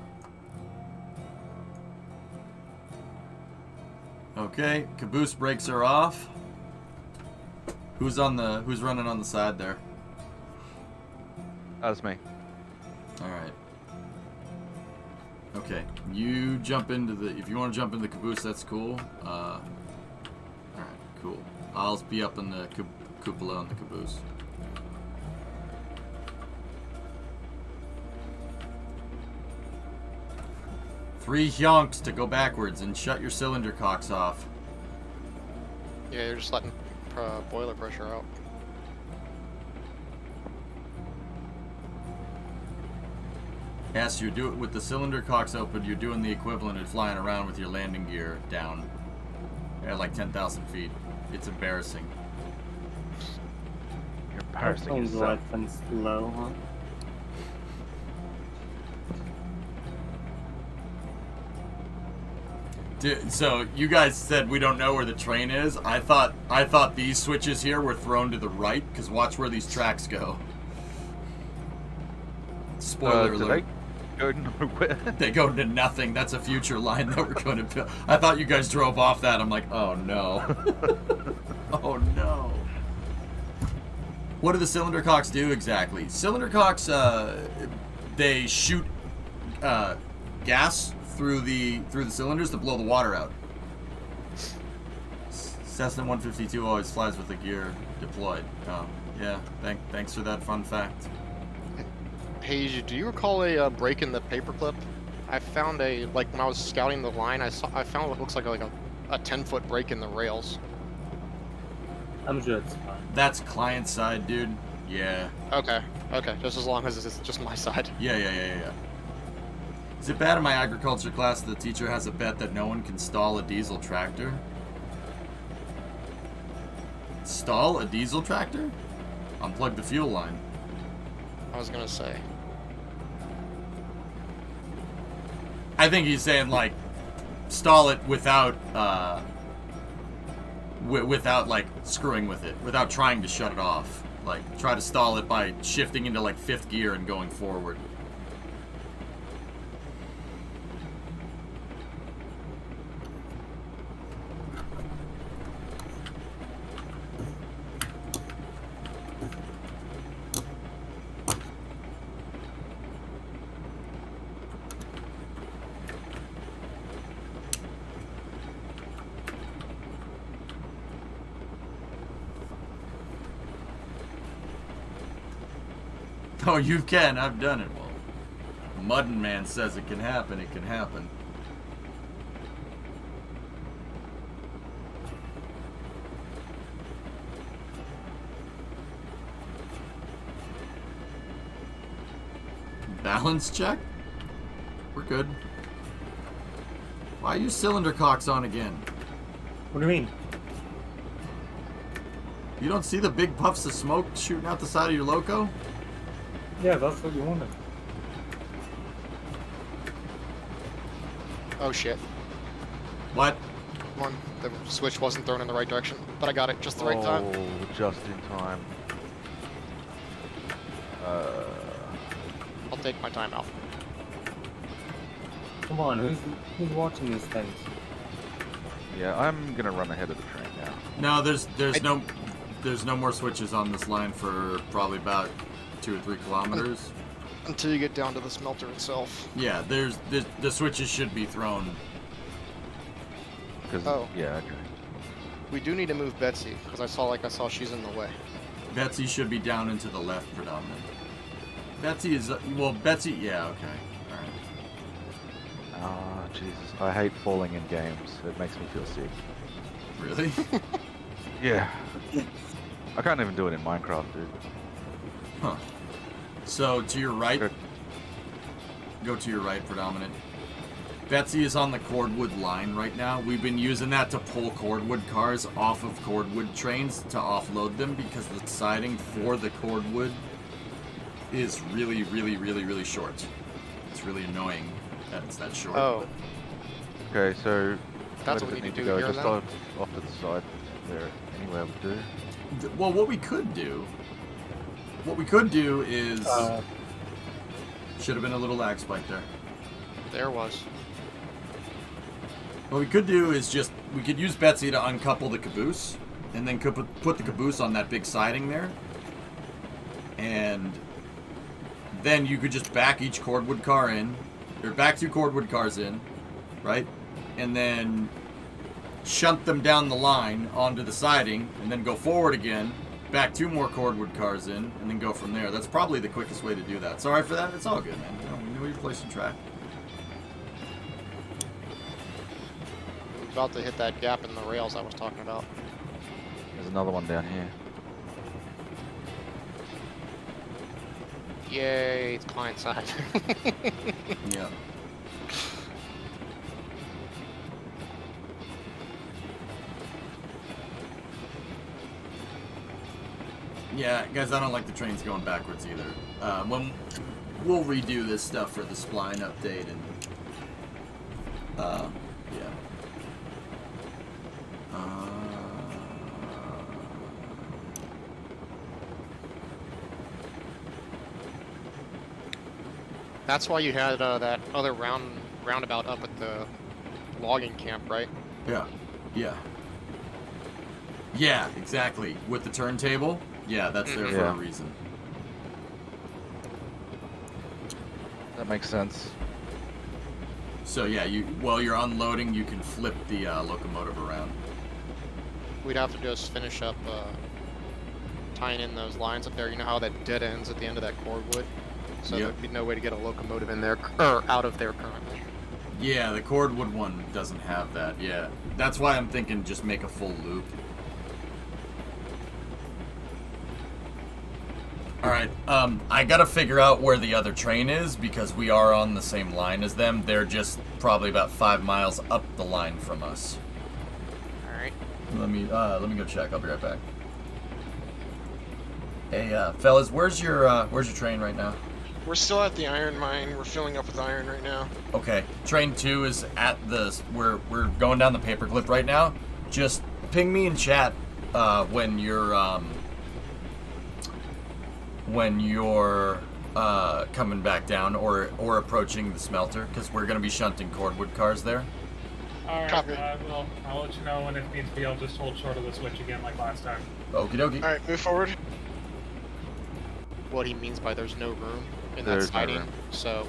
Okay, caboose brakes are off. Who's running on the side there? That's me. Alright. Okay, you jump into the... if you want to jump into the caboose, that's cool. Alright, cool. I'll be up in the cupola on the caboose. Three hyonks to go backwards and shut your cylinder cocks off. Yeah, you're just letting boiler pressure out. Yes, you do it with the cylinder cocks open. You're doing the equivalent of flying around with your landing gear down at like 10,000 feet. It's embarrassing. You're That embarrassing sounds yourself. right and slow, huh? Dude, so you guys said we don't know where the train is. I thought these switches here were thrown to the right, because watch where these tracks go. Spoiler Do alert. they go nowhere? They go to nothing. That's a future line that we're going to build. I thought you guys drove off that. I'm like, oh no. Oh no. What do the cylinder cocks do exactly? Cylinder cocks, they shoot gas through the cylinders to blow the water out. Cessna 152 always flies with the gear deployed. Oh, yeah. Thanks for that fun fact. Hey, do you recall a break in the paperclip? I found like when I was scouting the line, I found what looks like a 10-foot break in the rails. I'm sure it's fine. That's client side, dude. Yeah. Okay, just as long as it's just my side. Yeah. Is it bad in my agriculture class that the teacher has a bet that no one can stall a diesel tractor? Stall a diesel tractor? Unplug the fuel line. I was gonna say. I think he's saying, like, stall it without, without, like, screwing with it. Without trying to shut it off. Like, try to stall it by shifting into, like, 5th gear and going forward. Oh, you can. I've done it. Well, Muddin Man says it can happen. It can happen. Balance check? We're good. Why are you cylinder cocks on again? What do you mean? You don't see the big puffs of smoke shooting out the side of your loco? Yeah, that's what you wanted. Oh shit. What? One, the switch wasn't thrown in the right direction, but I got it just the right time. Oh, just in time. I'll take my time out. Come on, who's watching these things? Yeah, I'm gonna run ahead of the train now. No, there's no more switches on this line for probably about 2 or 3 kilometers. Until you get down to the smelter itself. Yeah, the switches should be thrown. Oh. Yeah, okay. We do need to move Betsy, because I saw she's in the way. Betsy should be down and to the left predominant. Betsy is, well, Betsy, yeah, okay. Alright. Ah, Jesus. I hate falling in games. It makes me feel sick. Really? Yeah. I can't even do it in Minecraft, dude. Huh. So, to your right. Good. Go to your right, predominant. Betsy is on the cordwood line right now. We've been using that to pull cordwood cars off of cordwood trains to offload them because the siding for the cordwood is really, really, really, really short. It's really annoying that it's that short. Oh. Okay, so That's where what does we it need to do go? here Just then? off to the side there. Anywhere would do. Well, what we could do is should have been a little lag spike there. There was. What we could do is we could use Betsy to uncouple the caboose, and then put the caboose on that big siding there, and then you could just back each cordwood car in, or back 2 cordwood cars in, right, and then shunt them down the line onto the siding, and then go forward again, back 2 more cordwood cars in, and then go from there. That's probably the quickest way to do that. Sorry for that. It's all good, man. You know, we knew you're placing track. About to hit that gap in the rails I was talking about. There's another one down here. Yay, it's client side. Yeah. Yeah, guys, I don't like the trains going backwards either. When we'll redo this stuff for the spline update and yeah. That's why you had that other roundabout up at the logging camp, right? Yeah. Yeah. Yeah, exactly. With the turntable, yeah, that's there for a reason. That makes sense. So yeah, while you're unloading, you can flip the locomotive around. We'd have to just finish up tying in those lines up there. You know how that dead ends at the end of that cordwood? So there'd be no way to get a locomotive in there, or out of there currently. Yeah, the cordwood one doesn't have that. Yeah, that's why I'm thinking just make a full loop. Alright, I gotta figure out where the other train is because we are on the same line as them. They're just probably about 5 miles up the line from us. Alright. Let me go check. I'll be right back. Hey, fellas, where's your train right now? We're still at the iron mine. We're filling up with iron right now. Okay, train 2 is at we're going down the paperclip right now. Just ping me in chat when you're coming back down or approaching the smelter, because we're gonna be shunting cordwood cars there. Alright, Copy. I'll let you know when it needs to be. I'll just hold short of the switch again like last time. Okie dokie. Alright, move forward. What he means by there's no room in There's that no siding, room. so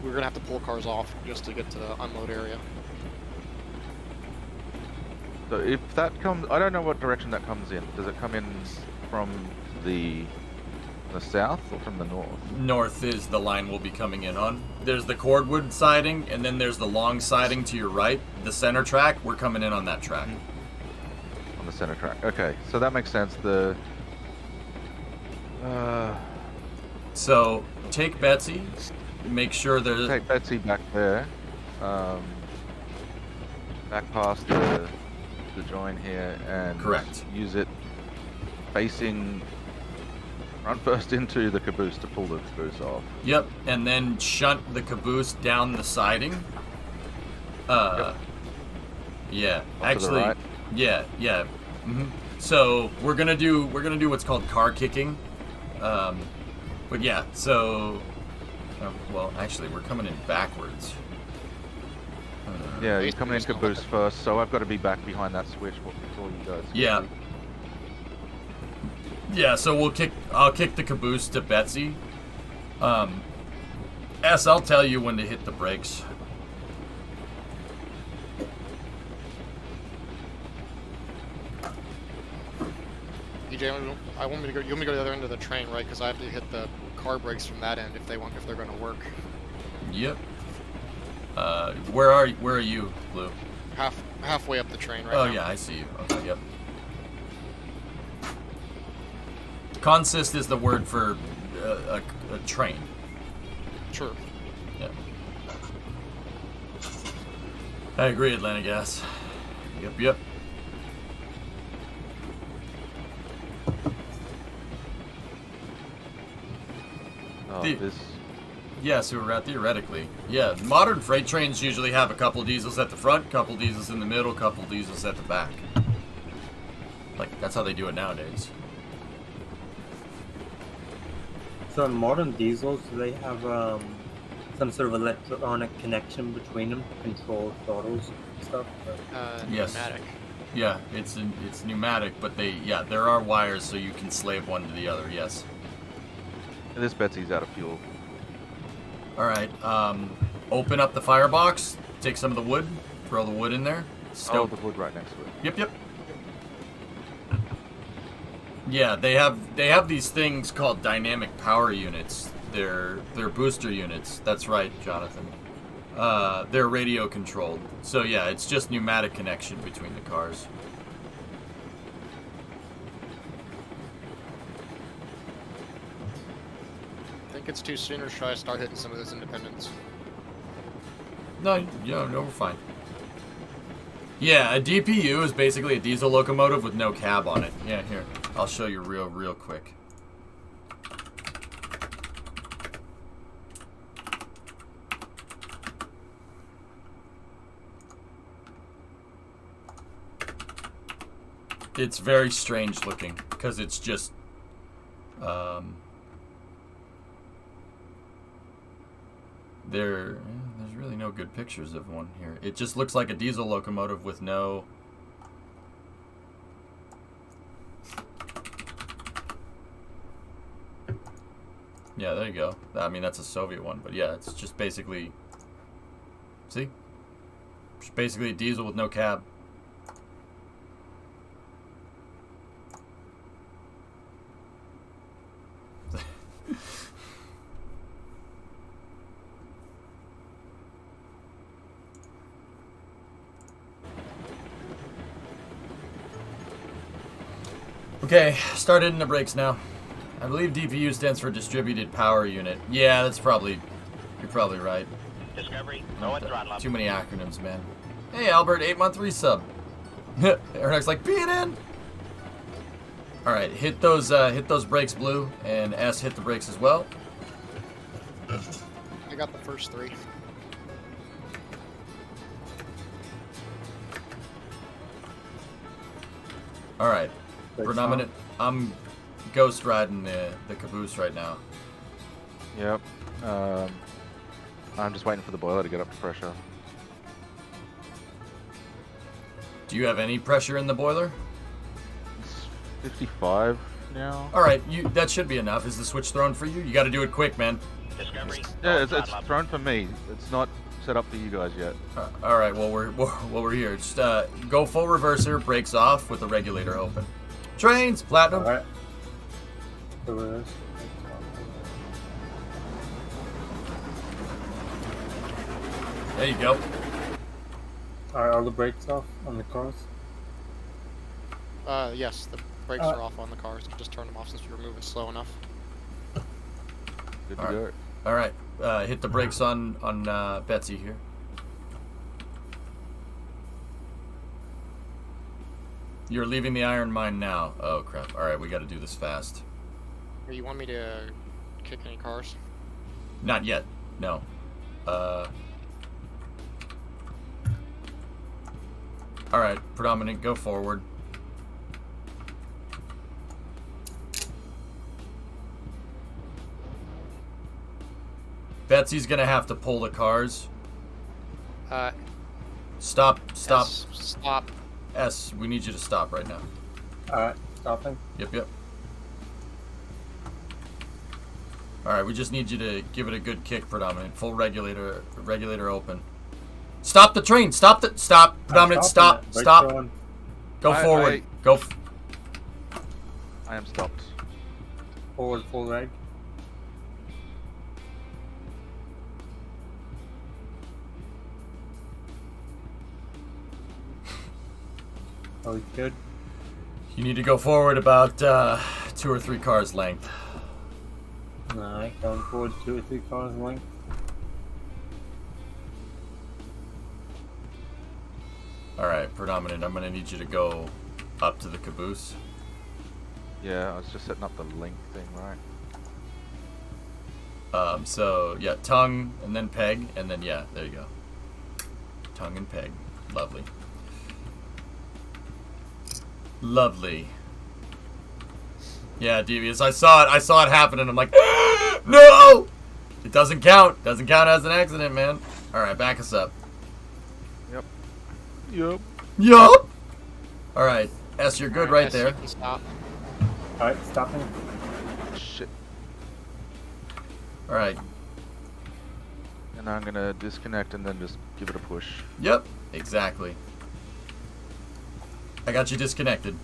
we're gonna have to pull cars off just to get to the unload area. So if that comes, I don't know what direction that comes in. Does it come in from the the south or from the north? North is the line we'll be coming in on. There's the cordwood siding, and then there's the long siding to your right. The center track, we're coming in on that track. On the center track. Okay, so that makes sense. So take Betsy. Make sure there's. Take Betsy back there. Back past the join here and Correct. Use it facing front first into the caboose to pull the caboose off. Yep, and then shunt the caboose down the siding. Yep. Yeah, Off actually, to the right. yeah. So we're gonna do what's called car kicking. But yeah, so well, actually, we're coming in backwards. Yeah, you're coming in caboose first, so I've got to be back behind that switch before you guys. Yeah. Yeah, so I'll kick the caboose to Betsy. S, I'll tell you when to hit the brakes. EJ, I want me to go. You want me to go to the other end of the train, right? Because I have to hit the car brakes from that end if they're going to work. Yep. Where are you, Blue? Halfway up the train right now. Oh yeah, I see you. Okay, yep. Consist is the word for a train. Sure. Yeah. I agree, Atlanta Gas. Yep. Oh, this. Yeah, so we're at theoretically. Yeah, modern freight trains usually have a couple diesels at the front, couple diesels in the middle, couple diesels at the back. Like, that's how they do it nowadays. So in modern diesels, do they have some sort of electronic connection between them to control throttles and stuff? Yes. Pneumatic. Yeah, it's pneumatic, but there are wires so you can slave one to the other, yes. This Betsy's out of fuel. Alright, open up the firebox, take some of the wood, throw the wood in there. Oh, the wood right next to it. Yep. Yeah, they have these things called dynamic power units. They're booster units. That's right, Jonathan. They're radio controlled. So yeah, it's just pneumatic connection between the cars. I think it's too soon, or should I start hitting some of those independents? No, we're fine. Yeah, a DPU is basically a diesel locomotive with no cab on it. Yeah, here. I'll show you real quick. It's very strange looking, because it's just, there's really no good pictures of one here. It just looks like a diesel locomotive with no... Yeah, there you go. I mean, that's a Soviet one, but yeah, it's just basically... See? It's basically a diesel with no cab. Okay, start hitting the brakes now. I believe DPU stands for Distributed Power Unit. Yeah, you're probably right. Discovery, go and throttle up. Too many acronyms, man. Hey, Albert, 8-month resub. Eric's like, being in. All right, hit those brakes, Blue, and S hit the brakes as well. I got the first three. All right. I'm ghost riding the caboose right now. Yep. I'm just waiting for the boiler to get up to pressure. Do you have any pressure in the boiler? It's 55 now. All right, that should be enough. Is the switch thrown for you? You got to do it quick, man. Discovery, Yeah, it's thrown for me. It's not set up for you guys yet. All right, well we're here. Just go full reverser, brakes off with the regulator open. Trains, platinum. Alright. Reverse. There you go. Are all the brakes off on the cars? Yes, the brakes are off on the cars. Just turn them off since you're moving slow enough. Good to All go. All right. Hit the brakes on Betsy here. You're leaving the iron mine now. Oh crap! All right, we got to do this fast. Or you want me to kick any cars? Not yet. No. All right, predominant, go forward. Betsy's gonna have to pull the cars. Stop. Stop. S, we need you to stop right now. Alright, stopping. Yep. Alright, we just need you to give it a good kick, predominant. Full regulator open. Stop the train! Stop! Predominant, stop! Go forward. I am stopped. Forward, full reg. Oh, good. You need to go forward about 2 or 3 cars length. Alright, going forward 2 or 3 cars length. Alright, predominant, I'm gonna need you to go up to the caboose. Yeah, I was just setting up the link thing, right? So yeah, tongue and then peg, and then yeah, there you go. Tongue and peg. Lovely. Lovely. Yeah, Devious, I saw it happen, and I'm like, no! It doesn't count. Doesn't count as an accident, man. Alright, back us up. Yup! Alright, S, you're good right there. Stop. Alright, stopping. Shit. Alright. And I'm gonna disconnect and then just give it a push. Yep, exactly. I got you disconnected.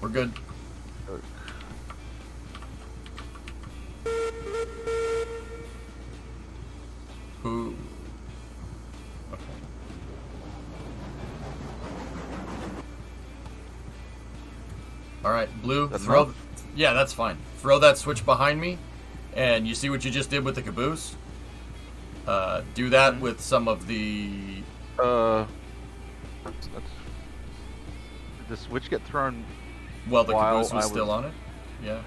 We're good. Who? Okay. Alright, Blue, That's throw... enough? Yeah, that's fine. Throw that switch behind me, and you see what you just did with the caboose? Do that with some of the... Did the switch get thrown Well, the while caboose was I still on it? Yeah.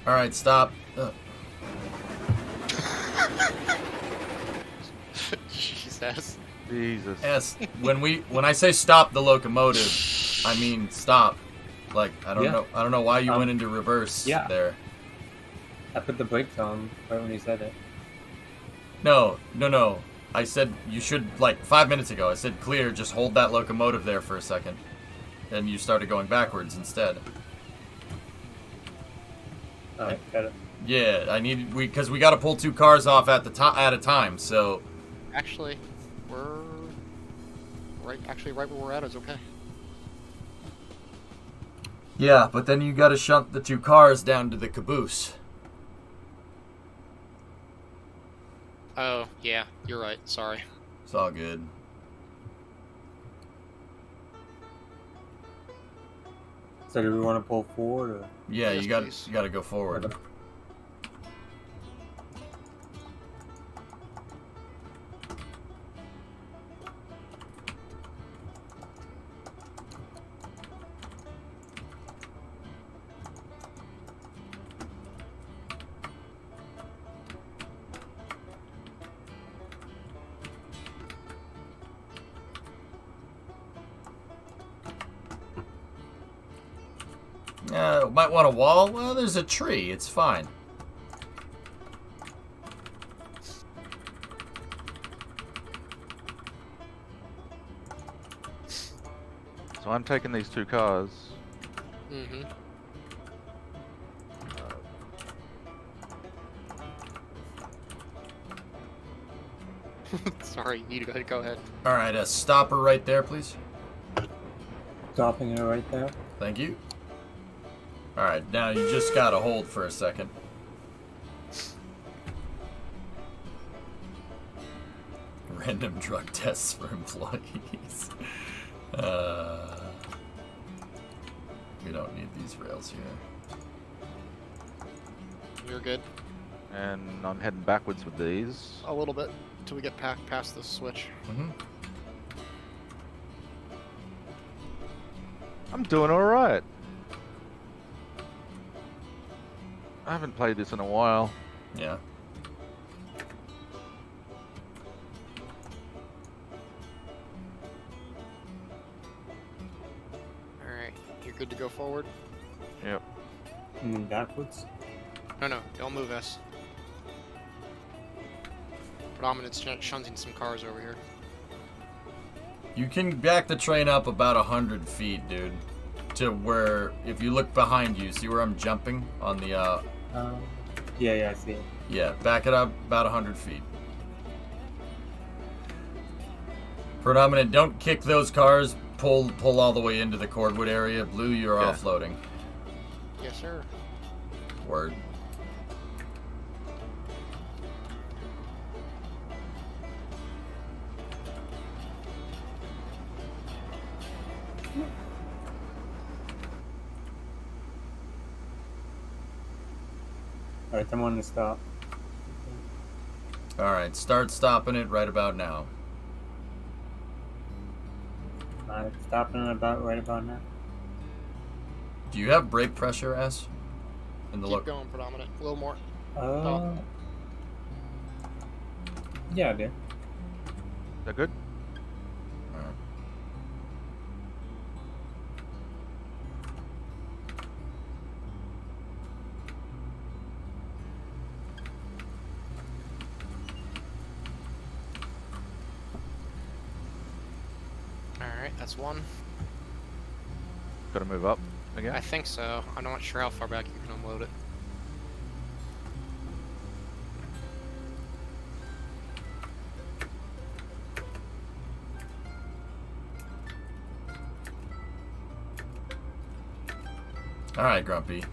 Alright, stop. Jesus. Jesus. S, when I say stop the locomotive, I mean stop. Like, I don't know why you went into reverse there. I put the brakes on right when you said it. No. I said you should, like, 5 minutes ago, I said clear, just hold that locomotive there for a second. And you started going backwards instead. Alright, got it. Yeah, because we got to pull 2 cars off at a time, so... Actually, we're right where we're at is okay. Yeah, but then you got to shunt the 2 cars down to the caboose. Oh, yeah, you're right. Sorry. It's all good. So do we want to pull forward or? Yeah, Yes, you got please. to go forward. Okay. Might want a wall? Well, there's a tree. It's fine. So I'm taking these 2 cars. Mm-hmm. Sorry, you go ahead. All right, a stopper right there, please. Stopping it right there. Thank you. All right, now you just got to hold for a second. Random drug tests for employees. We don't need these rails here. You're good. And I'm heading backwards with these. A little bit until we get past the switch. I'm doing alright. I haven't played this in a while. Yeah. Alright, you're good to go forward? Yep. Backwards? No, don't move S. Predominant's shunting some cars over here. You can back the train up about 100 feet, dude. To where, if you look behind you, see where I'm jumping on the, Yeah, I see it. Yeah, back it up about 100 feet. Predominant, don't kick those cars. Pull all the way into the cordwood area. Blue, you're offloading. Yes, sir. Word. Alright, I'm on the stop. Alright, start stopping it right about now. Alright, stopping right about now. Do you have brake pressure, S? In the Keep going, Predominant. A little more. Yeah, I do. Is that good? Alright. Alright, that's one. Gotta move up again? I think so. I'm not sure how far back you can unload it. Alright, Grumpy.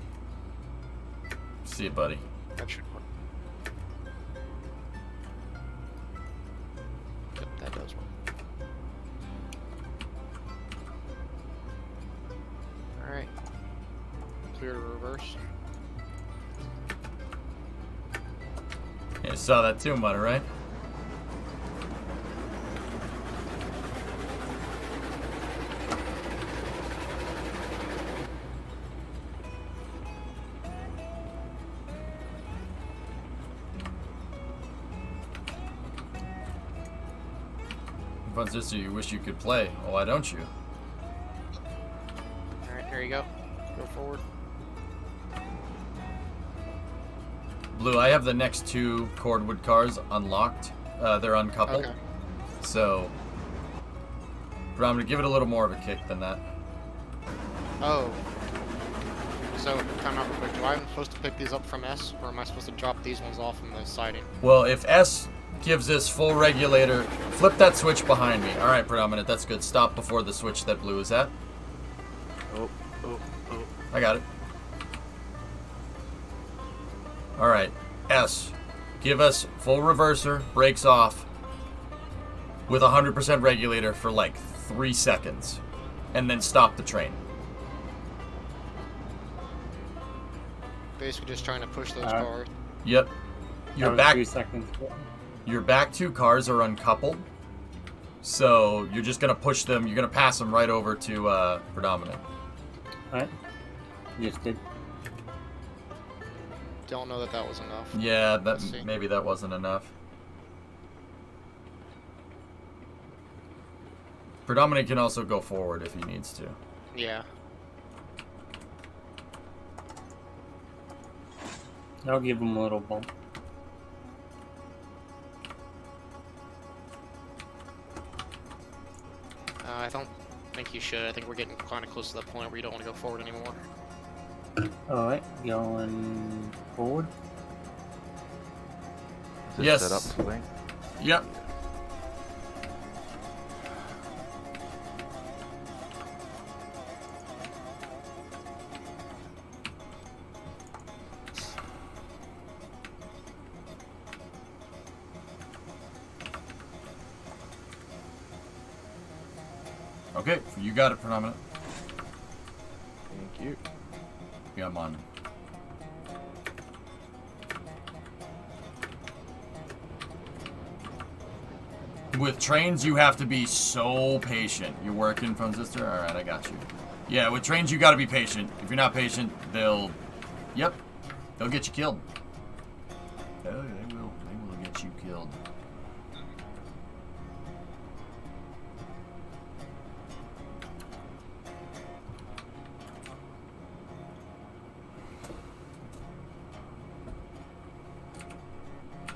See you, buddy. That should work. Yep, that does work. Alright. Clear to reverse. Yeah, saw that too, Mutter, right? Fun sister, you wish you could play. Oh, why don't you? Alright, there you go. Go forward. Blue, I have the next two cordwood cars unlocked. They're uncoupled. Okay. So, I'm gonna give it a little more of a kick than that. Oh. So, time out real quick. Do I supposed to pick these up from S, or am I supposed to drop these ones off from the siding? Well, if S gives us full regulator, flip that switch behind me. All right, Predominant, that's good. Stop before the switch that Blue is at. Oh. I got it. All right, S, give us full reverser, brakes off, with 100% regulator for like 3 seconds, and then stop the train. Basically just trying to push those cars. Yep. That was 3 seconds. Your back two cars are uncoupled, so you're just gonna push them. You're gonna pass them right over to Predominant. Alright. Just did. Don't know that was enough. Yeah, Let's see. maybe that wasn't enough. Predominant can also go forward if he needs to. Yeah. I'll give him a little bump. I don't think you should. I think we're getting kind of close to the point where you don't want to go forward anymore. Alright, going forward. Is it Yes. set up to link? Yep. Okay, you got it, Predominant. Thank you. Yeah, I'm on. With trains, you have to be so patient. You're working from sister? Alright, I got you. Yeah, with trains, you gotta be patient. If you're not patient, they'll... Yep. They'll get you killed. Oh, they will. They will get you killed.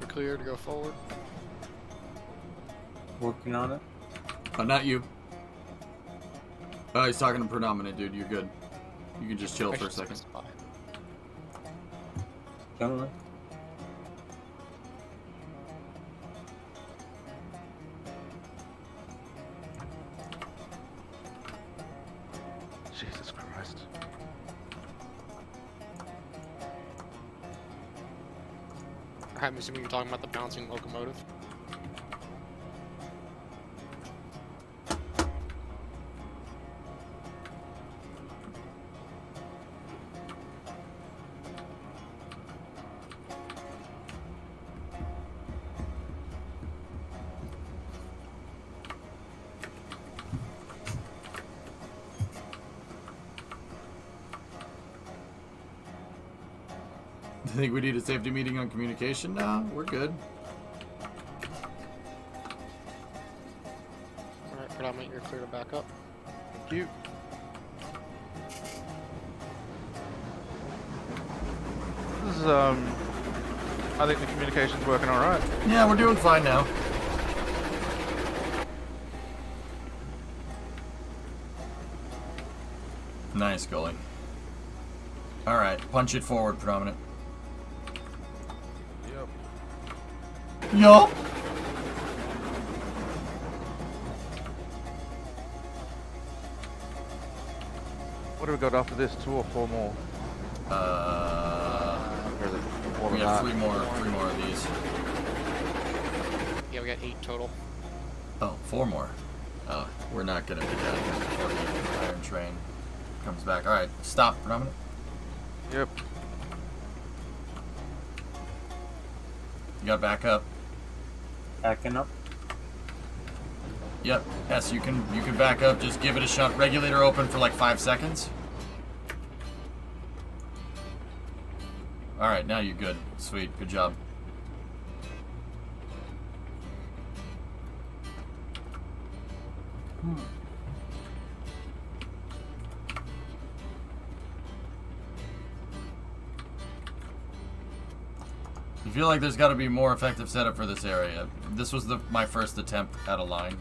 We're clear to go forward. Working on it. Oh, not you. Oh, he's talking to Predominant, dude. You're good. You can just chill I for a should second. specify. Gentlemen. Jesus Christ. I'm assuming you're talking about the bouncing locomotive. I think we need a safety meeting on communication now. We're good. Alright, Predominant, you're clear to back up. Thank you. This is, I think the communication's working alright. Yeah, we're doing fine now. Nice, Gully. Alright, punch it forward, Predominant. Yep. Yup. What do we got after this? 2 or 4 more? Or is it more We than have that? three more of these. Yeah, we got 8 total. Oh, 4 more. Oh, we're not gonna be done before the iron train comes back. Alright, stop, Predominant. Yep. You gotta back up. Backing up. Yep. Yes, you can back up. Just give it a shot. Regulator open for like 5 seconds. Alright, now you're good. Sweet. Good job. I feel like there's got to be more effective setup for this area. This was my first attempt at a line.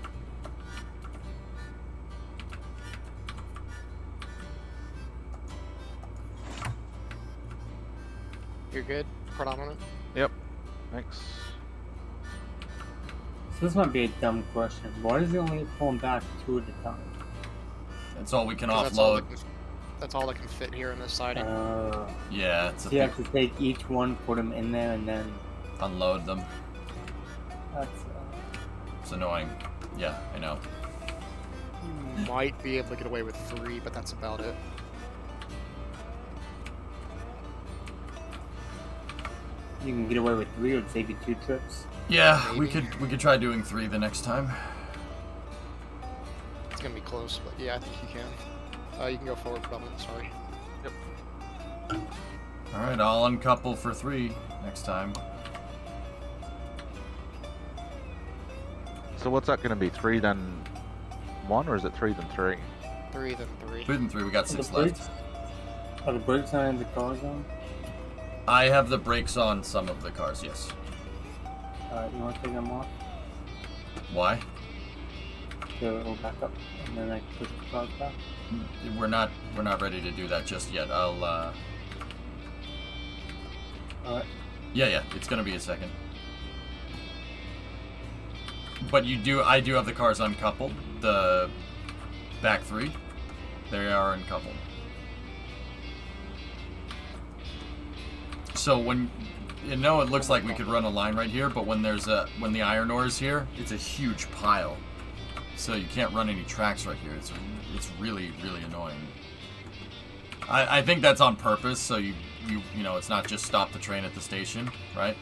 You're good, Predominant? Yep. Thanks. So this might be a dumb question. Why is it only pulling back 2 at a time? That's all we can 'Cause offload. That's all that can fit here in this siding. Yeah, it's a So you big have to take each one, put them in there, and then unload them. that's. It's annoying. Yeah, I know. You might be able to get away with 3, but that's about it. You can get away with 3, or save you 2 trips. Yeah, Maybe. we could try doing 3 the next time. It's gonna be close, but yeah, I think you can. You can go forward, Predominant, sorry. All right, I'll uncouple for 3 next time. So what's that going to be? 3 then 1, or is it 3 then 3? 3, then 3. 3 and 3. We got Are 6 the left. brakes? Are the brakes on in the car zone? I have the brakes on some of the cars. Yes. You want to take them off? Why? So it'll back up, and then I push the cars back. We're not ready to do that just yet. I'll. Alright. Yeah. It's gonna be a second. But I do have the cars uncoupled. The back 3, they are uncoupled. So when it looks like we could run a line right here, but when the iron ore is here, it's a huge pile. So you can't run any tracks right here. It's really, really annoying. I think that's on purpose, so you know, it's not just stop the train at the station, right?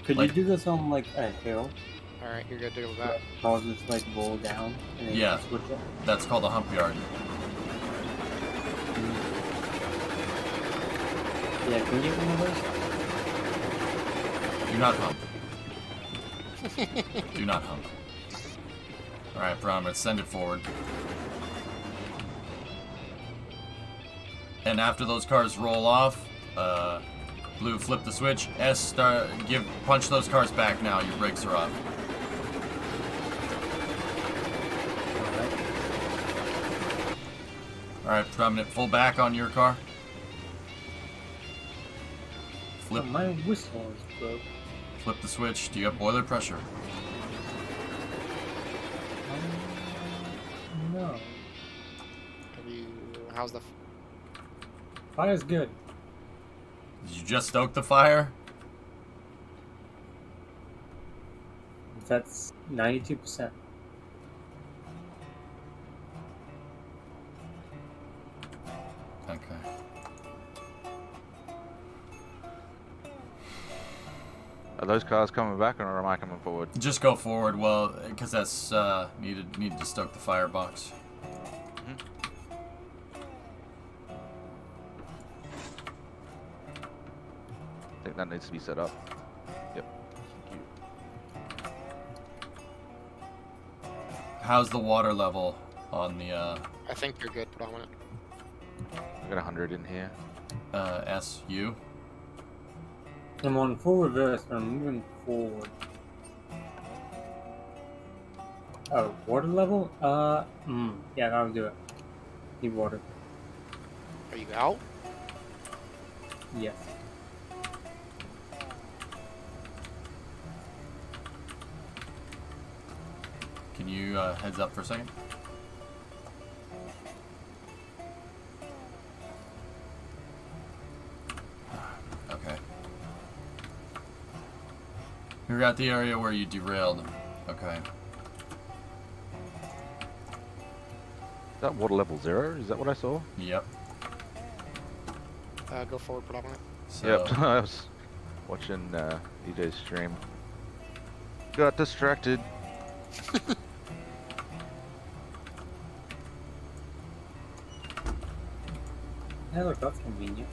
Could Like- you do this on like a hill? All right, you're good to go with that. Cause this like roll down and then Yeah. switch it? That's called a hump yard. Yeah, can you get one of those? Do not hump. Do not hump. Alright, bro, I'm gonna send it forward. And after those cars roll off, blue, flip the switch. S, punch those cars back now. Your brakes are off. Alright, prominent, full back on your car. Flip, Oh, my whistle is broke. flip the switch. Do you have boiler pressure? No. Have you? How's the? Fire's good. Did you just stoke the fire? That's 92%. Okay. Are those cars coming back, or am I coming forward? Just go forward, well, because that's needed to stoke the firebox. I think that needs to be set up. Yep. How's the water level on the I think you're good, predominant. I got 100 in here. SU? I'm on full reverse, but I'm moving forward. Oh, water level? Yeah, that'll do it. Need water. Are you out? Yes. Can you heads up for a second? Okay. You're at the area where you derailed. Okay. Is that water level 0? Is that what I saw? Yep. Go forward, predominant. So, Yep. I was watching EJ's stream. Got distracted. Yeah, look, that's convenient.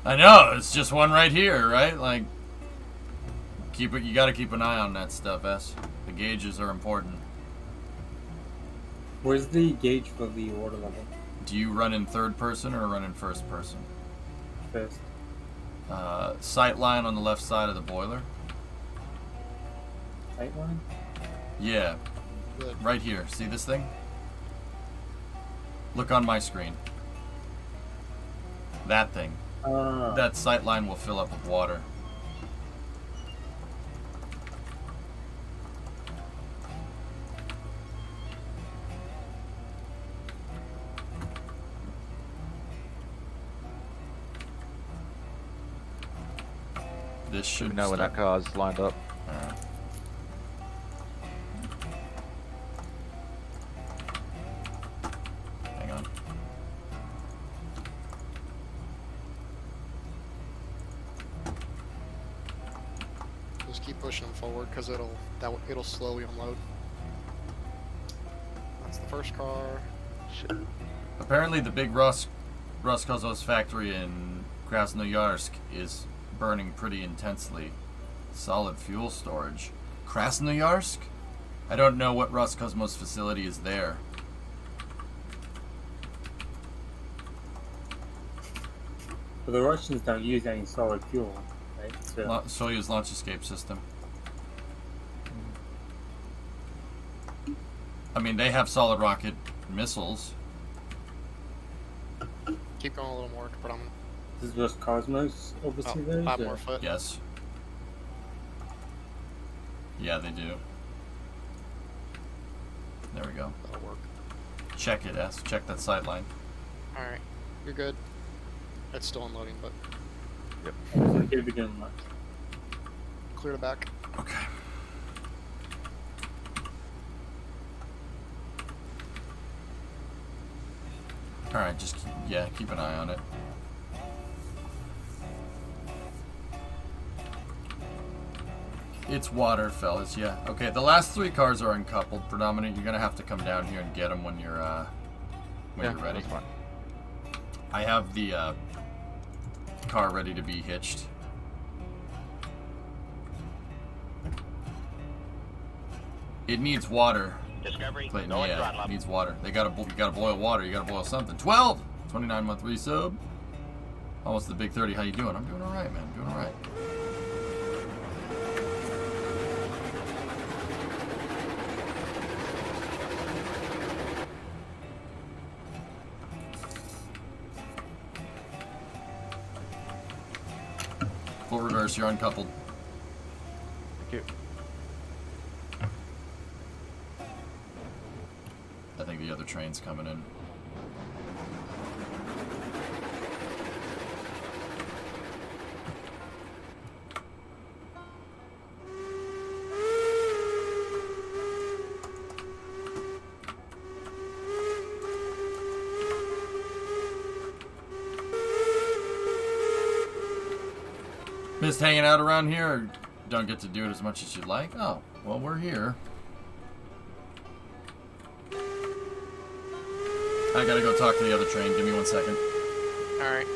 I know, it's just one right here, right? Like, keep it. You got to keep an eye on that stuff, S. The gauges are important. Where's the gauge for the water level? Do you run in third person or run in first person? First. Sight line on the left side of the boiler. Sight line? Yeah, Good. right here. See this thing? Look on my screen. That thing. That sight line will fill up with water. This should We know when that start- car's lined up. Alright. Hang on. Just keep pushing them forward because it'll slowly unload. That's the first car. Shit. Apparently, the big Roskozos factory in Krasnoyarsk is burning pretty intensely. Solid fuel storage. Krasnoyarsk? I don't know what Roscosmos facility is there. But the Russians don't use any solid fuel, right? So, Soyuz launch escape system. I mean, they have solid rocket missiles. Keep going a little more, predominant. this is what Cosmos oversee those? 5 or- more foot. Yes. Yeah, they do. There we go. That'll work. Check it, S. Check that sight line. Alright. You're good. It's still unloading, but Get it again. clear the back. Okay. All right, just keep an eye on it. It's water, fellas. Yeah. Okay. The last 3 cars are uncoupled. Predominant. You're gonna have to come down here and get them when you're ready. That's fine. I have the car ready to be hitched. It needs water. Discovery, Clayton, go and yeah, throttle it up. needs water. You gotta boil water. You gotta boil something. 12! 29-month resub. Almost the big 30. How you doing? I'm doing all right, man. Doing all right. Full reverse. You're uncoupled. Thank you. I think the other train's coming in. Missed hanging out around here, or don't get to do it as much as you'd like? Oh, well, we're here. I gotta go talk to the other train. Give me 1 second. Alright.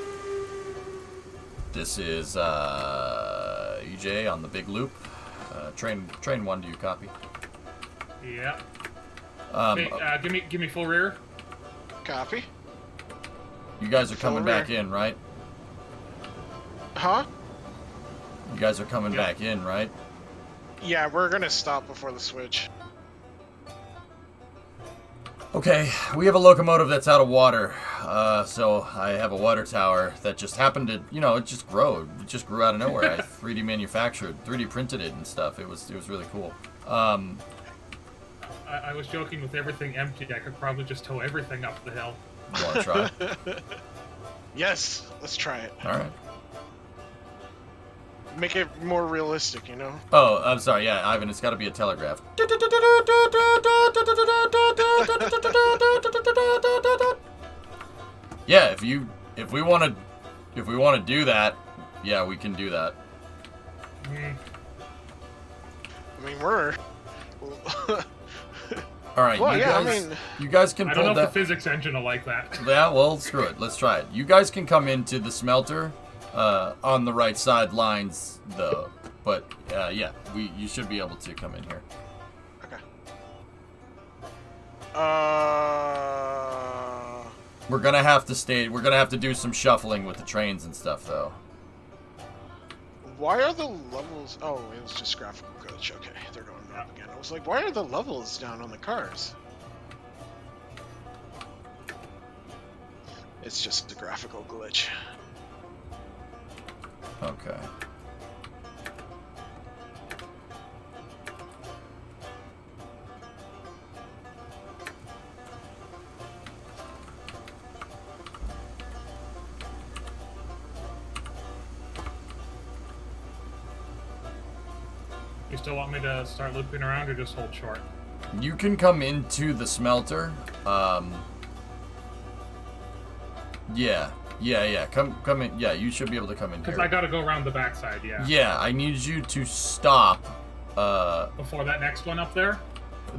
This is EJ on the big loop. Train 1, do you copy? Yeah. Hey, Give me full rear. Copy. you guys are coming full back rear. in, right? Huh? You guys are coming Yep. back in, right? Yeah, we're gonna stop before the switch. Okay, we have a locomotive that's out of water. So I have a water tower that just happened to, it just grew. It just grew out of nowhere. I 3D manufactured, 3D printed it and stuff. It was really cool. I was joking with everything empty. I could probably just tow everything up the hill. You want to try? Yes, let's try it. All right. Make it more realistic, you know? Oh, I'm sorry. Yeah, Ivan, it's got to be a telegraph. Yeah, if we want to do that, yeah, we can do that. Mm. I mean, we're... All right, Well, you yeah, I guys, mean- you guys can I don't pull know that. if the physics engine will like that. Yeah, well, screw it. Let's try it. You guys can come into the smelter on the right side lines, though. But yeah, you should be able to come in here. Okay. We're gonna have to stay. We're gonna have to do some shuffling with the trains and stuff, though. Why are the levels... Oh, it was just graphical glitch. Okay, they're going up again. I was like, why are the levels down on the cars? It's just a graphical glitch. Okay. You still want me to start looping around or just hold short? You can come into the smelter. Yeah. Come in. Yeah, you should be able to come in Because here. I gotta go around the backside, yeah. Yeah, I need you to stop. Before that next one up there?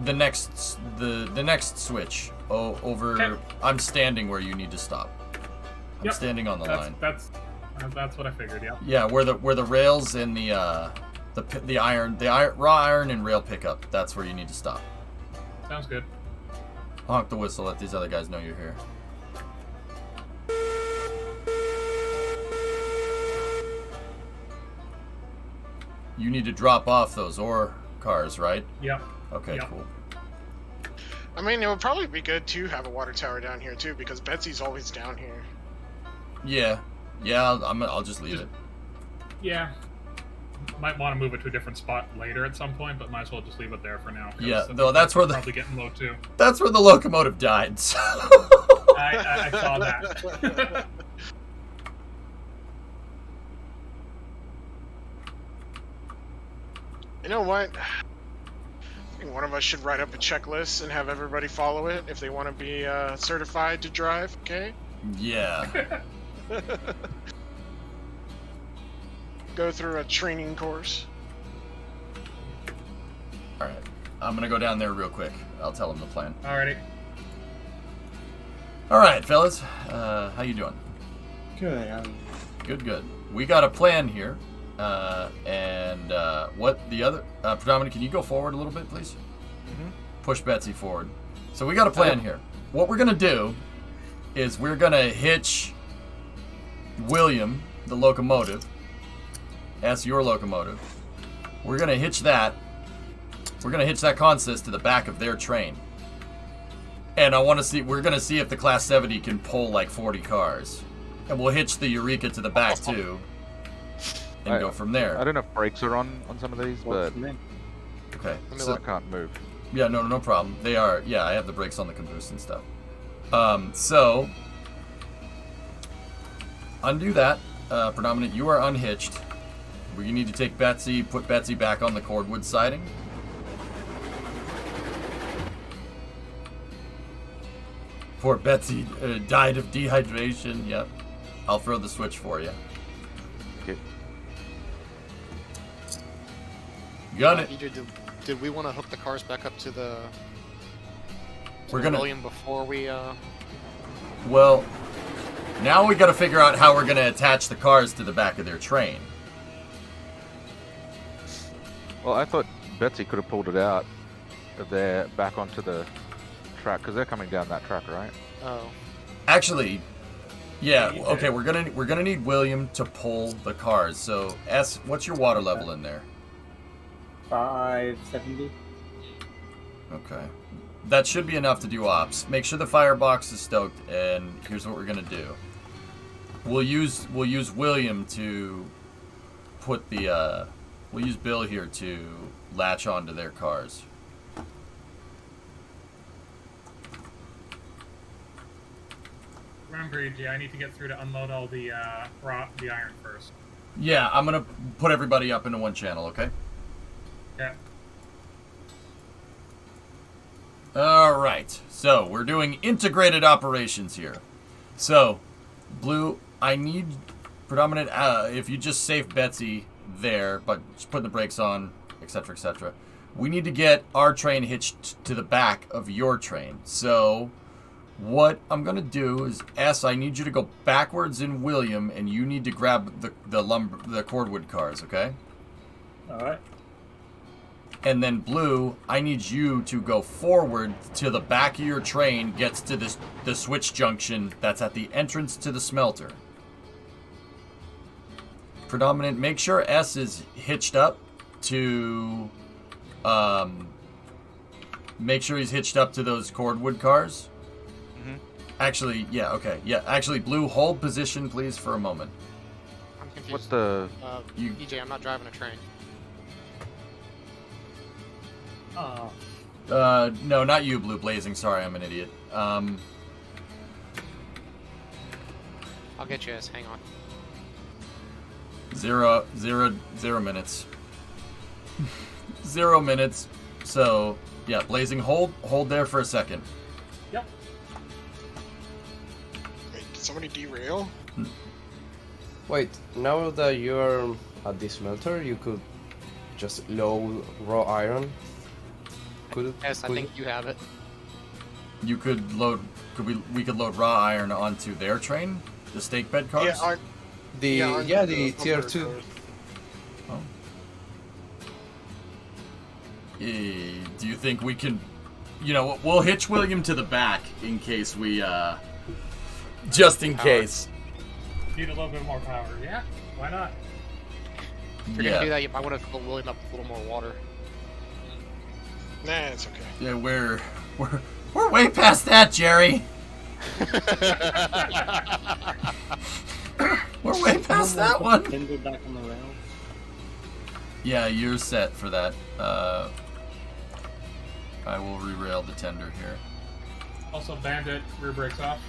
The next switch. Oh, over. Okay. I'm standing where you need to stop. I'm Yep. standing on the line. That's what I figured, yeah. Yeah, where the rails and the raw iron and rail pickup. That's where you need to stop. Sounds good. Honk the whistle. Let these other guys know you're here. You need to drop off those ore cars, right? Yep. Okay, Yep. cool. I mean, it would probably be good to have a water tower down here too, because Betsy's always down here. Yeah, I'll just leave it. Yeah. Might want to move it to a different spot later at some point, but might as well just leave it there for now. 'cause Yeah, the though that's where the probably getting low too. that's where the locomotive died. So. I saw that. You know what? I think one of us should write up a checklist and have everybody follow it if they want to be certified to drive, okay? Yeah. Go through a training course. All right. I'm gonna go down there real quick. I'll tell them the plan. Alrighty. All right, fellas. How you doing? Good. Good. We got a plan here. What the other... Predominant, can you go forward a little bit, please? Mm-hmm. Push Betsy forward. So we got a plan here. What we're going to do is we're going to hitch William, the locomotive. That's your locomotive. We're going to hitch that. We're going to hitch that consist to the back of their train. And I want to see... We're going to see if the Class 70 can pull like 40 cars. And we'll hitch the Eureka to the back, too. And go from there. I don't know if brakes are on some of these, but okay. So I can't move. Yeah, no problem. They are. Yeah, I have the brakes on the caboose and stuff. So undo that. Predominant, you are unhitched. We need to take Betsy, put Betsy back on the cordwood siding. Poor Betsy died of dehydration. Yep. I'll throw the switch for you. Okay. Gun it. EJ, did we want to hook the cars back up to the We're gonna William before we Well, now we got to figure out how we're going to attach the cars to the back of their train. Well, I thought Betsy could have pulled it out of there back onto the track because they're coming down that track, right? Oh. Actually, yeah. Okay, we're gonna need William to pull the cars. So S, what's your water level in there? 570. Okay, that should be enough to do ops. Make sure the firebox is stoked, and here's what we're gonna do. We'll use William to put the we'll use Bill here to latch onto their cars. Remember, EJ, I need to get through to unload all the iron first. Yeah, I'm gonna put everybody up into one channel, okay? Yeah. Alright, so we're doing integrated operations here. So, Blue, I need Predominant, if you just save Betsy there, but just putting the brakes on, etc., etc. We need to get our train hitched to the back of your train. So, what I'm going to do is, S, I need you to go backwards in William, and you need to grab the cordwood cars, okay? Alright. And then Blue, I need you to go forward to the back of your train, gets to the switch junction that's at the entrance to the smelter. Predominant, make sure S is hitched up to... make sure he's hitched up to those cordwood cars. Actually, yeah, okay. Yeah, actually, Blue, hold position, please, for a moment. I'm confused. What's the... EJ, I'm not driving a train. Oh. No, not you, Blue Blazing. Sorry, I'm an idiot. I'll get you, hang on. 0 minutes. 0 minutes. So, yeah, Blazing, hold there for a second. Yep. Wait, did somebody derail? Wait, now that you're at the smelter, you could just load raw iron. Yes, I think you have it. You could load. We could load raw iron onto their train, the stake bed cars. Yeah, the tier 2. Oh. Do you think we can? You know, we'll hitch William to the back in case we. Just in case. Need a little bit more power. Yeah. Why not? If you're gonna do that, you might want to fill William up with a little more water. Nah, it's okay. Yeah, we're way past that, Jerry. We're way past that one. Tender back on the rails. Yeah, you're set for that. I will re-rail the tender here. Also, Bandit, rear brakes off.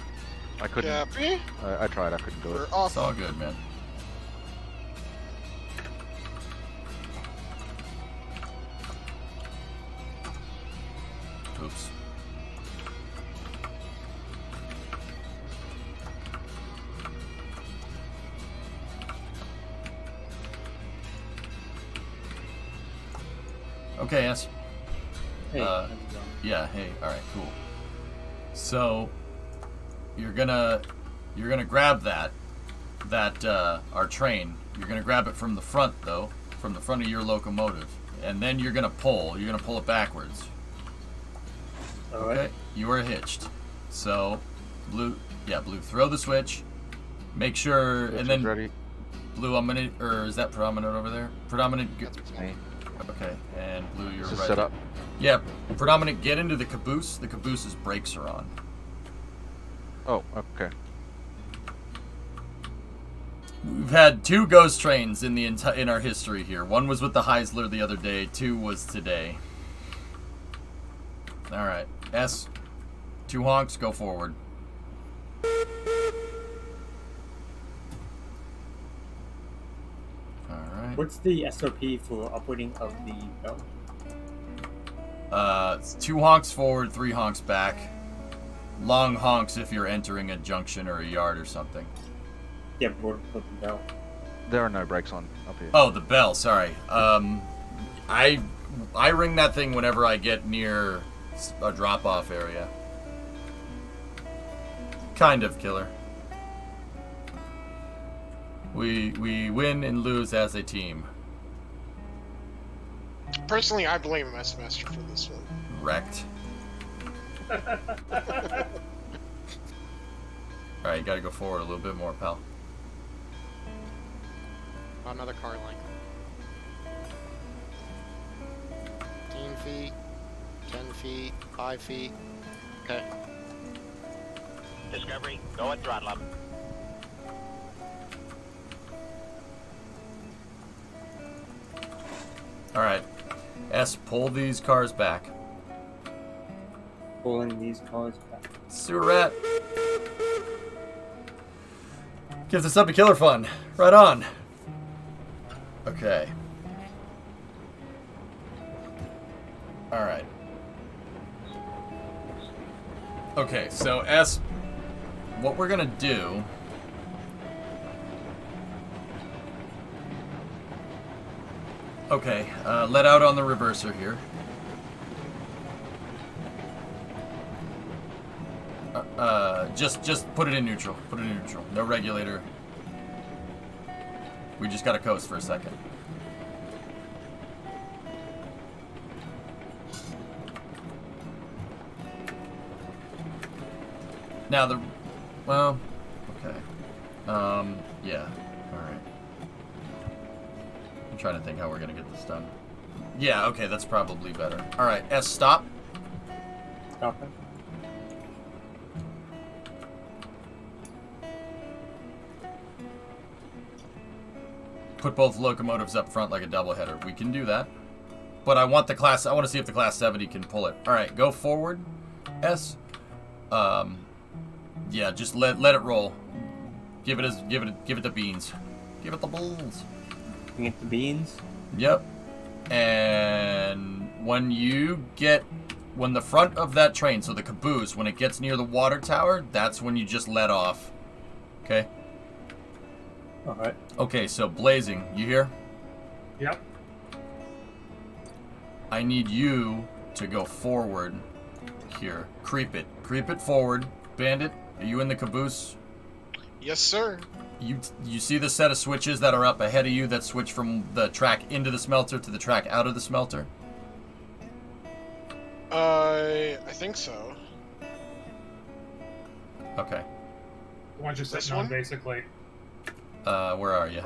I couldn't. Copy. I tried. I couldn't do We're it. off. It's all good, man. Okay, yes. Hey, how's it going? Yeah, hey, alright, cool. So you're gonna grab that our train. You're gonna grab it from the front though, from the front of your locomotive. And then you're gonna pull it backwards. Alright. Okay? You are hitched. So Blue, throw the switch. Make sure and then ready. Blue, I'm gonna, or is that Predominant over there? Predominant. That's me. Okay, and Blue, you're Is this right. set up? Yeah, Predominant, get into the caboose. The caboose's brakes are on. Oh, okay. We've had 2 ghost trains in the in our history here. One was with the Heisler the other day. 2 was today. All right, S, 2 honks, go forward. All right. What's the SOP for operating of the belt? It's 2 honks forward, 3 honks back. Long honks if you're entering a junction or a yard or something. Yeah, but with the belt. There are no brakes on up here. Oh, the bell. Sorry. I ring that thing whenever I get near a drop-off area. Kind of killer. We win and lose as a team. Personally, I blame Master for this one. Wrecked. Alright, you gotta go forward a little bit more, pal. Another car length. 15 feet, 10 feet, 5 feet. Okay. Discovery, go at throttle up. Alright. S, pull these cars back. Pulling these cars back. Sewer rat. Gives us up to killer fun. Right on. Okay. Alright. Okay, so S, what we're gonna do... Okay, let out on the reverser here. Just put it in neutral. Put it in neutral. No regulator. We just gotta coast for a second. Now well, okay. Yeah. Alright. I'm trying to think how we're gonna get this done. Yeah, okay, that's probably better. Alright, S, stop. Stop it. Put both locomotives up front like a doubleheader. We can do that. But I want the class, I want to see if the class 70 can pull it. Alright, go forward. S. Yeah, just let it roll. Give it the beans. Give it the bulls. You get the beans? Yep. And when the front of that train, so the caboose, when it gets near the water tower, that's when you just let off. Okay? Alright. Okay, so Blazing, you here? Yep. I need you to go forward here. Creep it forward. Bandit, are you in the caboose? Yes, sir. You see the set of switches that are up ahead of you that switch from the track into the smelter to the track out of the smelter? I think so. Okay. The ones you're This sitting on, one? basically. Where are you?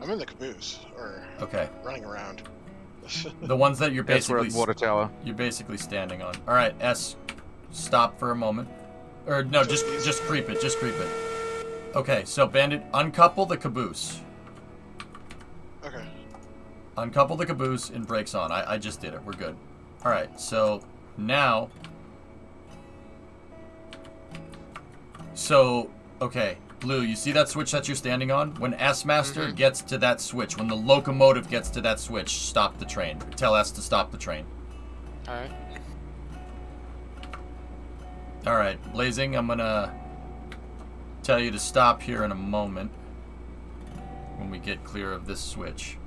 I'm in the caboose, or Okay. running around. The ones that you're Yes, we're basically at the water tower. You're basically standing on. All right, S, stop for a moment. Or no, just creep it. Just creep it. Okay, so Bandit, uncouple the caboose. Okay. Uncouple the caboose and brakes on. I just did it. We're good. All right, so now. So, okay, Blue, you see that switch that you're standing on? When S-Master gets to that switch, when the locomotive gets to that switch, stop the train. Tell S to stop the train. Alright. Alright, Blazing, I'm gonna tell you to stop here in a moment when we get clear of this switch.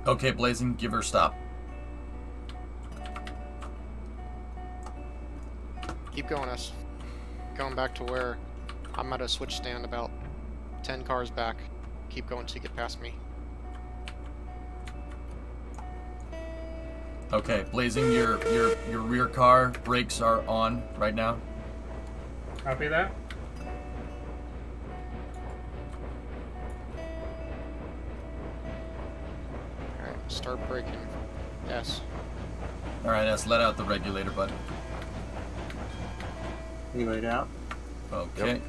Okay, Blazing, give her a stop. Keep going, us. Going back to where I'm at a switch stand about 10 cars back. Keep going till you get past me. Okay, Blazing, your rear car brakes are on right now. Copy that. Alright, start braking. Yes. All right, let's let out the regulator, bud. You laid out? Okay. Lay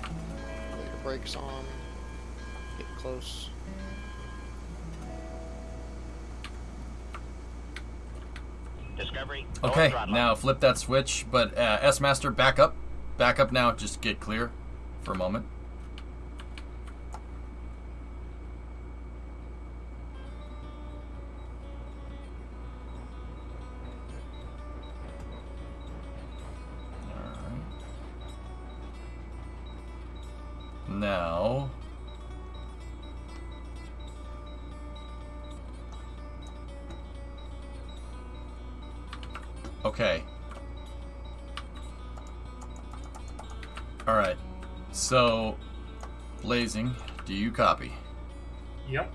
the brakes on. Get close. Discovery. Okay, throttle. now flip that switch, but S-Master, back up. Back up now, just get clear for a moment. Alright. Now... Okay. Alright. So, Blazing, do you copy? Yep.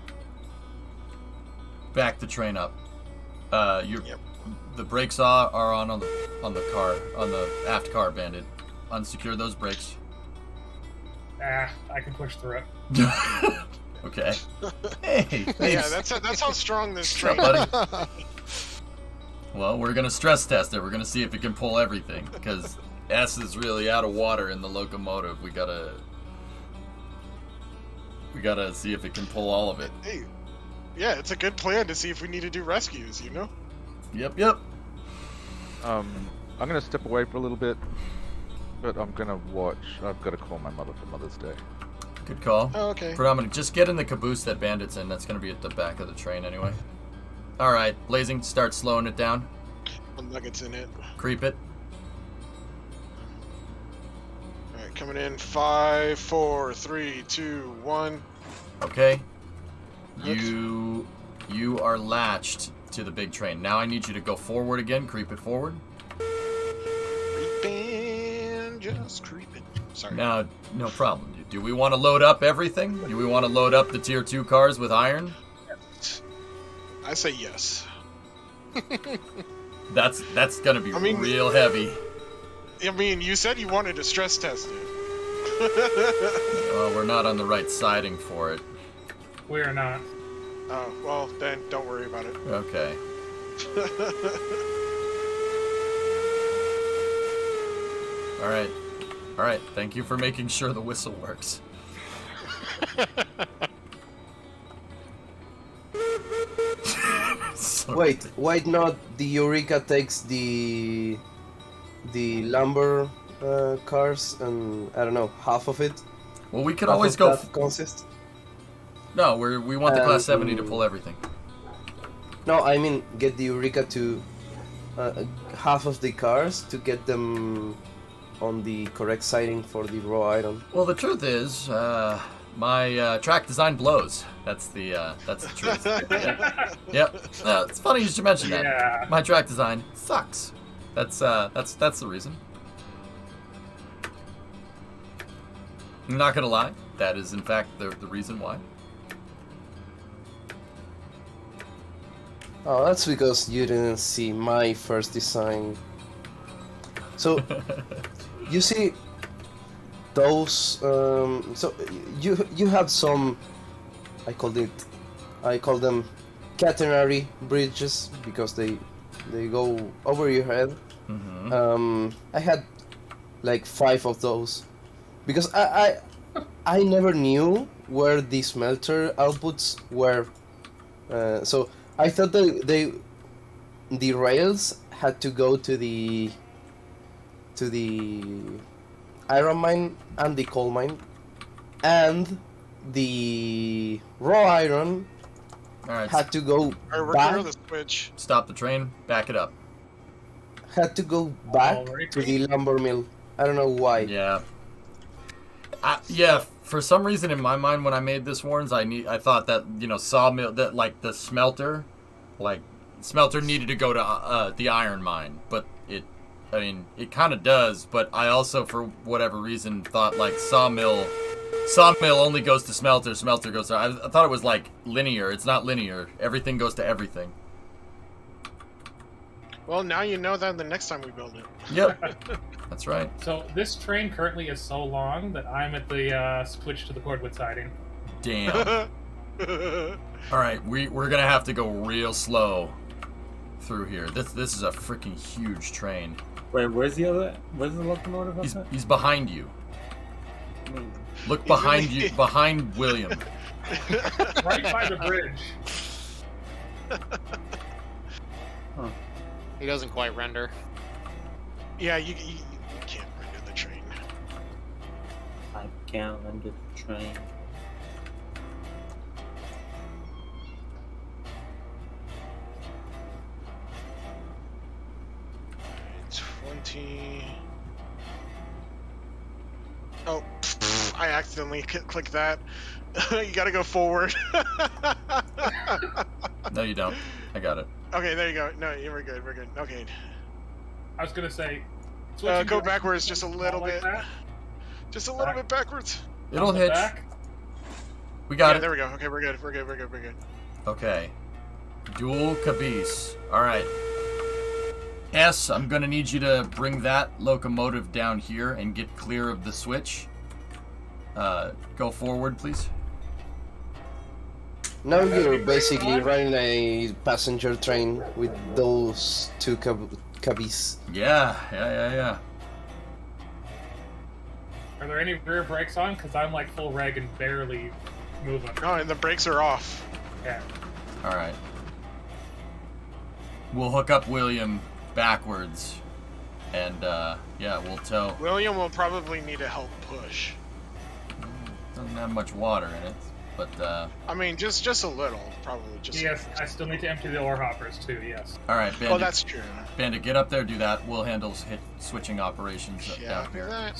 Back the train up. Your Yep. the brakes are on the car, on the aft car, Bandit. Unsecure those brakes. I can push through it. Okay. Hey, Yeah, thanks. that's how strong this What's train up, is. buddy? Well, we're gonna stress test it. We're gonna see if it can pull everything, because S is really out of water in the locomotive. We gotta see if it can pull all of it. Hey, yeah, it's a good plan to see if we need to do rescues, you know? Yep. I'm gonna step away for a little bit, but I'm gonna watch. I've got to call my mother for Mother's Day. Good call. Oh, okay. Predominant. Just get in the caboose that Bandit's in. That's gonna be at the back of the train anyway. All right, Blazing, start slowing it down. Nuggets in it. Creep it. Alright, coming in 5, 4, 3, 2, 1. Okay. You are latched to the big train. Now I need you to go forward again. Creep it forward. Creeping, just creeping. Sorry. Now, no problem. Do we want to load up everything? Do we want to load up the tier 2 cars with iron? I say yes. That's gonna be real heavy. I mean, you said you wanted to stress test it. Well, we're not on the right siding for it. We are not. Oh, well, then don't worry about it. Okay. All right. Thank you for making sure the whistle works. Sorry. Wait, not the Eureka takes the lumber cars and I don't know, half of it. Well, we could Half always of go. that consist. No, we want the class 70 to pull everything. No, I mean get the Eureka to half of the cars to get them on the correct siding for the raw iron. Well, the truth is, my track design blows. That's the truth. Yep. It's funny you should mention that. Yeah. My track design sucks. That's the reason. I'm not gonna lie. That is in fact the reason why. Oh, that's because you didn't see my first design. So, you see those. So you have some. I call them catenary bridges because they go over your head. Mm-hmm. I had like 5 of those because I never knew where the smelter outputs were. So I thought the rails had to go to the iron mine and the coal mine, and the raw iron All right. had to go Alright, we're back. clear of the switch. Stop the train. Back it up. Had to go back Alright. to the lumber mill. I don't know why. Yeah. Yeah. For some reason in my mind when I made this Warrens, I thought that, you know, sawmill, that like the smelter needed to go to the iron mine, but it kind of does, but I also, for whatever reason, thought like sawmill only goes to smelter goes to, I thought it was like linear. It's not linear. Everything goes to everything. Well, now you know that the next time we build it. Yep. That's right. So this train currently is so long that I'm at the switch to the cordwood siding. Damn. All right, we're gonna have to go real slow through here. This is a freaking huge train. Wait, where's the locomotive? He's behind you. Look He's behind really- you, behind William. Right by the bridge. He doesn't quite render. Yeah, you can't render the train. I can't render the train. It's 20. Oh, I accidentally clicked that. You gotta go forward. No, you don't. I got it. Okay, there you go. No, we're good. We're good. Okay. I was gonna say. Go switching backwards just a little like bit. that. Just a little bit backwards. It'll On the hitch. back. We got Yeah, it. there we go. Okay, we're good. We're good. We're good. We're good. Okay. Dual caboose. All right. S, I'm gonna need you to bring that locomotive down here and get clear of the switch. Go forward, please. Now you're basically running a passenger train with those two cabbies. Yeah. Are there any rear brakes on? Because I'm like full reg and barely moving. Oh, and the brakes are off. Yeah. All right. We'll hook up William backwards, and yeah, we'll tow. William will probably need a help push. Doesn't have much water in it, but I mean, just a little, probably. Just. Yes, I still need to empty the ore hoppers too. Yes. all right, Bandit. Oh, that's true. Bandit, get up there, do that. We'll handle switching operations Yeah, down here. that.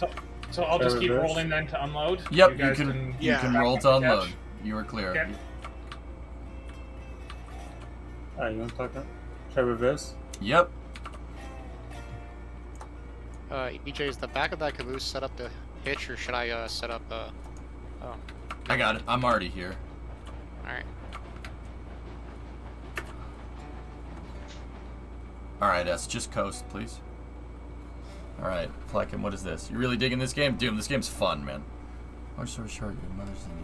So I'll just keep Reverse. rolling then to unload. Yep, You you guys can Yeah. roll to catch. unload. You are clear. Okay. Alright, you want to talk now? Try reverse? Yep. EJ, is the back of that caboose set up to hitch, or should I set up? Oh, I got it. I'm already here. all right. All right, S, just coast, please. All right, Flecken, what is this? You really digging this game? Dude, this game's fun, man. Oh, so short. Your mother's in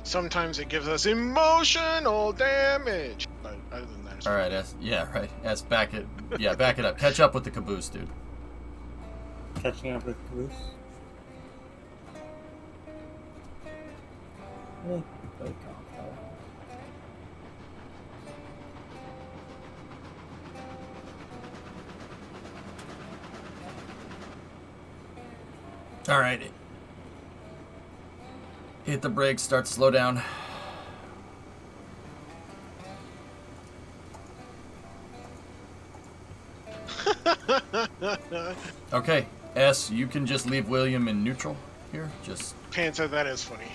Sometimes it gives us emotional damage. But other than that, it's All right, S. Yeah, right. S, back it. Yeah, back it up. Catch up with the caboose, dude. Catching up with the caboose? Very calm, fella. All right. Hit the brakes. Start to slow down. Okay, S, you can just leave William in neutral here. Just Panther, that is funny.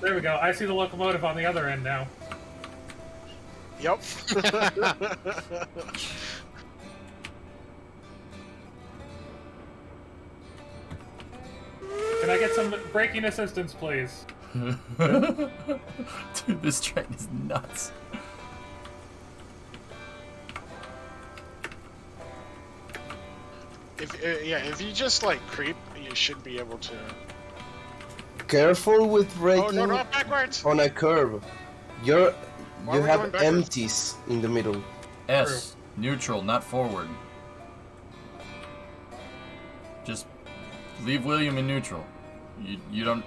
There we go. I see the locomotive on the other end now. Yep. Can I get some braking assistance, please? Dude, this train is nuts. If you just like creep, you should be able to. Careful with Oh braking no, no, backwards! on a curve. Why You are we going have backwards? empties in the middle. S, neutral, not forward. Just leave William in neutral. You don't.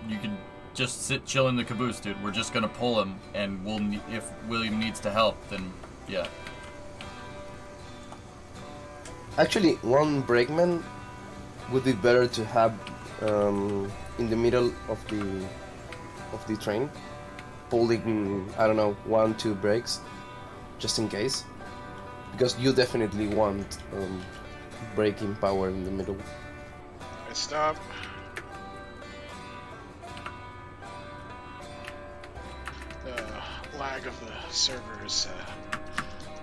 You can just sit chill in the caboose, dude. We're just gonna pull him, and we'll. If William needs to help, then yeah. Actually, one brakeman would be better to have in the middle of the train, pulling, I don't know, 1-2 brakes, just in case, because you definitely want braking power in the middle. I stop. The lag of the server is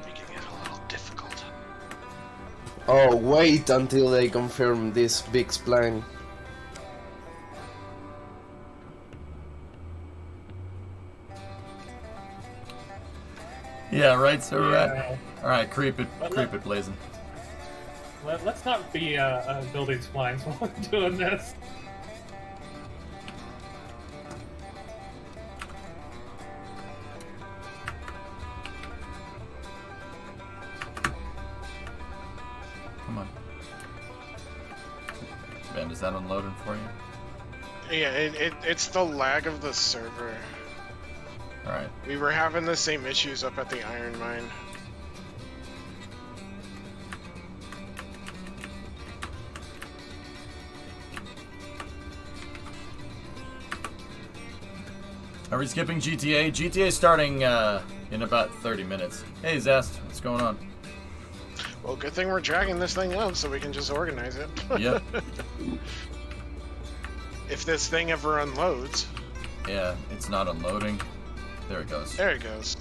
making it a little difficult. Oh, wait until they confirm this big spline. Yeah, right, sir. Yeah. All right, creep it, blazing. Let's not be building splines while we're doing this. Come on. Ben, is that unloading for you? Yeah, it's the lag of the server. Alright. We were having the same issues up at the iron mine. Are we skipping GTA? GTA starting in about 30 minutes. Hey, Zest, what's going on? Well, good thing we're dragging this thing up so we can just organize it. Yep. If this thing ever unloads. Yeah, it's not unloading. There it goes. There it goes.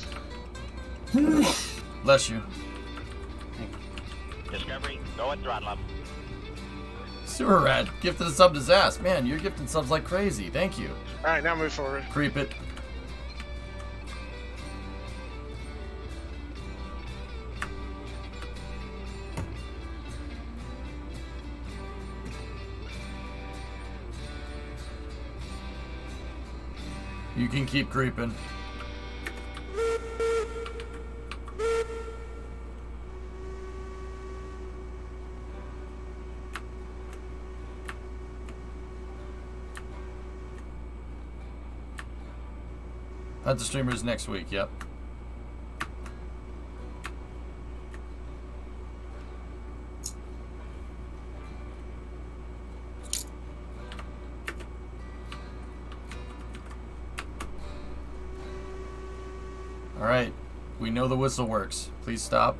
Bless you. Discovery, go at throttle up. Sewer Rat, gifted a sub to Zast. Man, you're gifting subs like crazy. Thank you. Alright, now move forward. Creep it. You can keep creeping. Hunt the streamers next week, yep. Alright, we know the whistle works. Please stop.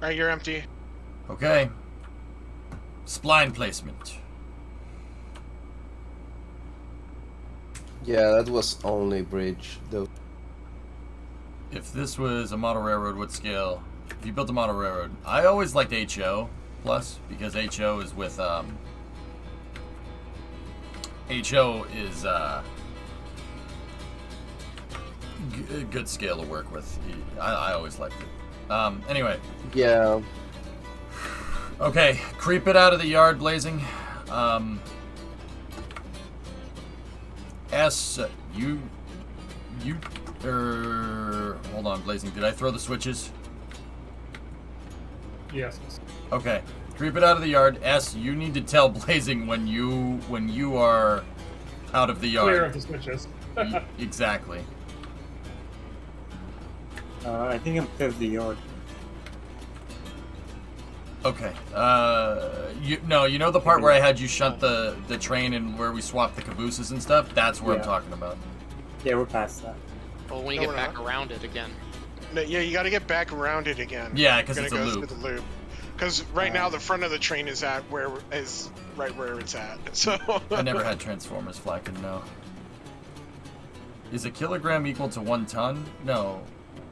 Alright, you're empty. Okay. Spline placement. Yeah, that was only bridge, though. If this was a model railroad, what scale? If you built a model railroad, I always liked HO plus because HO is with HO is a good scale to work with. I always liked it. Anyway. Yeah. Okay, creep it out of the yard, Blazing. S, hold on, Blazing. Did I throw the switches? Yes. Okay, creep it out of the yard. S, you need to tell Blazing when you are out of the yard. Clear of the switches. Exactly. I think I'm clear of the yard. Okay. You know the part where I had you shunt the train and where we swapped the cabooses and stuff? That's where I'm talking about. Yeah, we're past that. Well, when you get back around it again. No, yeah, you gotta get back around it again. Yeah, because it's a go loop. through the loop. Because right now the front of the train is right where it's at. So I never had Transformers fly, couldn't know. Is a kilogram equal to 1 ton? No.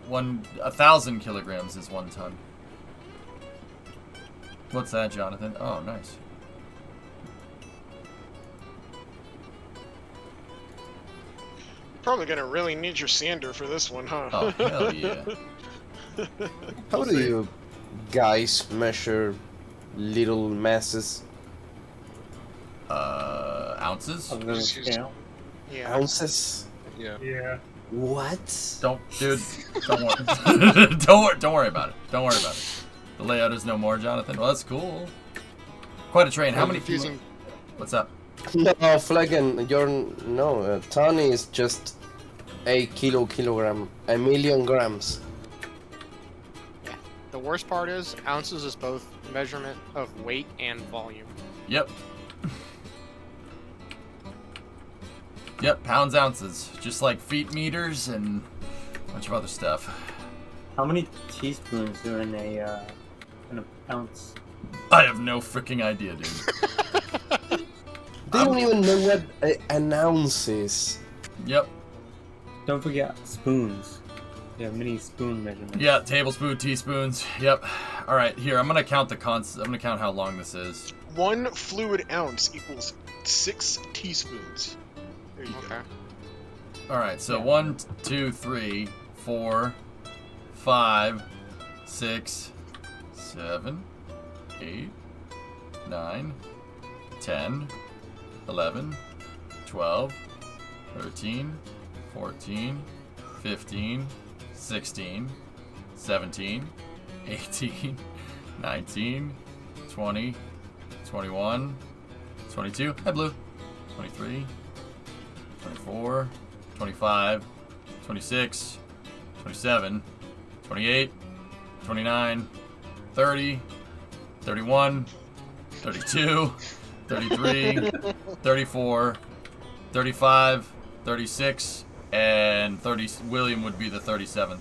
1,000 kilograms is 1 ton. What's that, Jonathan? Oh, nice. Probably gonna really need your sander for this one, huh? Oh, hell yeah. How do you guys measure little masses? Ounces? Of the scale. Yeah. Ounces? Yeah. Yeah. What? Don't worry. don't worry about it. Don't worry about it. The layout is no more, Jonathan. Well, that's cool. Quite a train. How many confusing? What's up? No, Flagon, a ton is just a kilogram, a million grams. Yeah. The worst part is ounces is both measurement of weight and volume. Yep. Yep, pounds, ounces. Just like feet meters and bunch of other stuff. How many teaspoons are in an ounce? I have no freaking idea, dude. They don't even know what an ounce is. Yep. Don't forget spoons. Yeah, mini spoon measurements. Yeah, tablespoon, teaspoons. Yep. All right, here I'm gonna count I'm gonna count how long this is. 1 fluid ounce equals 6 teaspoons. There you go. All right, so 1, 2, 3, 4, 5, 6, 7, 8, 9, 10, 11, 12, 13, 14, 15, 16, 17, 18, 19, 20, 21, 22, hi blue, 23, 24, 25, 26, 27, 28, 29, 30, 31, 32, 33, 34, 35, 36, and 30. William would be the 37th.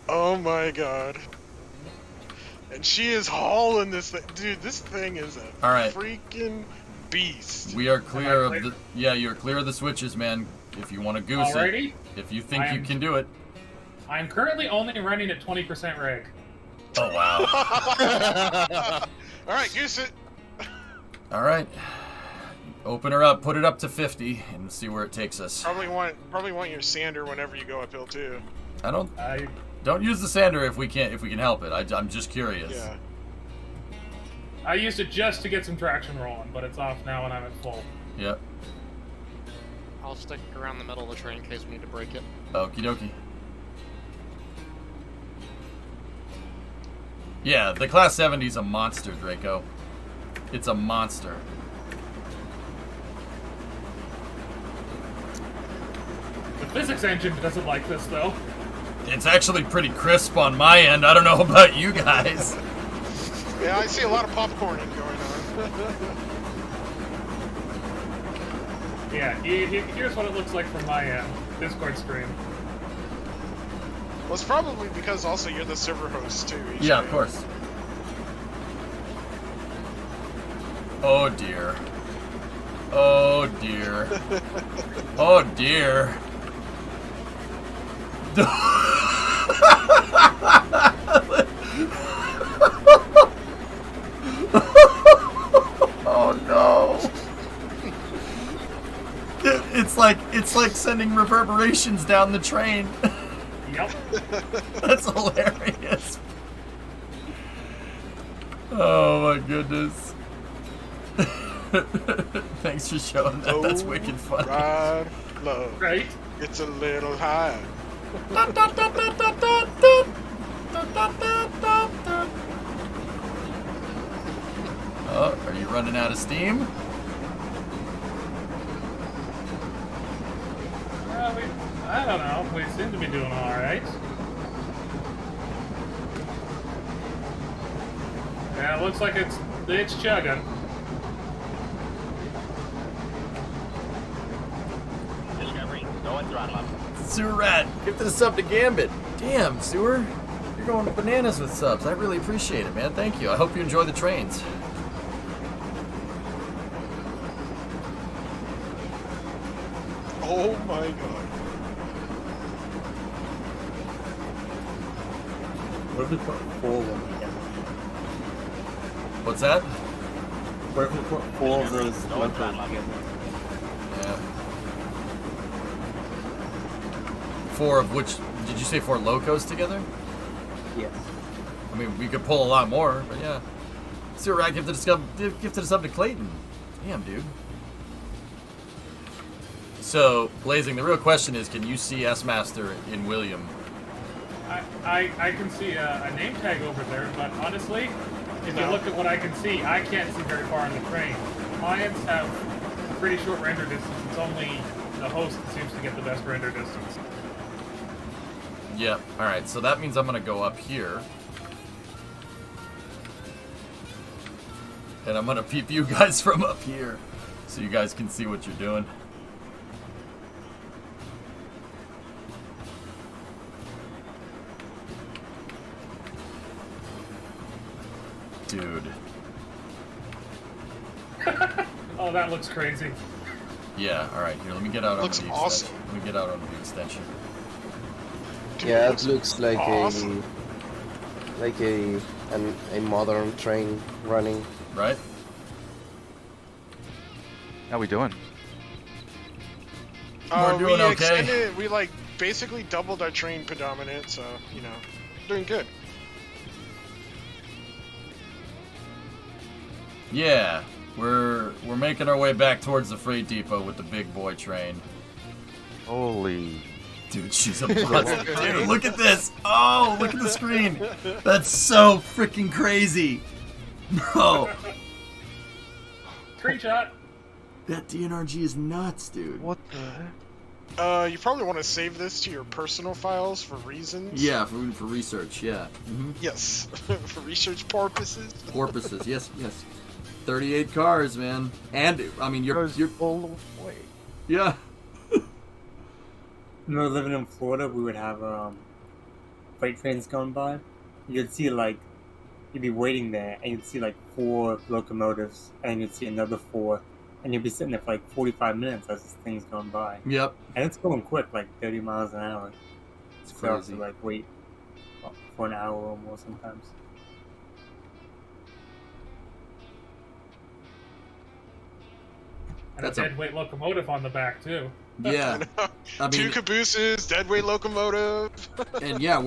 Oh my god. And she is hauling this thing. Dude, this thing is a All right. freaking beast. We are clear of the. Yeah, you're clear of the switches, man. If you want to goose Alrighty. it, if you think you can do it. I'm currently only running at 20% rig. Oh wow. Alright, goose it. All right. Open her up, put it up to 50, and see where it takes us. Probably want your sander whenever you go uphill too. Don't use the sander if we can help it. I'm just curious. Yeah. I used it just to get some traction rolling, but it's off now and I'm at full. Yep. I'll stick around the middle of the train in case we need to break it. Okie dokie. Yeah, the Class 70's a monster, Draco. It's a monster. The physics engine doesn't like this, though. It's actually pretty crisp on my end. I don't know about you guys. Yeah, I see a lot of popcorning going on. Yeah, here's what it looks like from my end. Discord stream. Well, it's probably because also you're the server host too. Yeah, of course. Oh dear. Oh dear. Oh dear. Oh no. It's like sending reverberations down the train. Yep. That's hilarious. Oh my goodness. Thanks for showing that. That's wicked funny. Ride, love. Right? It's a little high. Oh, are you running out of steam? I don't know. We seem to be doing all right. Yeah, it looks like it's chugging. Discovery, go and throttle up. Sewer Rat, give the sub to Gambit. Damn, Sewer. You're going bananas with subs. I really appreciate it, man. Thank you. I hope you enjoy the trains. Oh my god. What if we put 4 of them together? What's that? What if we put 4 of those Go and locos throttle up. together? Yeah. 4 of which? Did you say 4 locos together? Yes. I mean, we could pull a lot more, but yeah. Sewer Rat, give the sub to Clayton. Damn, dude. So, Blazing, the real question is, can you see S-Master in William? I can see a name tag over there, but honestly, if you look at what I can see, I can't see very far on the train. Clients have a pretty short render distance. It's only the host that seems to get the best render distance. Yep. Alright, so that means I'm going to go up here. And I'm going to peep you guys from up here, so you guys can see what you're doing. Oh, that looks crazy. Yeah. All right. Here, let me get out Looks onto the awesome. extension. Let me get out onto the extension. Dude, Yeah, it looks like awesome. a modern train running. Right? How we doing? We're doing we okay. Extended, we like basically doubled our train predominant, so you know, doing good. Yeah. We're making our way back towards the freight depot with the big boy train. Holy. Dude, she's a monster. Dude, look at this. Oh, look at the screen. That's so freaking crazy. Bro, Screenshot. that DNRG is nuts, dude. What the heck? You probably want to save this to your personal files for reasons. Yeah, for research, yeah. Yes, for research purposes. Porpoises, yes. 38 cars, man. And, I mean, you're all the way. yeah. When we were living in Florida, we would have freight trains going by. You'd see like, you'd be waiting there, and you'd see like 4 locomotives, and you'd see another 4, and you'd be sitting there for like 45 minutes as this thing's going by. Yep. And it's going quick, like 30 miles an hour. It's So you have crazy. to like wait for an hour or more sometimes. And That's a a- deadweight locomotive on the back too. Yeah. I Two mean, cabooses, deadweight locomotive. and yeah,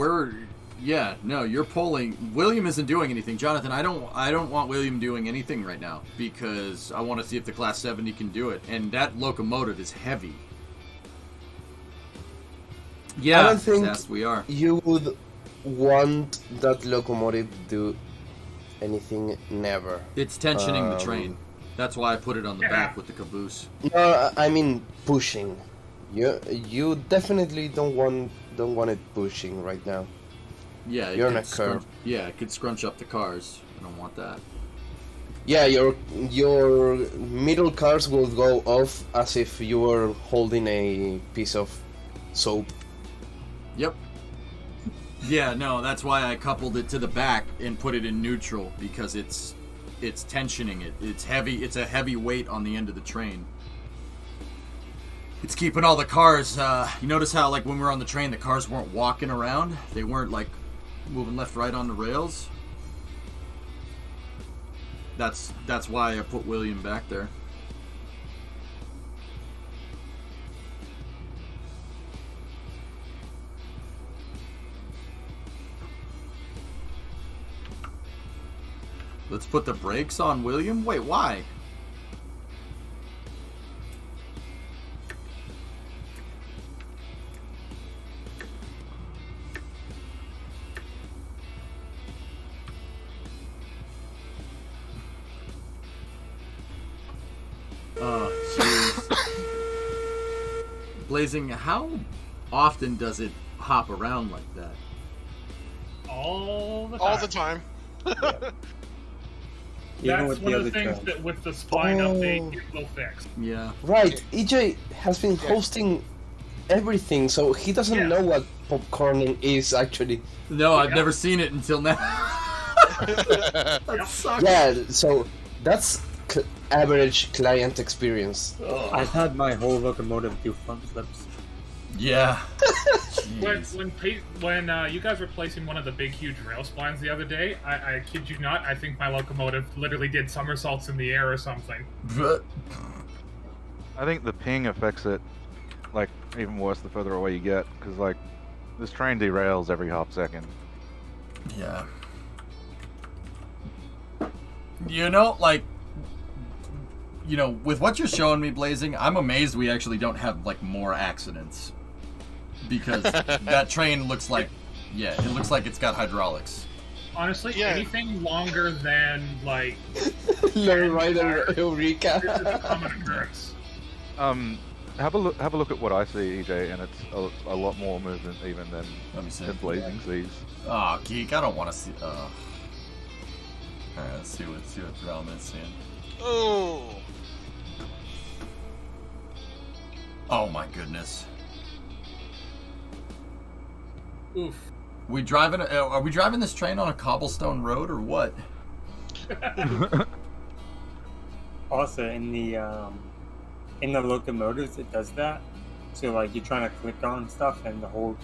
you're pulling. William isn't doing anything. Jonathan, I don't want William doing anything right now because I want to see if the Class 70 can do it. And that locomotive is heavy. Yeah, I don't think yes, we are. you would want that locomotive to do anything. Never. It's tensioning the Um, train. That's why I put it on the back with the caboose. No, I mean pushing. You definitely don't want it pushing right now. Yeah, You're on a could curve. Yeah, it could scrunch up the cars. I don't want that. Yeah, your middle cars will go off as if you were holding a piece of soap. Yep. Yeah, no, that's why I coupled it to the back and put it in neutral because it's tensioning it. It's heavy. It's a heavy weight on the end of the train. It's keeping all the cars. You notice how, like, when we were on the train, the cars weren't walking around. They weren't like moving left, right on the rails. That's why I put William back there. Let's put the brakes on William? Wait, why? Oh, jeez. Blazing, how often does it hop around like that? All the time. All the time. Even That's with one the of the other things trains. that with the spline Oh. update it will fix. Yeah. Right, EJ has been hosting everything, so he doesn't Yeah. know what popcorning is actually. No, I've Yeah. never seen it until now. That sucks. Yeah, so that's average client experience. I've had my whole locomotive do front flips. Yeah. When Jeez. you guys were placing one of the big huge rail splines the other day, I kid you not, I think my locomotive literally did somersaults in the air or something. But- I think the ping affects it, like, even worse the further away you get, because, like, this train derails every half second. Yeah. You know, like, with what you're showing me, Blazing, I'm amazed we actually don't have, like, more accidents. Because that train looks like, it looks like it's got hydraulics. Honestly, Yeah. anything longer than, like, Lowrider this is a Eureka. common occurrence. Have a look at what I see, EJ, and it's a lot more movement even than Let me see. Blazing sees. Oh, Geek, I don't want to see. Alright, let's see what Realm is seeing. Oh. Oh my goodness. Oof. Are we driving this train on a cobblestone road or what? Also, in the locomotives, it does that. So like you're trying to click on stuff and the whole.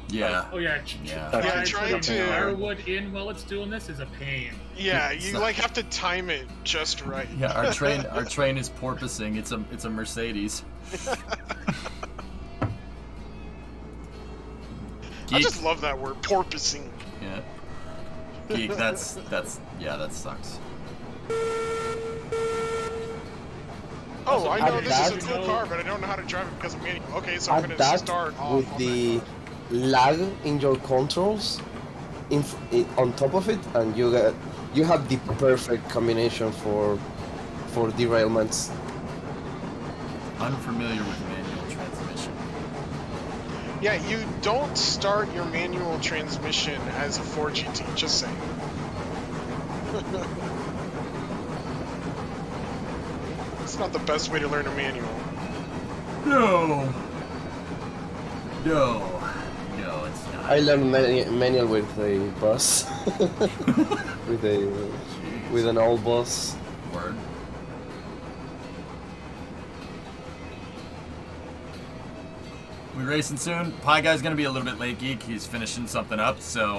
Yeah. Oh yeah. Yeah, trying to firewood in while it's doing this is a pain. Yeah, you like have to time it just right. Yeah, our train is porpoising. It's a Mercedes. I just love that word, porpoising. Yeah. Geek, that sucks. Oh, I know Add this is a that- cool car, but I don't know how to drive it because of manual. Okay, so I'm Add gonna that start off with on the lag in your controls on top of it, and you have the perfect combination for derailments. Unfamiliar with manual transmission. Yeah, you don't start your manual transmission as a 4GT, just saying. It's not the best way to learn a manual. No, it's not. I learned manual with a bus, with an old bus. Word. We racing soon? Pie Guy's gonna be a little bit late, Geek. He's finishing something up, so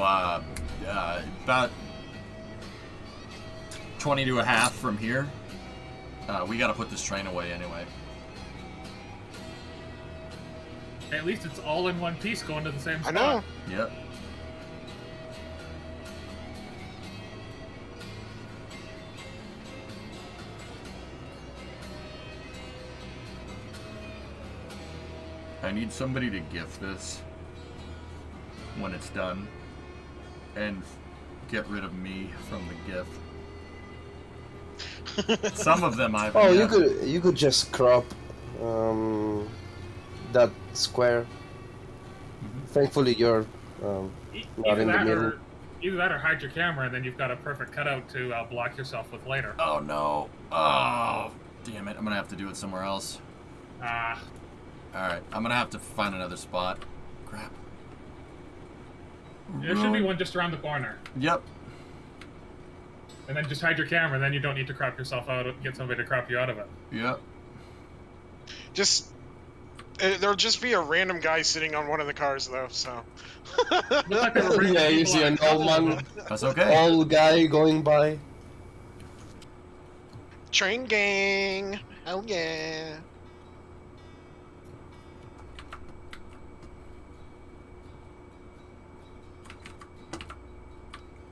about 20 to a half from here. We gotta put this train away anyway. At least it's all in one piece going to the same spot. I know. Yep. I need somebody to gift this when it's done and get rid of me from the gift. Some of them I've Oh, you could just crop that square. Thankfully, you're not in the middle. Either that or hide your camera, and then you've got a perfect cutout to block yourself with later. Oh no! Oh, damn it! I'm gonna have to do it somewhere else. Ah. All right, I'm gonna have to find another spot. Crap. There should be one just around the corner. Yep. And then just hide your camera, and then you don't need to crop yourself out. Get somebody to crop you out of it. Yep. Just there'll just be a random guy sitting on one of the cars, though. So. Like there were Yeah, you people see on an top old of man, them. That's okay. old guy going by. Train gang. Hell yeah.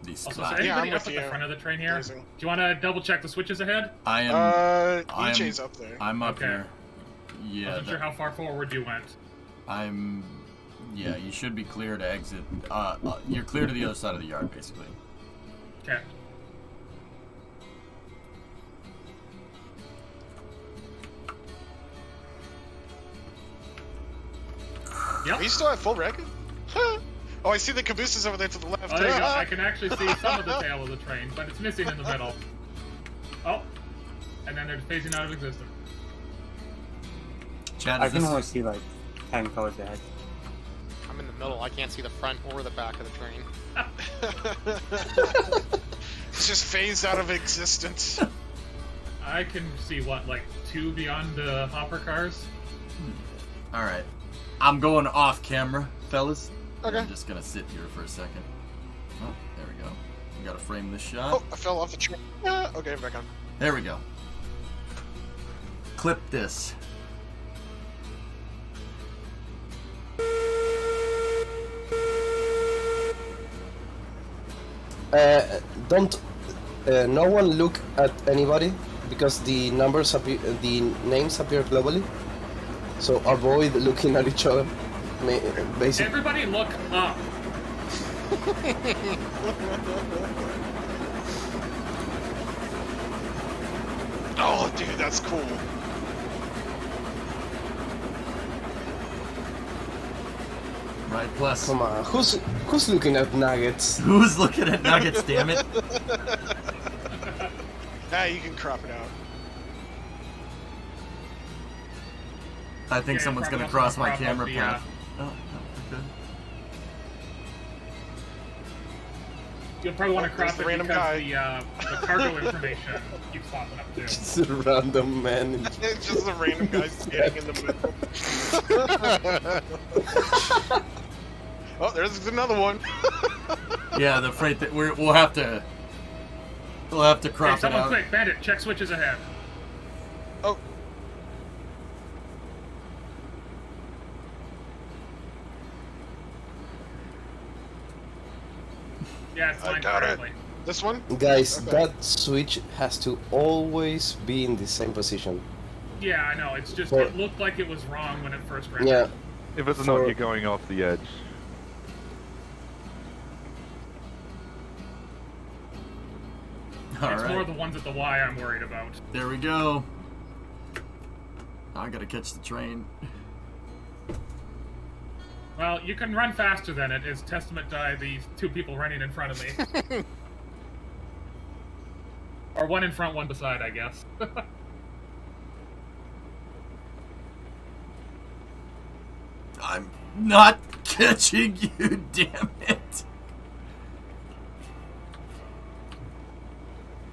These Also, spots. is Yeah, anybody I'm up with at the you. front of the train here? Amazing. Do you want to double check the switches ahead? I am. EJ's up there. I'm up Okay. here. Yeah. Wasn't sure how far forward you went. I'm. Yeah, you should be clear to exit. You're clear to the other side of the yard, basically. Okay. Yep. Are you still at full record? Oh, I see the cabooses over there to the left. Oh, there you go. I can actually see some of the tail of the train, but it's missing in the middle. Oh, and then they're phasing out of existence. Chad, I is can this... only see like 10 cars ahead. I'm in the middle. I can't see the front or the back of the train. It's just phased out of existence. I can see what, like 2 beyond the hopper cars. All right. I'm going off camera, fellas. Okay. I'm just gonna sit here for a second. Oh, there we go. We gotta frame this shot. Oh, I fell off the train. Okay, I'm back on. There we go. Clip this. Don't. No one look at anybody because the names appear globally. So avoid looking at each other. Basically. Everybody look up. Oh, dude, that's cool. Right, plus. Come on, who's looking at nuggets? Who's looking at nuggets, damn it? Ah, you can crop it out. I think Yeah, someone's probably gonna also cross my crop up camera the, path. Oh, okay. You'll probably want to crop There's the it random because the cargo information keeps popping up too. Just a random man. It's just a random guy standing in the middle. Oh, there's another one. Yeah, the freight that we'll have to crop Hey, it someone out. quick, Bandit, check switches ahead. Oh. Yeah, it's I lined got it. correctly. This one? Guys, Okay. that switch has to always be in the same position. Yeah, I know. It's just For- it looked like it was wrong when it first ran. Yeah. If it's For- not, you're going off the edge. All It's right. more the ones at the Y I'm worried about. There we go. I gotta catch the train. Well, you can run faster than it, as testament to these two people running in front of me. Or one in front, one beside, I guess. I'm not catching you, damn it.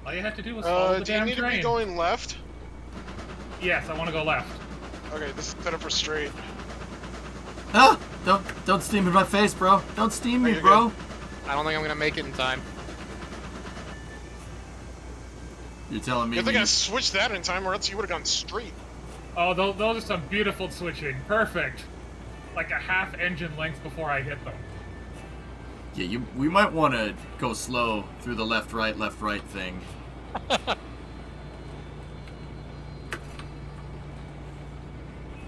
All you have to do is follow the Do you damn need train. to be going left? Yes, I want to go left. Okay, this is set up for straight. Ah! Don't steam in my face, bro. Don't steam me, you're bro. I don't think I'm gonna make it in time. You're telling me Good thing I switched that in time, or else you would have gone straight. Oh, those are some beautiful switching. Perfect. Like a half engine length before I hit them. Yeah, we might want to go slow through the left right thing.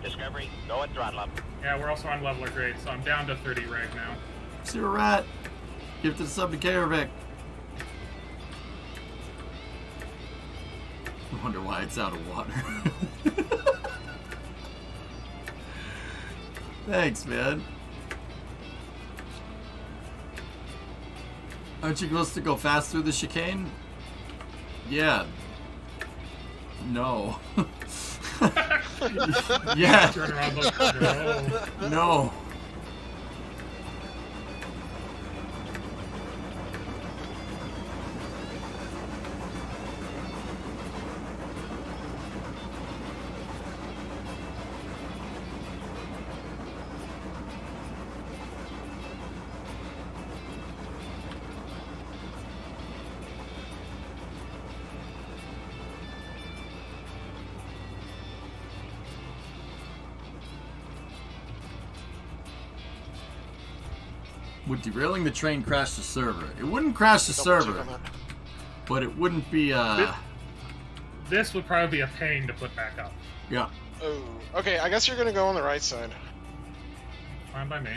Discovery, go and throttle up. Yeah, we're also on leveler grade, so I'm down to 30 right now. See a rat. Give it to the sub to Karavik. I wonder why it's out of water. Thanks, man. Aren't you supposed to go fast through the chicane? Yeah. No. Yeah. Turn around, look. No. No. Would derailing the train crash the server? It wouldn't crash the Double check server, on that. but it wouldn't be, This would probably be a pain to put back up. yeah. Oh, okay, I guess you're gonna go on the right side. Fine by me.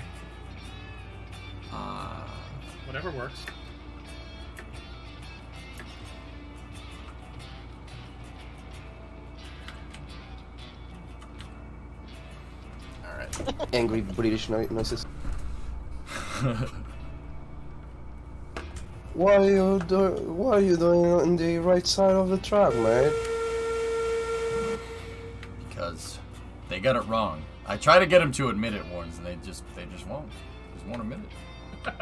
Whatever works. Alright. Angry British noises. Why are you doing on the right side of the track, mate? Because they got it wrong. I try to get them to admit it once, and they just won't. Just won't admit it.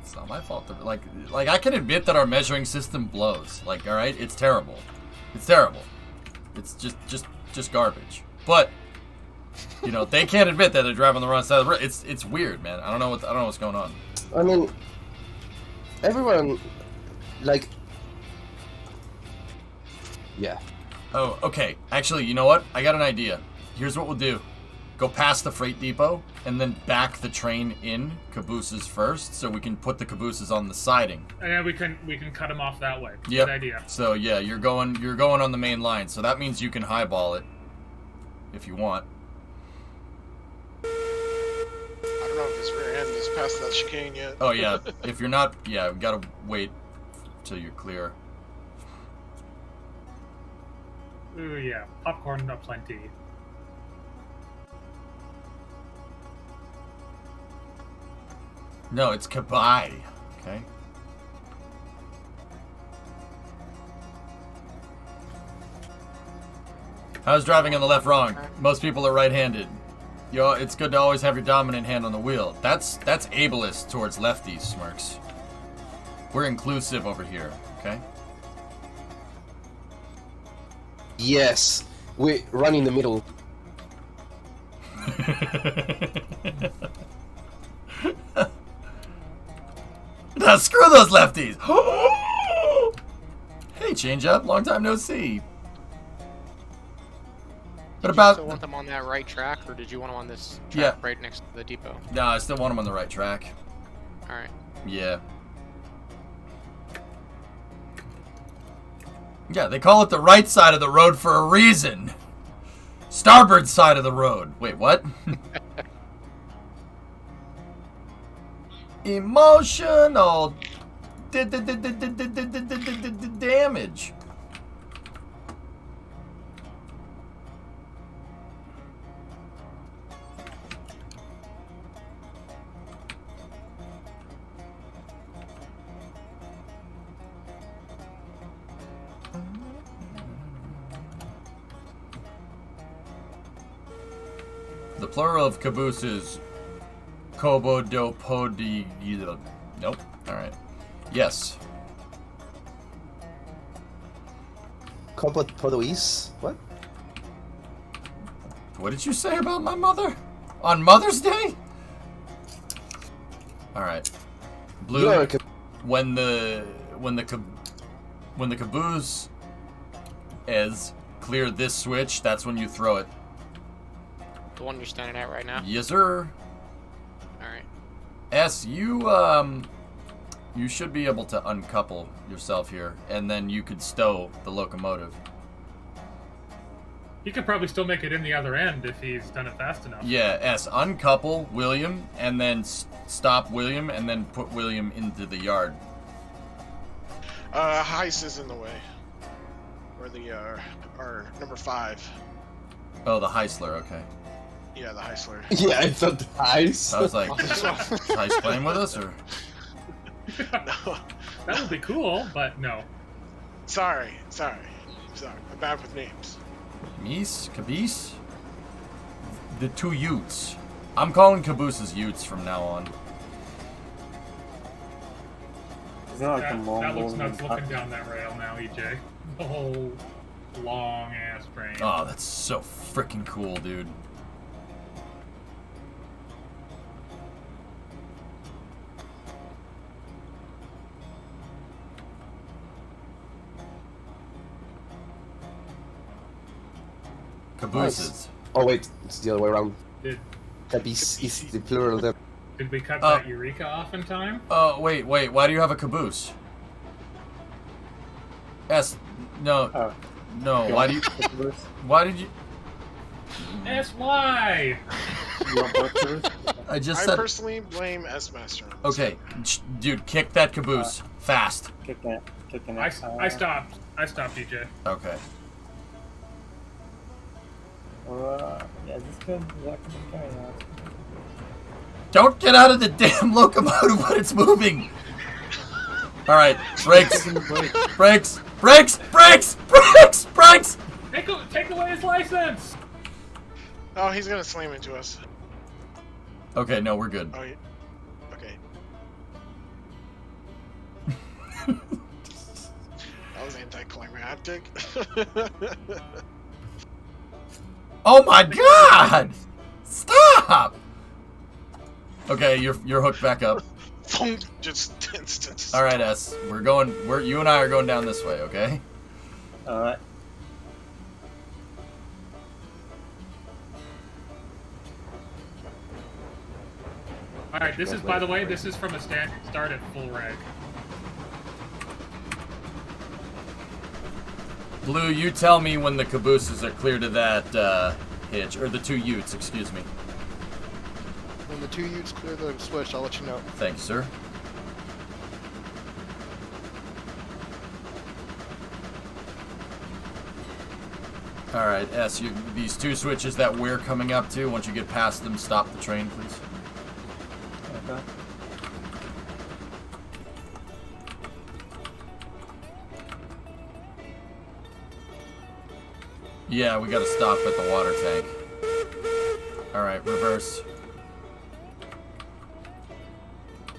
It's not my fault. Like I can admit that our measuring system blows. Like, all right, it's terrible. It's terrible. It's just garbage. But you know, they can't admit that they're driving on the wrong side of the road. It's weird, man. I don't know what's going on. I mean, everyone, like, yeah. Oh, okay. Actually, you know what? I got an idea. Here's what we'll do. Go past the freight depot and then back the train in cabooses first, so we can put the cabooses on the siding. And then we can cut them off that way. Yep. Good idea. So yeah, you're going on the main line. So that means you can highball it if you want. I don't know if this rear end is past that chicane yet. Oh yeah. If you're not, yeah, we gotta wait till you're clear. Ooh, yeah. Popcorn aplenty. No, it's Kabai. Okay. How's driving on the left wrong? Most people are right-handed. It's good to always have your dominant hand on the wheel. That's ableist towards lefties, Smirks. We're inclusive over here, okay? Yes. We run in the middle. Now screw those lefties! Hey, change up. Long time no see. What Did about? you still want them on that right track, or did you want them on this track right next to the depot? No, I still want them on the right track. All right. Yeah. Yeah, they call it the right side of the road for a reason. Starboard side of the road. Wait, what? Emotional damage. The plural of caboose is kobodopodi. Nope. Alright. Yes. Kobodois? What? What did you say about my mother? On Mother's Day? Alright. Blue, You are a when the caboose is clear this switch, that's when you throw it. The one you're standing at right now. Yes, sir. All right. S, you should be able to uncouple yourself here, and then you could stow the locomotive. He could probably still make it in the other end if he's done it fast enough. Yeah, S, uncouple William, and then stop William, and then put William into the yard. Heist is in the way. Or the, our number 5. Oh, the Heisler, okay. Yeah, the Heisler. Yeah, I thought ice. I was like, is Heist playing with us, or? No. That would be cool, but no. Sorry. I'm bad with names. Mies? Caboose? The two Utes. I'm calling cabooses Utes from now on. Is that like a That, long that looks golden nuts cup? looking down that rail now, EJ. The whole long ass train. Oh, that's so freaking cool, dude. Cabooses. Nice. Oh wait, it's the other way around. Did Caboose is the plural there. did we cut that Eureka off in time? Oh, wait. Why do you have a caboose? S. No. Oh. No. You Why want do you? the caboose? Why did you? S.Y. You want both caboose? I just I said. personally blame S-Master on this. Okay, dude, kick that caboose fast. Kicking it. I stopped. I stopped, EJ. Okay. Yeah, is this good? Is that good? Yeah. Don't get out of the damn locomotive when it's moving. All right, brakes, brakes, brakes, brakes, brakes, brakes. Take away his license. Oh, he's gonna slam into us. Okay, no, we're good. Oh, yeah. Okay. That was anticlimactic. Oh my God! Stop! Okay, you're hooked back up. Just instant. All right, S. You and I are going down this way, okay? Alright. All right, this is, by the way, this is from a start at full reg. Blue, you tell me when the cabooses are clear to that hitch, or the two Utes, excuse me. When the 2 Utes clear the switch, I'll let you know. Thanks, sir. All right, S. These 2 switches that we're coming up to. Once you get past them, stop the train, please. Okay. Yeah, we gotta stop at the water tank. Alright, reverse.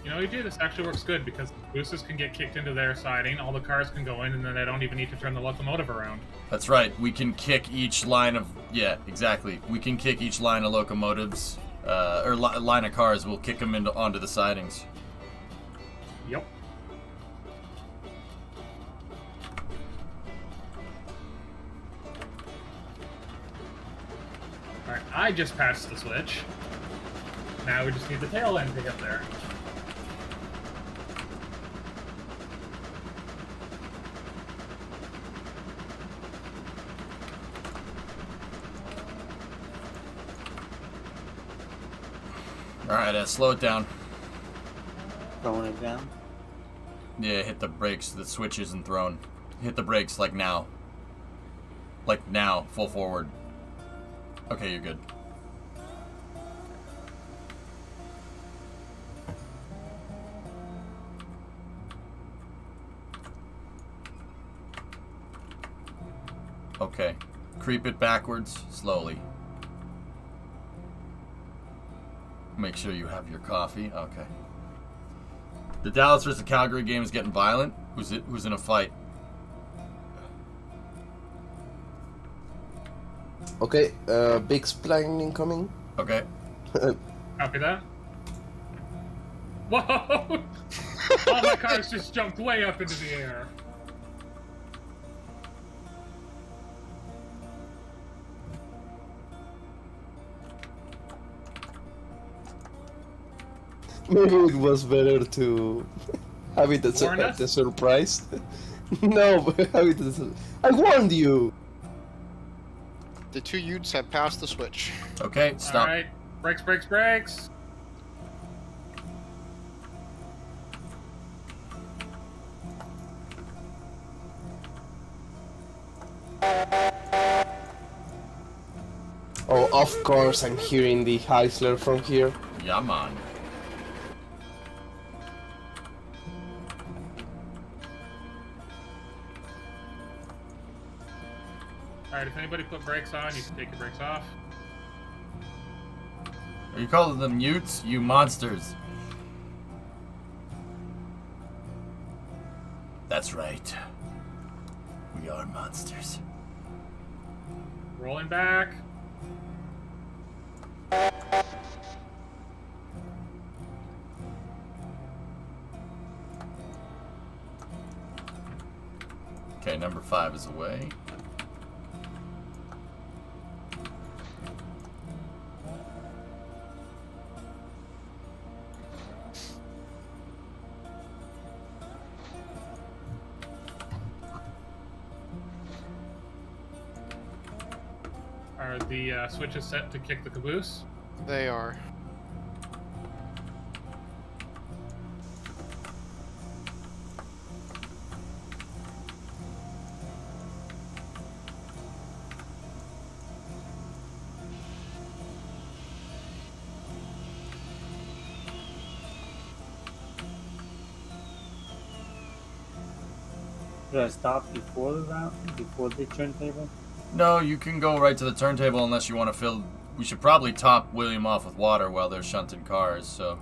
You know, EG, this actually works good because the cabooses can get kicked into their siding, all the cars can go in, and then they don't even need to turn the locomotive around. That's right. We can kick each line of... Yeah, exactly. We can kick each line of locomotives, line of cars. We'll kick them onto the sidings. Yep. Alright, I just passed the switch. Now we just need the tail end to get there. Alright, slow it down. Throwing it down. Yeah, hit the brakes. The switch isn't thrown. Hit the brakes like now. Like now, full forward. Okay, you're good. Okay. Creep it backwards, slowly. Make sure you have your coffee. Okay. The Dallas versus Calgary game is getting violent. Who's in a fight? Okay, big spline incoming. Okay. Copy that. Whoa! All my cars just jumped way up into the air. Maybe it was better to have it as a surprise. No, but have it as I warned you! The two Utes have passed the switch. Okay, stop. Alright, brakes, brakes, brakes! Oh, of course, I'm hearing the Heisler from here. Yeah, man. Alright, if anybody put brakes on, you can take your brakes off. Are you calling them Utes? You monsters. That's right. We are monsters. Rolling back. Okay, number 5 is away. Are the switches set to kick the caboose? They are. Should I stop before the round, before the turntable? No, you can go right to the turntable unless you want to fill... We should probably top William off with water while they're shunting cars, so...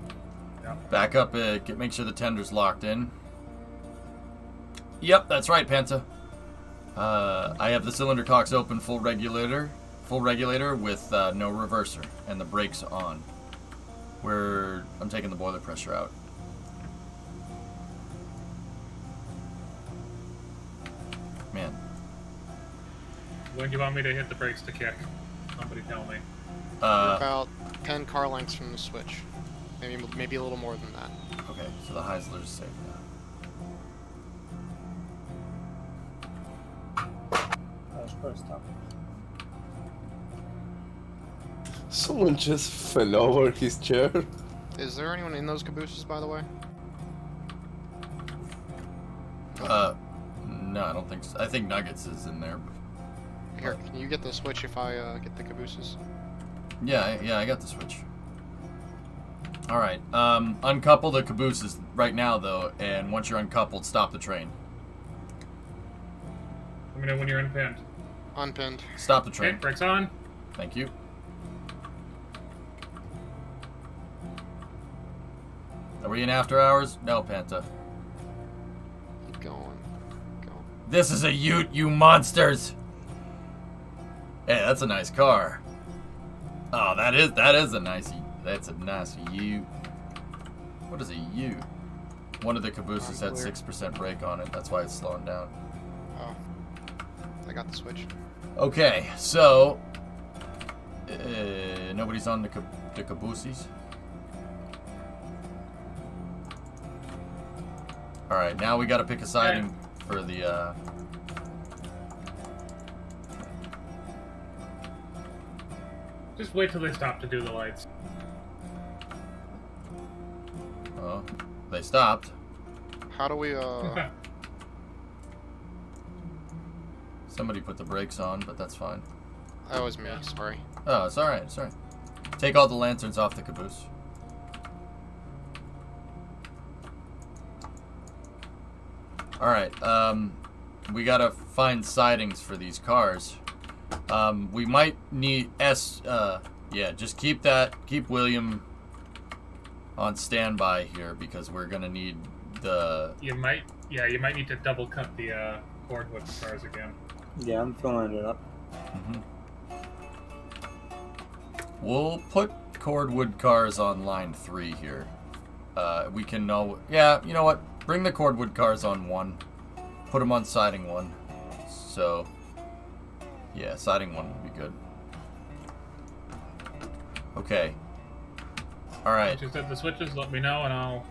Yeah. Back up, make sure the tender's locked in. Yep, that's right, Panta. I have the cylinder cocks open, full regulator with no reverser, and the brakes on. I'm taking the boiler pressure out. Man. When do you want me to hit the brakes to kick? Somebody tell me. We're about 10 car lengths from the switch. Maybe a little more than that. Okay, so the Heisler's safe now. That's first stop. Someone just fell over his chair. Is there anyone in those cabooses, by the way? No, I don't think so. I think Nuggets is in there. Here, can you get the switch if I get the cabooses? Yeah, I got the switch. Alright, uncouple the cabooses right now, though, and once you're uncoupled, stop the train. Let me know when you're unpinned. Unpinned. Stop the train. Okay, brakes on. Thank you. we in after hours? No, Panta. Keep going. Go. This is a Ute, you monsters! Hey, that's a nice car. Oh, that is a nice. That's a nice Ute. What is a Ute? One of the cabooses had 6% brake on it. That's why it's slowing down. Oh. I got the switch. Okay, so nobody's on the cabooses. All right, now we got to pick a siding for the. Just wait till they stop to do the lights. Oh, they stopped. How do we, Somebody put the brakes on, but that's fine. That was me, sorry. Oh, it's alright, it's alright. Take all the lanterns off the caboose. Alright, we gotta find sidings for these cars. We might need yeah, just keep William on standby here because we're gonna need the... You might need to double cut the cordwood cars again. Yeah, I'm filling it up. Mm-hmm. We'll put cordwood cars on line 3 here. We can know... Yeah, you know what? Bring the cordwood cars on 1. Put them on siding 1. So... Yeah, siding 1 would be good. Okay. Alright. Just hit the switches, let me know, and I'll...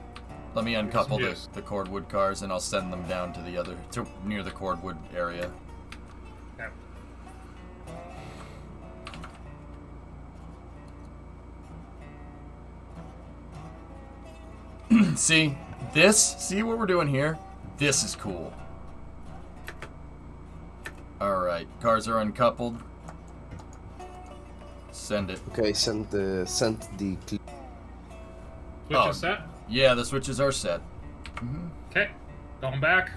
Let me uncouple the cordwood cars, and I'll send them down to the other... near the cordwood area. Yeah. See what we're doing here? This is cool. Alright, cars are uncoupled. Send it. Okay, send the Switch is set? Yeah, the switches are set. Mm-hmm. Okay, going back.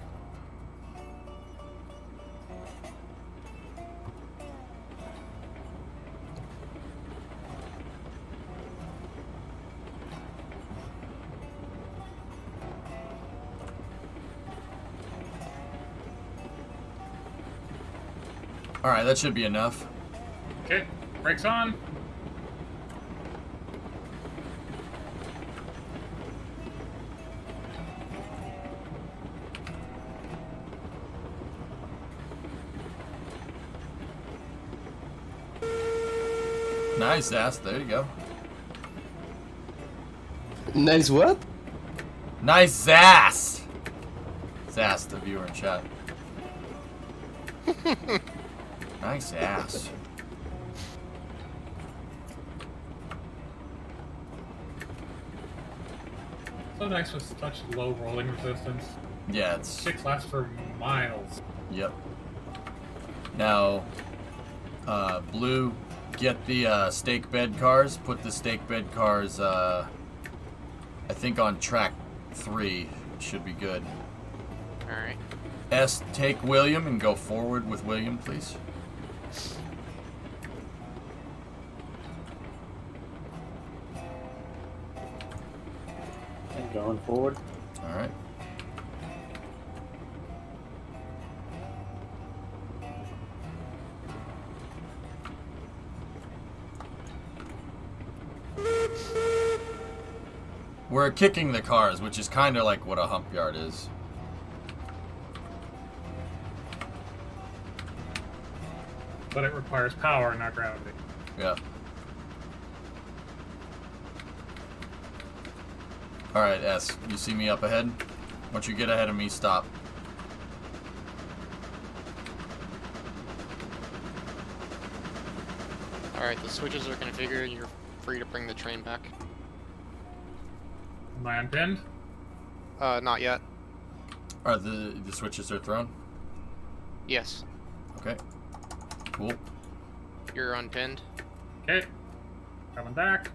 Alright, that should be enough. Okay, brakes on. Nice ass, there you go. Nice what? Nice ass! Sass, the viewer in chat. Nice ass. So nice with such low rolling resistance. Yeah, it's... 6 lasts for miles. Yep. Now, Blue, get the stake bed cars. Put the stake bed cars, I think on track 3. Should be good. Alright. S, take William and go forward with William, please. And going forward. Alright. We're kicking the cars, which is kind of like what a hump yard is. But it requires power, not gravity. Yeah. Alright, S, you see me up ahead? Once you get ahead of me, stop. Alright, the switches are configured. You're free to bring the train back. Am I unpinned? Not yet. Are the switches are thrown? Yes. Okay. Cool. You're unpinned. Okay. Coming back.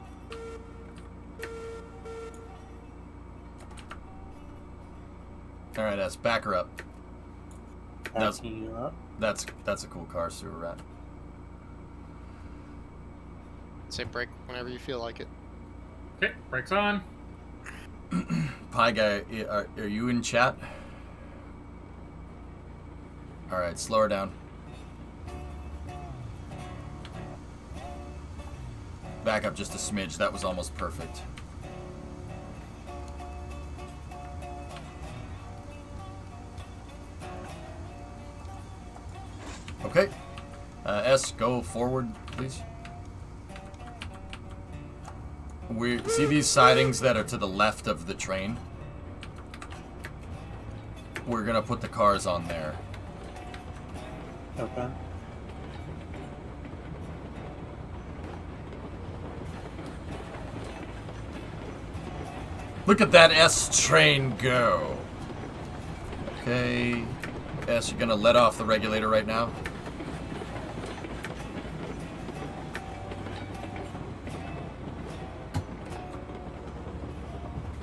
Alright, S, back her up. Backing you up. That's a cool car, sewer rat. Say break whenever you feel like it. Okay, brakes on. Pie Guy, are you in chat? Alright, slow her down. Back up just a smidge. That was almost perfect. Okay. S, go forward, please. We see these sidings that are to the left of the train. We're gonna put the cars on there. Okay. Look at that S train go. Okay. S, you're gonna let off the regulator right now.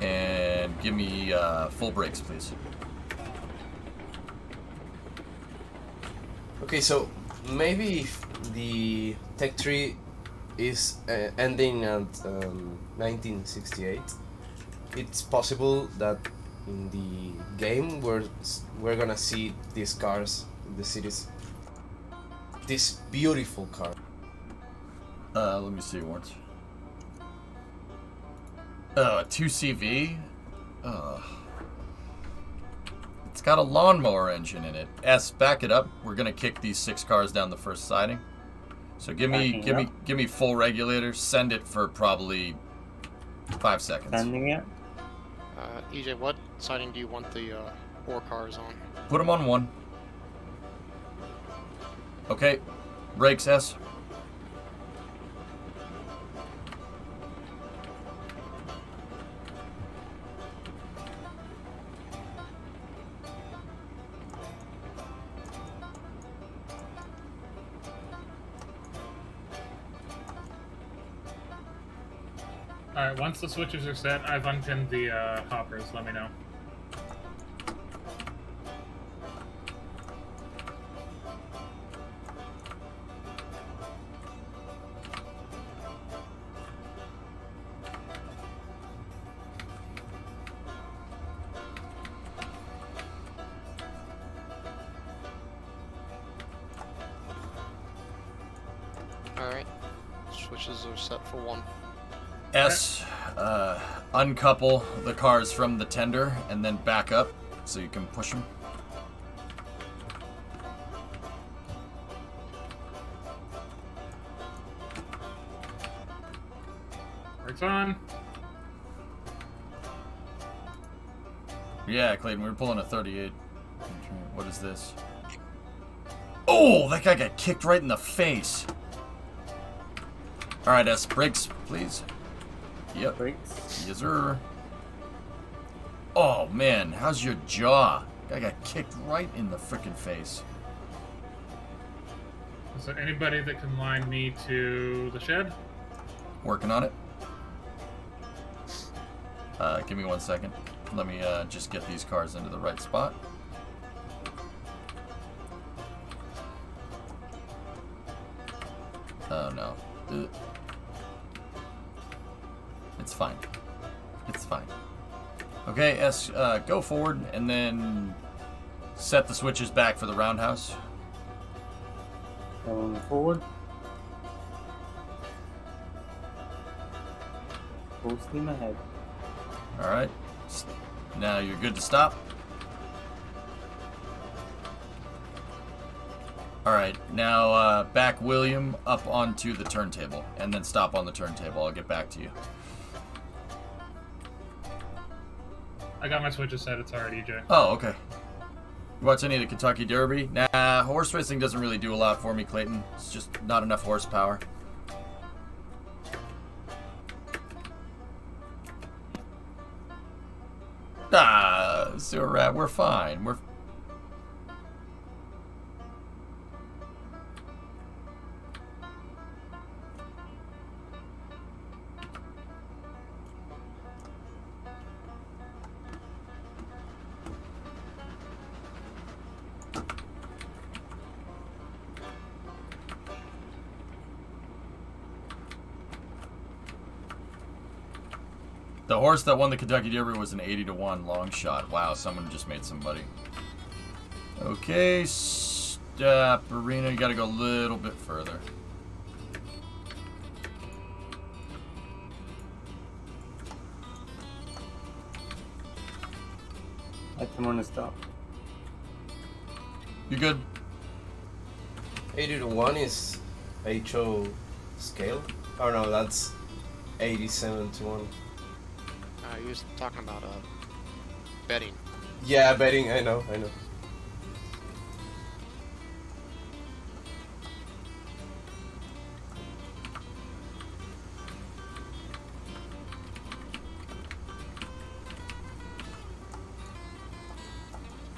And give me full brakes, please. Okay, so maybe if the tech tree is ending at 1968, it's possible that in the game we're gonna see these cars in the cities. This beautiful car. Let me see once. 2CV? It's got a lawnmower engine in it. S, back it up. We're gonna kick these 6 cars down the first siding. So give me full regulator. Send it for probably 5 seconds. Sending it. EJ, what siding do you want the 4 cars on? Put them on 1. Okay. Brakes, S. Alright, once the switches are set, I've unpinned the hoppers. Let me know. Alright. Switches are set for 1. S, uncouple the cars from the tender and then back up so you can push them. Brakes on. Yeah, Clayton, we were pulling a 38. What is this? Oh, that guy got kicked right in the face. All right, S, brakes, please. Yep. Brakes. Yes, sir. Oh, man. How's your jaw? Guy got kicked right in the frickin' face. Is there anybody that can line me to the shed? Working on it. Give me 1 second. Let me just get these cars into the right spot. Oh, no. Ugh. It's fine. It's fine. Okay, S, go forward and then set the switches back for the roundhouse. Going forward. Full steam ahead. Alright. Now you're good to stop. Alright, now back William up onto the turntable and then stop on the turntable. I'll get back to you. I got my switches set. It's alright, EJ. Oh, okay. You watch any of the Kentucky Derby? Nah, horse racing doesn't really do a lot for me, Clayton. It's just not enough horsepower. Ah, sewer rat, we're fine. We're... The horse that won the Kentucky Derby was an 80-1 long shot. Wow, someone just made somebody. Okay, step arena. You got to go a little bit further. I can want to stop. You good? 80-1 is HO scale. Oh no, that's 87-1. He was talking about betting. Yeah, betting. I know.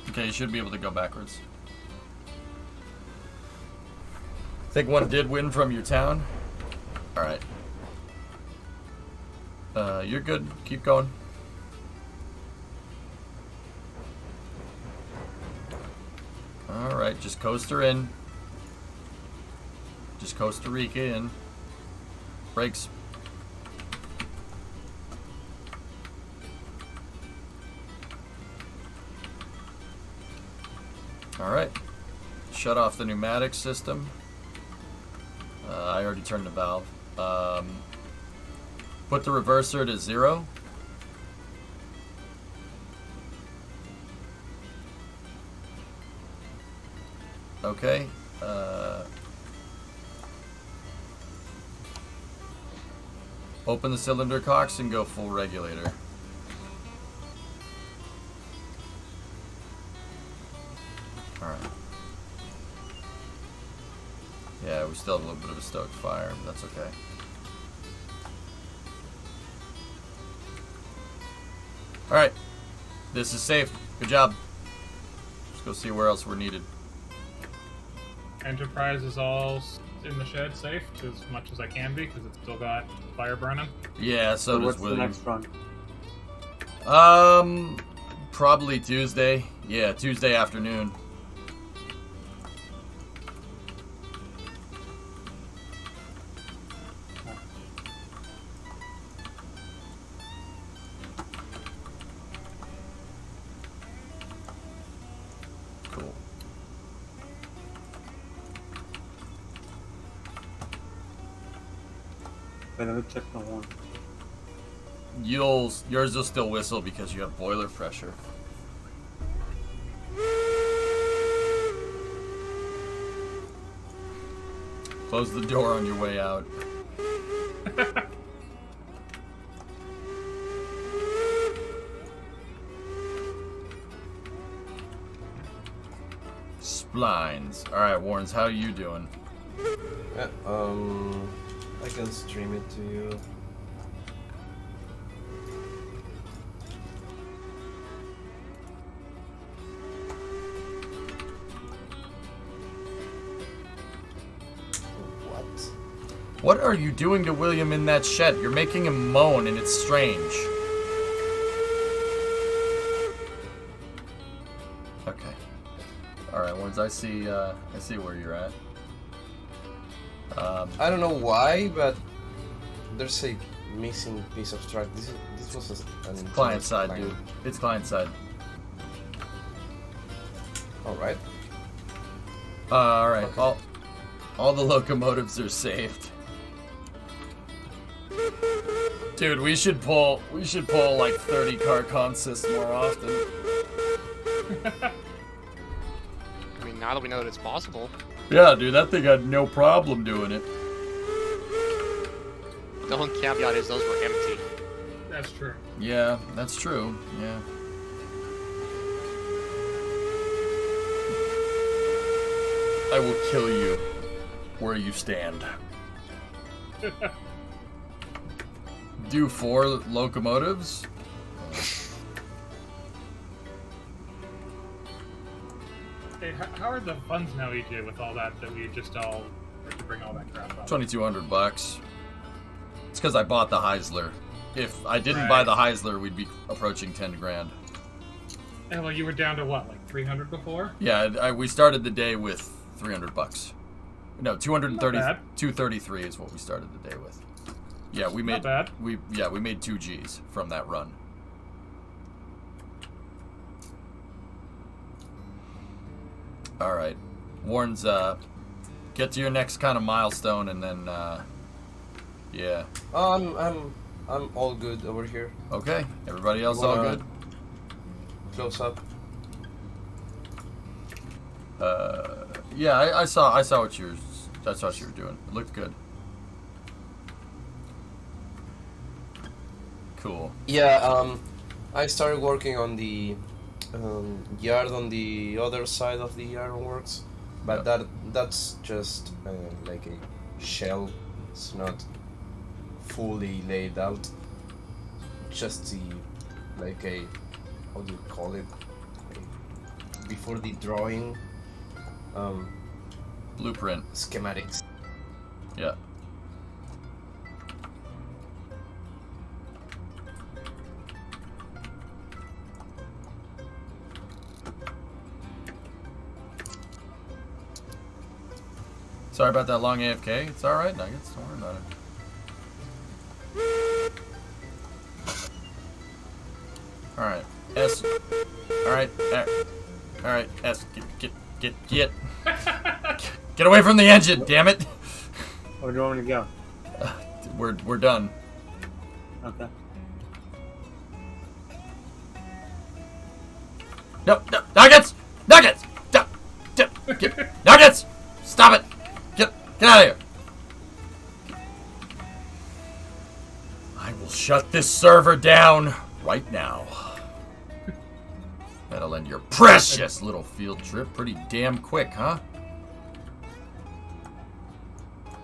Okay, you should be able to go backwards. Think one did win from your town? Alright. You're good. Keep going. Alright, just coaster in. Just Costa Rica in. Brakes. Alright. Shut off the pneumatic system. I already turned the valve. Put the reverser to 0. Okay. Open the cylinder cocks and go full regulator. Alright. Yeah, we still have a little bit of a stoked fire, but that's okay. Alright. This is safe. Good job. Let's go see where else we're needed. Enterprise is all in the shed safe as much as I can be because it's still got fire burning. Yeah, so does what's William. the next run? Probably Tuesday. Yeah, Tuesday afternoon. Cool. Wait, let me check the horn. Yours will still whistle because you have boiler pressure. Close the door on your way out. Splines. Alright, Warrens, how are you doing? I can stream it to you. What are you doing to William in that shed? You're making him moan and it's strange. Okay. Alright, Warrens, I see where you're at. I don't know why, but there's a missing piece of track. This was an Client side, line. dude. It's client side. Alright. Alright. Okay. All the locomotives are saved. Dude, we should pull like 30 car consists more often. I mean, now that we know that it's possible. Yeah, dude, that thing had no problem doing it. The only caveat is those were empty. That's true. Yeah, that's true. Yeah. I will kill you where you stand. Do 4 locomotives? Hey, how are the funds now, EJ, with all that we just all had to bring all that crap up? $2,200. It's because I bought the Heisler. If I didn't buy the Heisler, we'd be approaching 10 grand. And well, you were down to what, like 300 before? Yeah, we started the day with $300. No, 230. Not bad. 233 is what we started the day with. Yeah, we made Not bad. we made 2 Gs from that run. All right, Warren's get to your next kind of milestone, and then yeah. I'm all good over here. Okay, everybody else all good. Close up. Yeah, I saw what you were doing. It looked good. Cool. Yeah, I started working on the yard on the other side of the ironworks, but Yep. that's just like a shell. It's not fully laid out. Just like a, how do you call it? Before the drawing, Blueprint. schematics. Yeah. Sorry about that long AFK. It's alright, Nuggets. Don't worry about it. Alright. S. Alright. Alright. S. Get. Get away from the engine, damn it! Where do you want me to go? We're done. Okay. No, Nuggets! Nuggets! Nuggets! Stop it! Get out of here! I will shut this server down right now. That'll end your precious little field trip pretty damn quick, huh?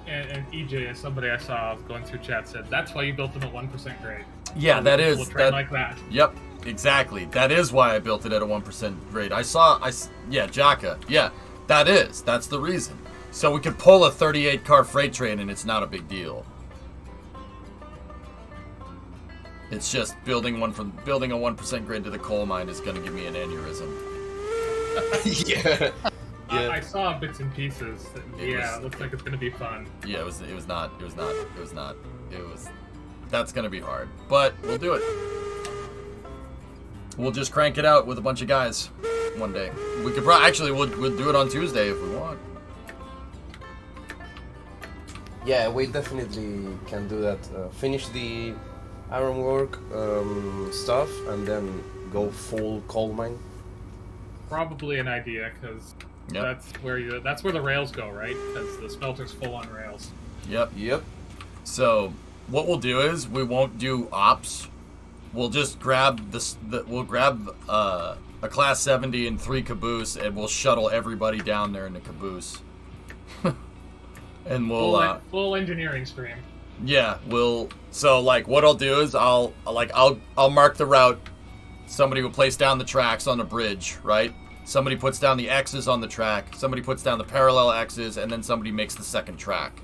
And EJ, as somebody I saw going through chat, said that's why you built them at 1% grade. Yeah, that is. We'll train like that. Yep, exactly. That is why I built it at a 1% grade. Yeah, Jaka. Yeah, that's the reason. So we could pull a 38 car freight train and it's not a big deal. It's just building a 1% grade to the coal mine is going to give me an aneurysm. Yeah. I saw bits and pieces. It looks like it's going to be fun. Yeah, it was not. That's going to be hard. But we'll do it. We'll just crank it out with a bunch of guys one day. We could we'll do it on Tuesday if we want. Yeah, we definitely can do that. Finish the ironwork stuff and then go full coal mine. Probably an idea, because that's where the rails go, right? Because the smelter's full on rails. Yep. So what we'll do is we won't do ops. We'll just grab a class 70 and 3 caboose, and we'll shuttle everybody down there in the caboose. And we'll full engineering stream. Yeah, so like what I'll do is I'll mark the route. Somebody will place down the tracks on the bridge, right? Somebody puts down the X's on the track, somebody puts down the parallel X's, and then somebody makes the second track.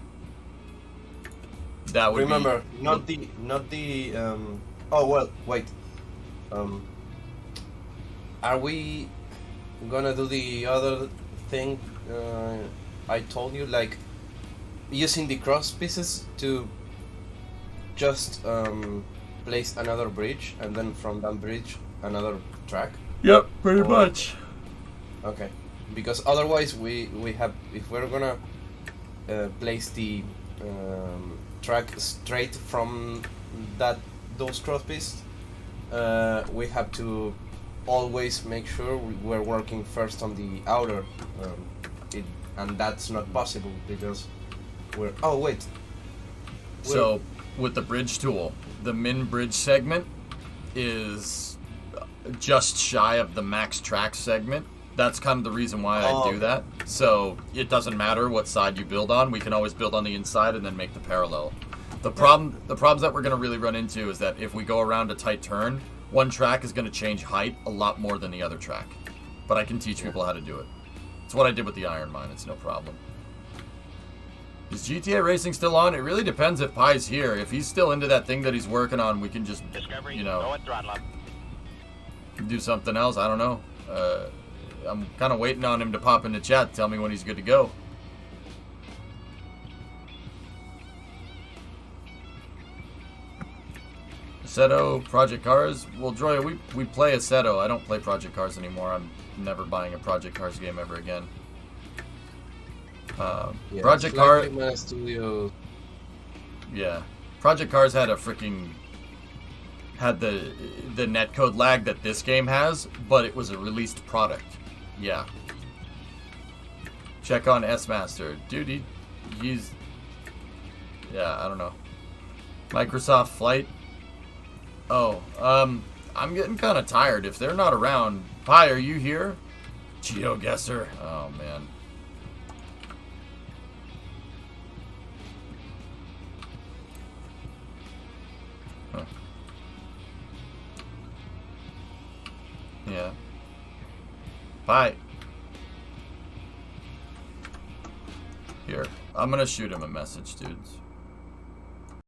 That would remember, be... not the oh well, wait. Are we gonna do the other thing I told you, like using the cross pieces to just place another bridge and then from that bridge another track? Yep, pretty much. Okay, because otherwise we have, if we're gonna place the track straight from those cross pieces, we have to always make sure we're working first on the outer, and that's not possible because we're so with the bridge tool, the min bridge segment is just shy of the max track segment. That's kind of the reason why I do that. So it doesn't matter what side you build on. We can always build on the inside and then make the parallel. The problems that we're going to really run into is that if we go around a tight turn, one track is going to change height a lot more than the other track. But I can teach people how to do it. It's what I did with the iron mine. It's no problem. Is GTA Racing still on? It really depends if Pie's here. If he's still into that thing that he's working on, we can just, do something else. I don't know. I'm kind of waiting on him to pop in the chat to tell me when he's good to go. Assetto, Project Cars. Well, Droya, we play Assetto. I don't play Project Cars anymore. I'm never buying a Project Cars game ever again. Yeah, Project Cars. Studio. Yeah, Project Cars had the netcode lag that this game has, but it was a released product. Yeah. Check on S-Master. Dude, he's... Yeah, I don't know. Microsoft Flight. Oh, I'm getting kind of tired. If they're not around... Pi, are you here? GeoGuessr. Oh, man. Huh. Yeah. Pi. Here. I'm gonna shoot him a message, dudes.